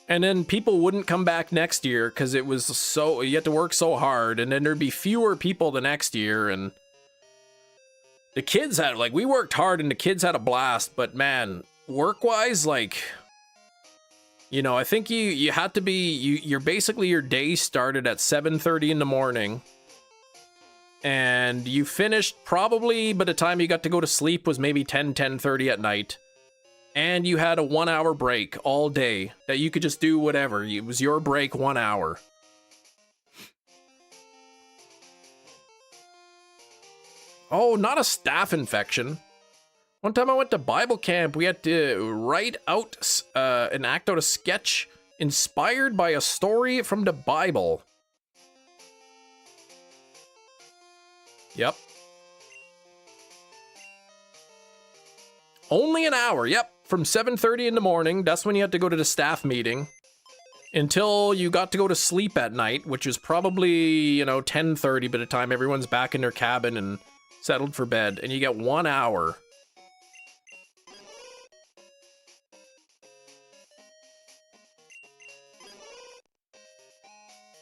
And then people wouldn't come back next year because it was so, you had to work so hard. And then there'd be fewer people the next year. And the kids had, like, we worked hard and the kids had a blast. But man, work-wise, like, you know, I think you had to be, you're basically, your day started at 7:30 in the morning. And you finished probably by the time you got to go to sleep was maybe 10:30 at night. And you had a 1 hour break all day that you could just do whatever. It was your break, 1 hour. Oh, not a staph infection. One time I went to Bible camp, we had to write out and act out a sketch inspired by a story from the Bible. Yep. Only an hour, yep. From 7:30 in the morning, that's when you had to go to the staff meeting, until you got to go to sleep at night, which was probably, you know, 10:30 by the time everyone's back in their cabin and settled for bed, and you get 1 hour.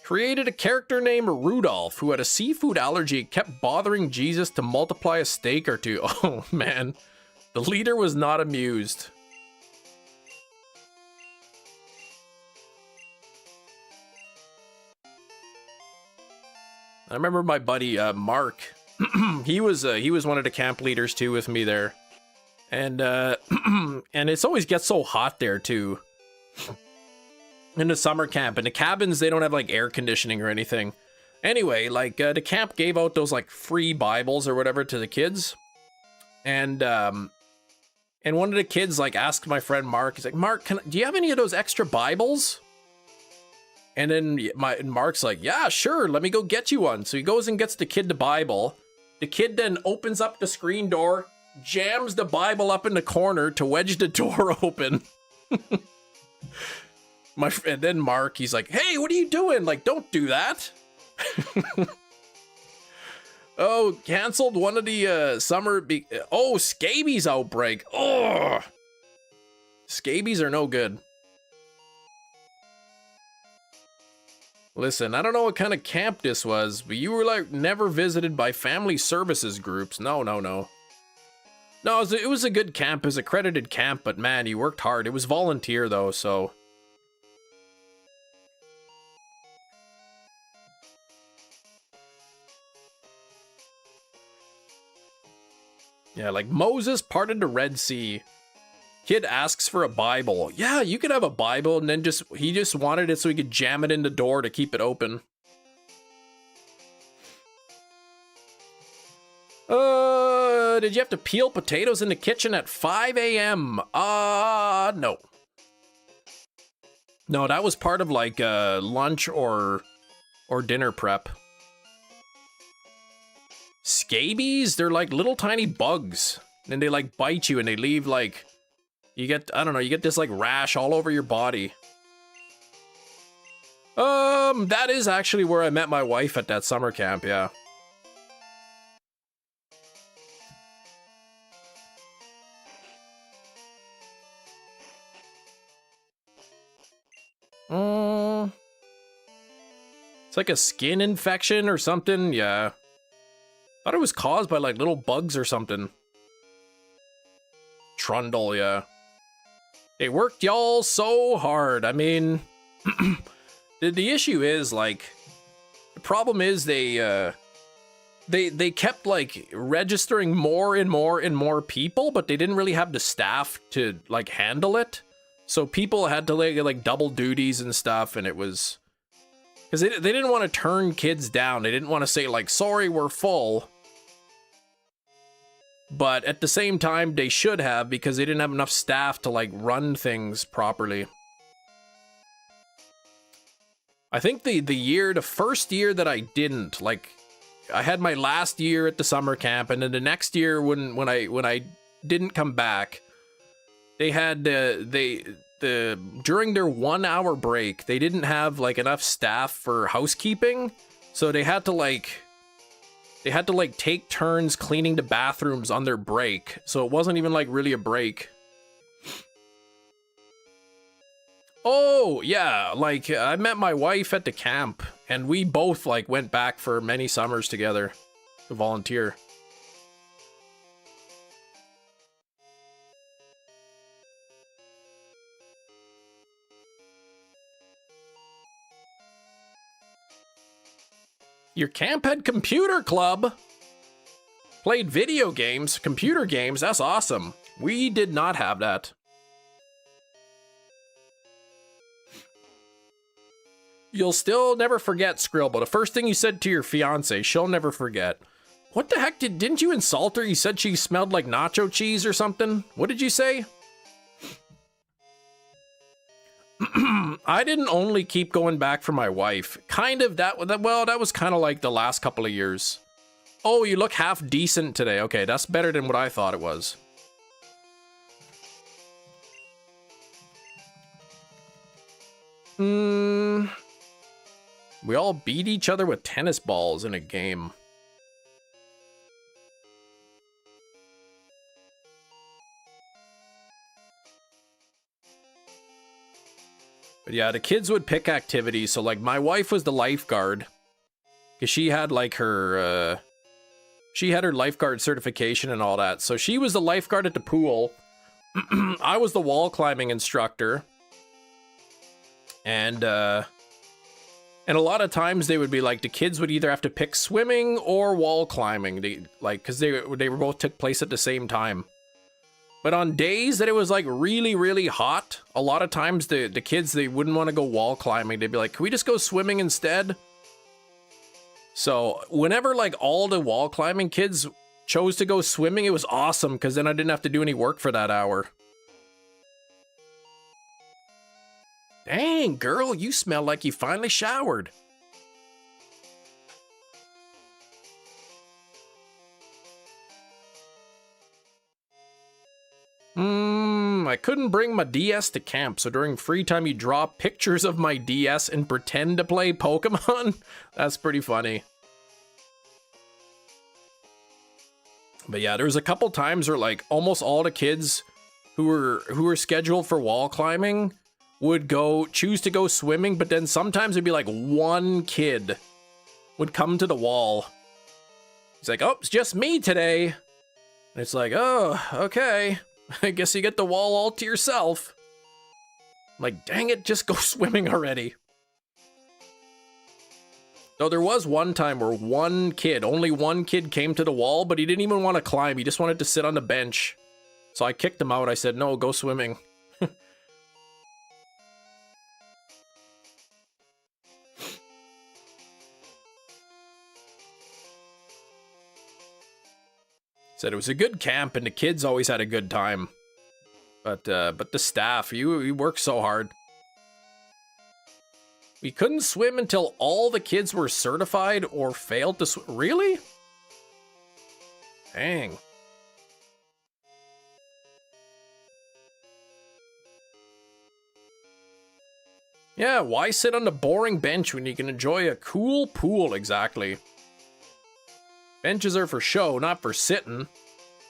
Created a character named Rudolph who had a seafood allergy and kept bothering Jesus to multiply a steak or two. Oh man. The leader was not amused. I remember my buddy Mark. he was one of the camp leaders too with me there, And and it's always gets so hot there too. In the summer camp, and the cabins, they don't have like air conditioning or anything. Anyway, like the camp gave out those like free Bibles or whatever to the kids, and one of the kids like asked my friend Mark, he's like, Mark, do you have any of those extra Bibles? And then Mark's like, yeah, sure, let me go get you one. So he goes and gets the kid the Bible. The kid then opens up the screen door, jams the Bible up in the corner to wedge the door open. And then Mark, he's like, hey, what are you doing? Like, don't do that. Oh, canceled one of the oh, scabies outbreak. Oh, scabies are no good. Listen, I don't know what kind of camp this was, but you were like never visited by family services groups. No. No, it was a good camp. It was accredited camp, but man, you worked hard. It was volunteer though, so. Yeah, like Moses parted the Red Sea. Kid asks for a Bible. Yeah, you could have a Bible, and then he just wanted it so he could jam it in the door to keep it open. Did you have to peel potatoes in the kitchen at 5 a.m.? No. No, that was part of like lunch or dinner prep. Scabies, they're like little tiny bugs, and they like bite you and they leave like, you get this like rash all over your body. That is actually where I met my wife at that summer camp, yeah. It's like a skin infection or something, yeah. Thought it was caused by like little bugs or something. Trundle, yeah. They worked y'all so hard. I mean, the issue is like, the problem is they kept like registering more and more people, but they didn't really have the staff to like handle it. So people had to like double duties and stuff, and it was because they didn't want to turn kids down. They didn't want to say like, sorry, we're full. But at the same time, they should have, because they didn't have enough staff to like run things properly. I think the first year that I didn't, like, I had my last year at the summer camp, and then the next year when I didn't come back, they had during their 1 hour break, they didn't have like enough staff for housekeeping, so they had to take turns cleaning the bathrooms on their break. So it wasn't even like really a break. Oh, yeah, like I met my wife at the camp, and we both like went back for many summers together to volunteer. Your camp had computer club. Played video games, computer games, that's awesome. We did not have that. You'll still never forget, Skrill, but the first thing you said to your fiance, she'll never forget. What the heck, didn't you insult her? You said she smelled like nacho cheese or something? What did you say? I didn't only keep going back for my wife. Kind of, that was kind of like the last couple of years. Oh, you look half decent today. Okay, that's better than what I thought it was. We all beat each other with tennis balls in a game. But yeah, the kids would pick activities. So like my wife was the lifeguard, because she had like her lifeguard certification and all that. So she was the lifeguard at the pool. I was the wall climbing instructor. And a lot of times they would be like, the kids would either have to pick swimming or wall climbing. Because they both took place at the same time. But on days that it was like really, really hot, a lot of times the kids, they wouldn't want to go wall climbing. They'd be like, can we just go swimming instead? So whenever like all the wall climbing kids chose to go swimming, it was awesome because then I didn't have to do any work for that hour. Dang, girl, you smell like you finally showered. I couldn't bring my DS to camp, so during free time you draw pictures of my DS and pretend to play Pokemon? That's pretty funny. But yeah, there was a couple times where like almost all the kids who were scheduled for wall climbing would choose to go swimming, but then sometimes it'd be like one kid would come to the wall. He's like, oh, it's just me today. And it's like, oh, okay. I guess you get the wall all to yourself. I'm like, dang it, just go swimming already. Though there was one time where only one kid came to the wall, but he didn't even want to climb. He just wanted to sit on the bench. So I kicked him out. I said, no, go swimming. Said it was a good camp and the kids always had a good time. But the staff, you work so hard. We couldn't swim until all the kids were certified or failed to swim. Really? Dang. Yeah, why sit on the boring bench when you can enjoy a cool pool? Exactly. Benches are for show, not for sitting.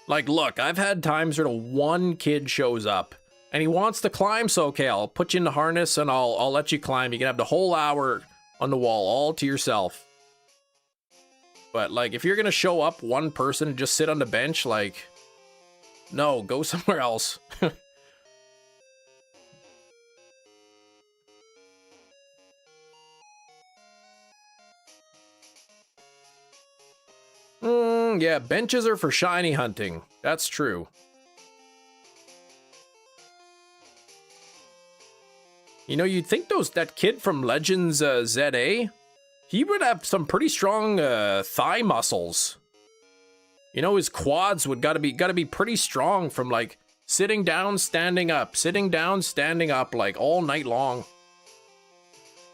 Like, look, I've had times where the one kid shows up and he wants to climb, so okay, I'll put you in the harness and I'll let you climb. You can have the whole hour on the wall all to yourself. But like, if you're gonna show up one person and just sit on the bench, like, no, go somewhere else. Yeah, benches are for shiny hunting. That's true. You know, you'd think that kid from Legends ZA, he would have some pretty strong thigh muscles. You know, his quads would gotta be pretty strong from like sitting down, standing up, sitting down, standing up, like all night long.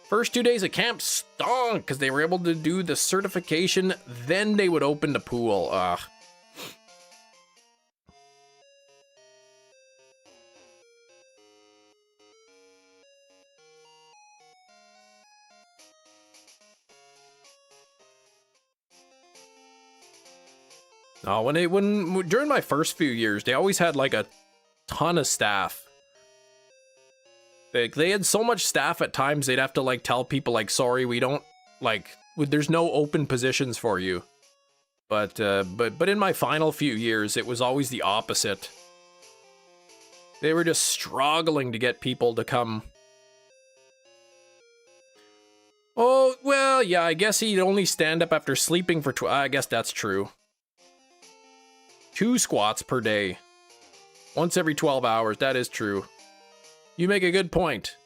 First 2 days of camp stunk because they were able to do the certification, then they would open the pool. Ugh. No, during my first few years, they always had like a ton of staff. They had so much staff at times they'd have to like tell people like, sorry, we don't like, there's no open positions for you. But in my final few years, it was always the opposite. They were just struggling to get people to come. Oh, well, yeah, I guess he'd only stand up after sleeping for I guess that's true. 2 squats per day. Once every 12 hours, that is true. You make a good point.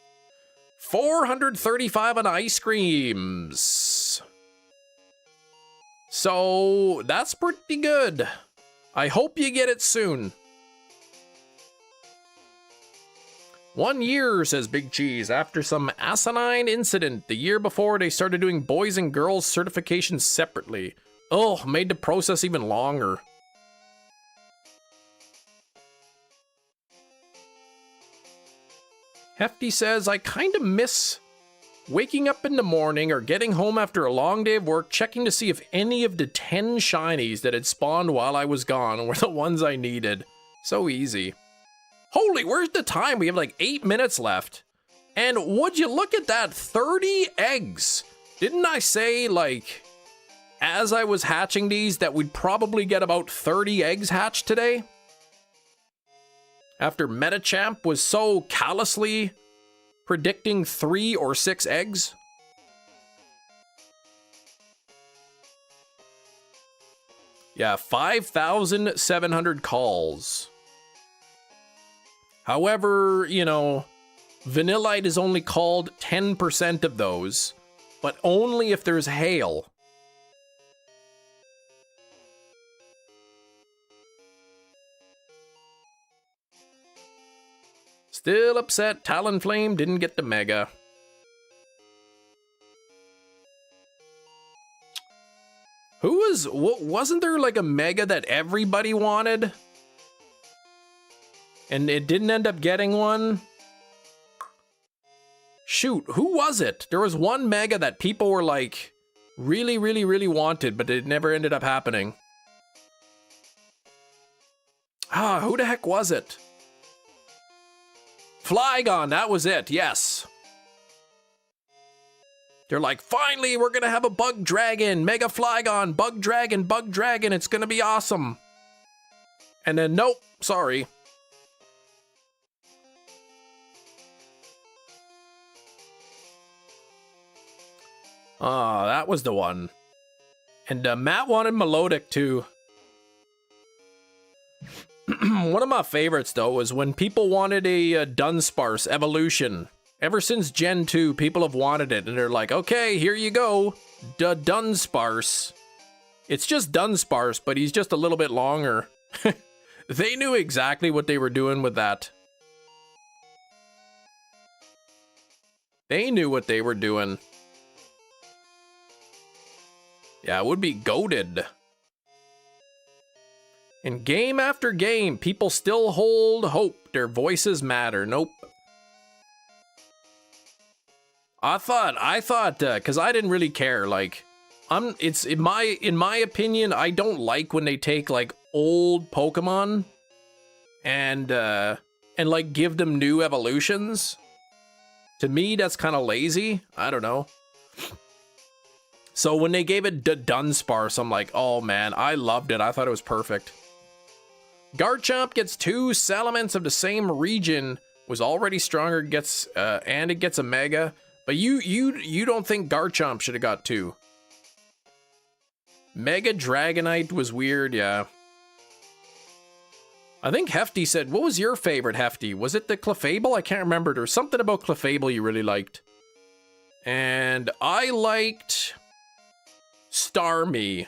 435 on ice creams. So, that's pretty good. I hope you get it soon. 1 year, says Big Cheese, after some asinine incident the year before they started doing boys and girls certifications separately. Oh, made the process even longer. Hefty says, I kinda miss waking up in the morning or getting home after a long day of work, checking to see if any of the 10 shinies that had spawned while I was gone were the ones I needed. So easy. Holy, where's the time? We have like 8 minutes left. And would you look at that, 30 eggs. Didn't I say, like, as I was hatching these, that we'd probably get about 30 eggs hatched today? After Metachamp was so callously predicting 3 or 6 eggs. Yeah, 5,700 calls. However, you know, Vanillite is only called 10% of those, but only if there's hail. Still upset Talonflame didn't get the Mega. Wasn't there like a Mega that everybody wanted? And it didn't end up getting one? Shoot, who was it? There was one Mega that people were like, really, really, really wanted, but it never ended up happening. Ah, who the heck was it? Flygon, that was it, yes. They're like, finally, we're gonna have a Bug Dragon, Mega Flygon, Bug Dragon, it's gonna be awesome. And then, nope, sorry. Ah, that was the one. And Matt wanted Melodic too. One of my favorites, though, was when people wanted a Dunsparce evolution. Ever since Gen 2, people have wanted it, and they're like, okay, here you go, Dunsparce. It's just Dunsparce, but he's just a little bit longer. They knew exactly what they were doing with that. They knew what they were doing. Yeah, it would be goated. In game after game, people still hold hope. Their voices matter. Nope. I thought, because I didn't really care. Like, it's in my opinion, I don't like when they take like old Pokemon and like give them new evolutions. To me, that's kind of lazy. I don't know. So when they gave it Dunsparce, I'm like, oh man, I loved it. I thought it was perfect. Garchomp gets 2 Salamence of the same region, was already stronger, and it gets a Mega. But you don't think Garchomp should have got 2? Mega Dragonite was weird, yeah. I think Hefty said, what was your favorite, Hefty? Was it the Clefable? I can't remember. There was something about Clefable you really liked. And I liked Starmie.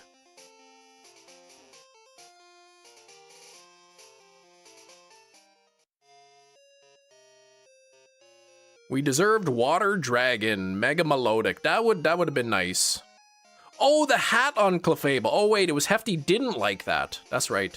We deserved Water Dragon, Mega Melodic. That would have been nice. Oh, the hat on Clefable. Oh wait, it was Hefty didn't like that. That's right.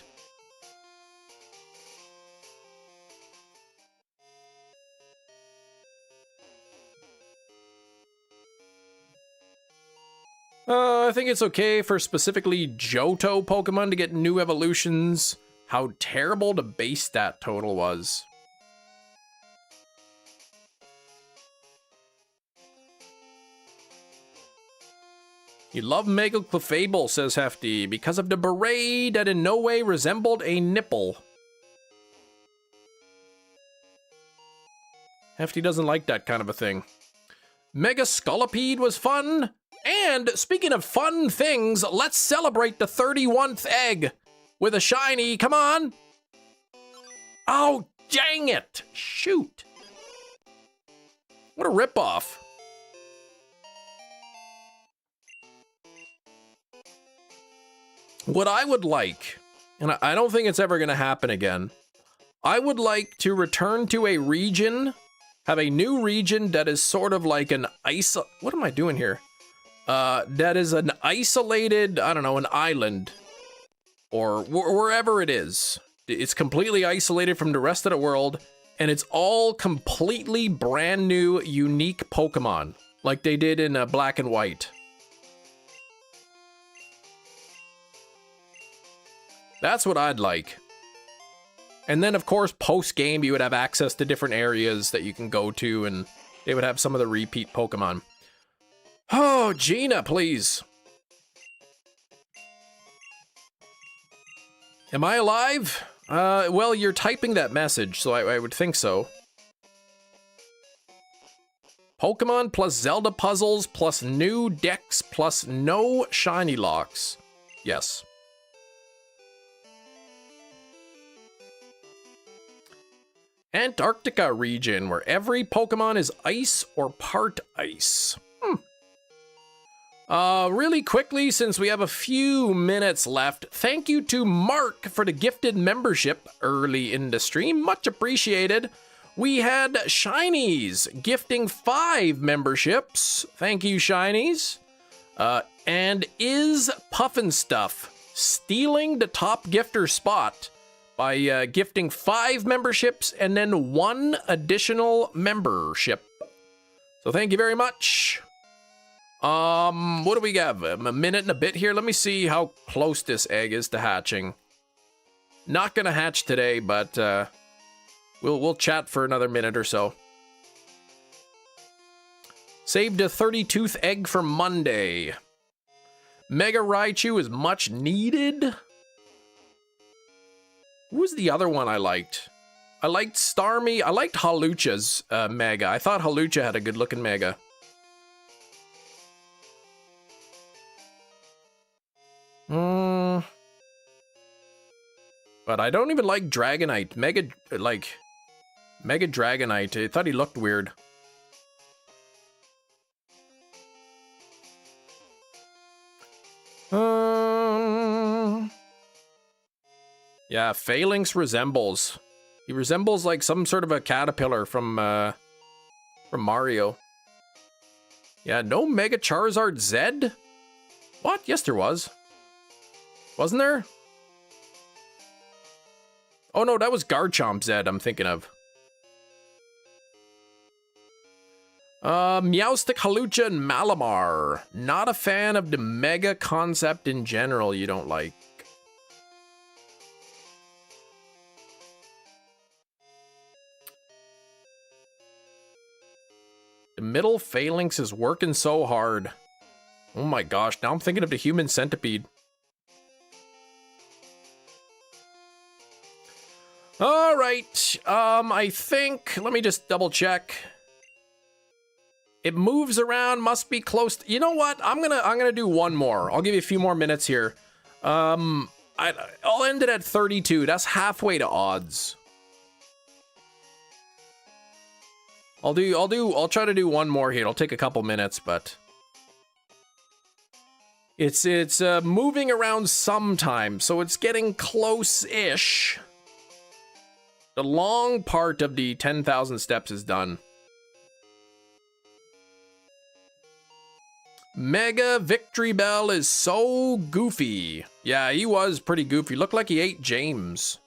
I think it's okay for specifically Johto Pokemon to get new evolutions. How terrible the base stat total was. You love Mega Clefable, says Hefty, because of the beret that in no way resembled a nipple. Hefty doesn't like that kind of a thing. Mega Scolipede was fun. And speaking of fun things, let's celebrate the 31st egg with a shiny. Come on. Oh, dang it. Shoot. What a ripoff. What I would like, and I don't think it's ever going to happen again, I would like to return to a region, have a new region that is sort of like an what am I doing here? That is an isolated, I don't know, an island, or wherever it is. It's completely isolated from the rest of the world, and it's all completely brand new, unique Pokemon, like they did in Black and White. That's what I'd like. And then, of course, post-game, you would have access to different areas that you can go to, and they would have some of the repeat Pokemon. Oh, Gina, please. Am I alive? Well, you're typing that message, so I would think so. Pokemon plus Zelda puzzles plus new decks plus no shiny locks. Yes. Antarctica region, where every Pokemon is ice or part ice. Really quickly, since we have a few minutes left, thank you to Mark for the gifted membership early in the stream. Much appreciated. We had Shinies gifting 5 memberships. Thank you, Shinies. And is Puffin Stuff stealing the top gifter spot by gifting 5 memberships and then 1 additional membership. So thank you very much. What do we have? A minute and a bit here. Let me see how close this egg is to hatching. Not gonna hatch today, but we'll chat for another minute or so. Saved a 30-tooth egg for Monday. Mega Raichu is much needed. Who was the other one I liked? I liked Starmie. I liked Halucha's Mega. I thought Halucha had a good looking Mega. But I don't even like Dragonite. Mega Dragonite. I thought he looked weird. Yeah, Phalanx resembles. He resembles like some sort of a caterpillar from Mario. Yeah, no Mega Charizard Z? What? Yes, there was. Wasn't there? Oh no, that was Garchomp Z I'm thinking of. Meowstic, Halucha, and Malamar. Not a fan of the Mega concept in general, you don't like. The middle Phalanx is working so hard. Oh my gosh, now I'm thinking of the human centipede. All right, I think, let me just double check. It moves around, must be close to, you know what? I'm gonna do one more. I'll give you a few more minutes here. I'll end it at 32. That's halfway to odds. I'll try to do one more here. It'll take a couple minutes, but it's moving around sometime, so it's getting close-ish. The long part of the 10,000 steps is done. Mega Victory Bell is so goofy. Yeah, he was pretty goofy. Looked like he ate James.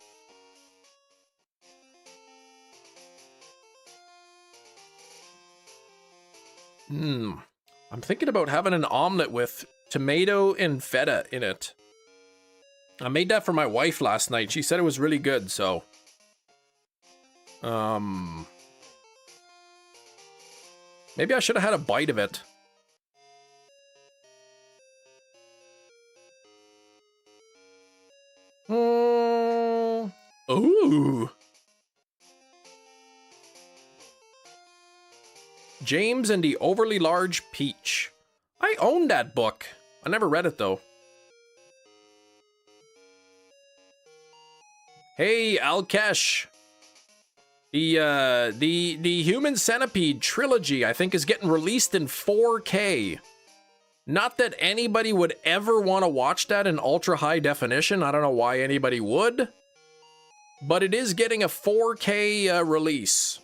I'm thinking about having an omelet with tomato and feta in it. I made that for my wife last night. She said it was really good, so... maybe I should have had a bite of it. Ooh. James and the Overly Large Peach. I own that book. I never read it though. Hey, Alkesh. The Human Centipede trilogy, I think, is getting released in 4K. Not that anybody would ever want to watch that in ultra high definition. I don't know why anybody would. But it is getting a 4K release.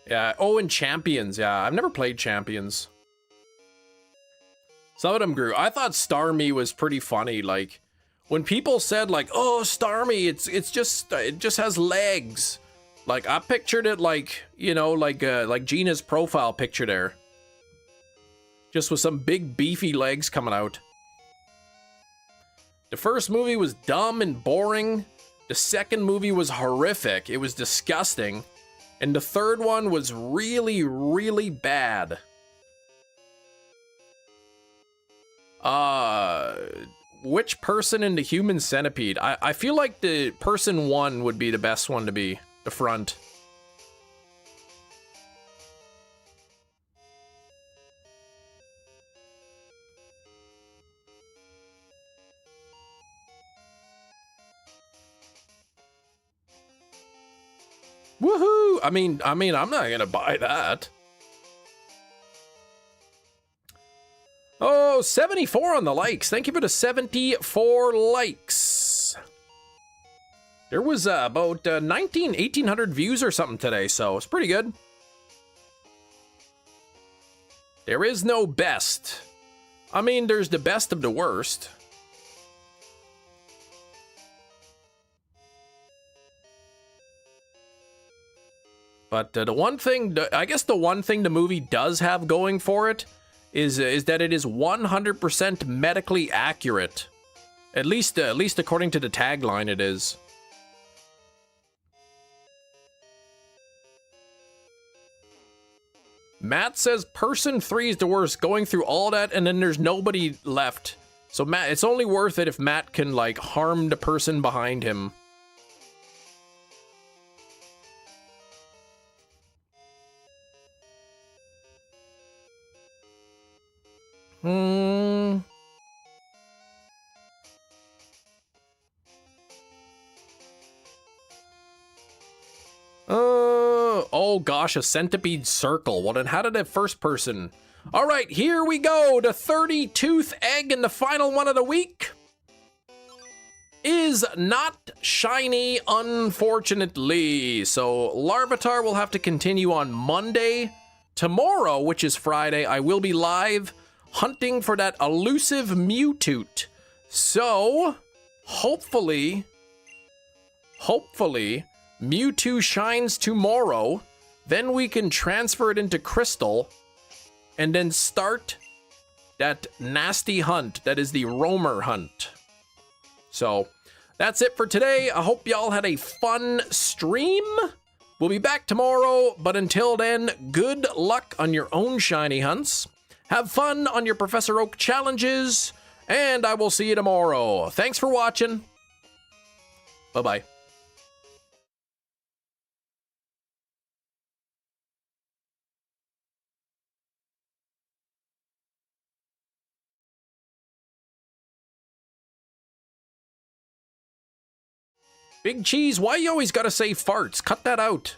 Yeah, oh, and Champions. Yeah, I've never played Champions. Some of them grew. I thought Starmie was pretty funny. Like, when people said, like, oh, Starmie, it just has legs. Like, I pictured it like, you know, like Gina's profile picture there. Just with some big beefy legs coming out. The first movie was dumb and boring. The second movie was horrific. It was disgusting. And the third one was really, really bad. Which person in the Human Centipede? I feel like the person 1 would be the best one to be. The front. Woohoo! I mean, I'm not gonna buy that. Oh, 74 on the likes. Thank you for the 74 likes. There was about 1,800 views or something today, so it's pretty good. There is no best. I mean, there's the best of the worst. But the one thing, I guess the one thing the movie does have going for it is that it is 100% medically accurate. At least according to the tagline, it is. Matt says person 3 is the worst, going through all that and then there's nobody left. So Matt, it's only worth it if Matt can like harm the person behind him. Oh gosh, a centipede circle. Well then, how did that first person? All right, here we go. The 30-tooth egg and the final one of the week is not shiny, unfortunately. So Larvatar will have to continue on Monday. Tomorrow, which is Friday, I will be live hunting for that elusive Mewtwo. So hopefully Mewtwo shines tomorrow. Then we can transfer it into Crystal and then start that nasty hunt that is the roamer hunt. So that's it for today. I hope y'all had a fun stream. We'll be back tomorrow, but until then, good luck on your own shiny hunts. Have fun on your Professor Oak challenges, and I will see you tomorrow. Thanks for watching. Bye-bye. Big Cheese, why you always gotta say farts? Cut that out.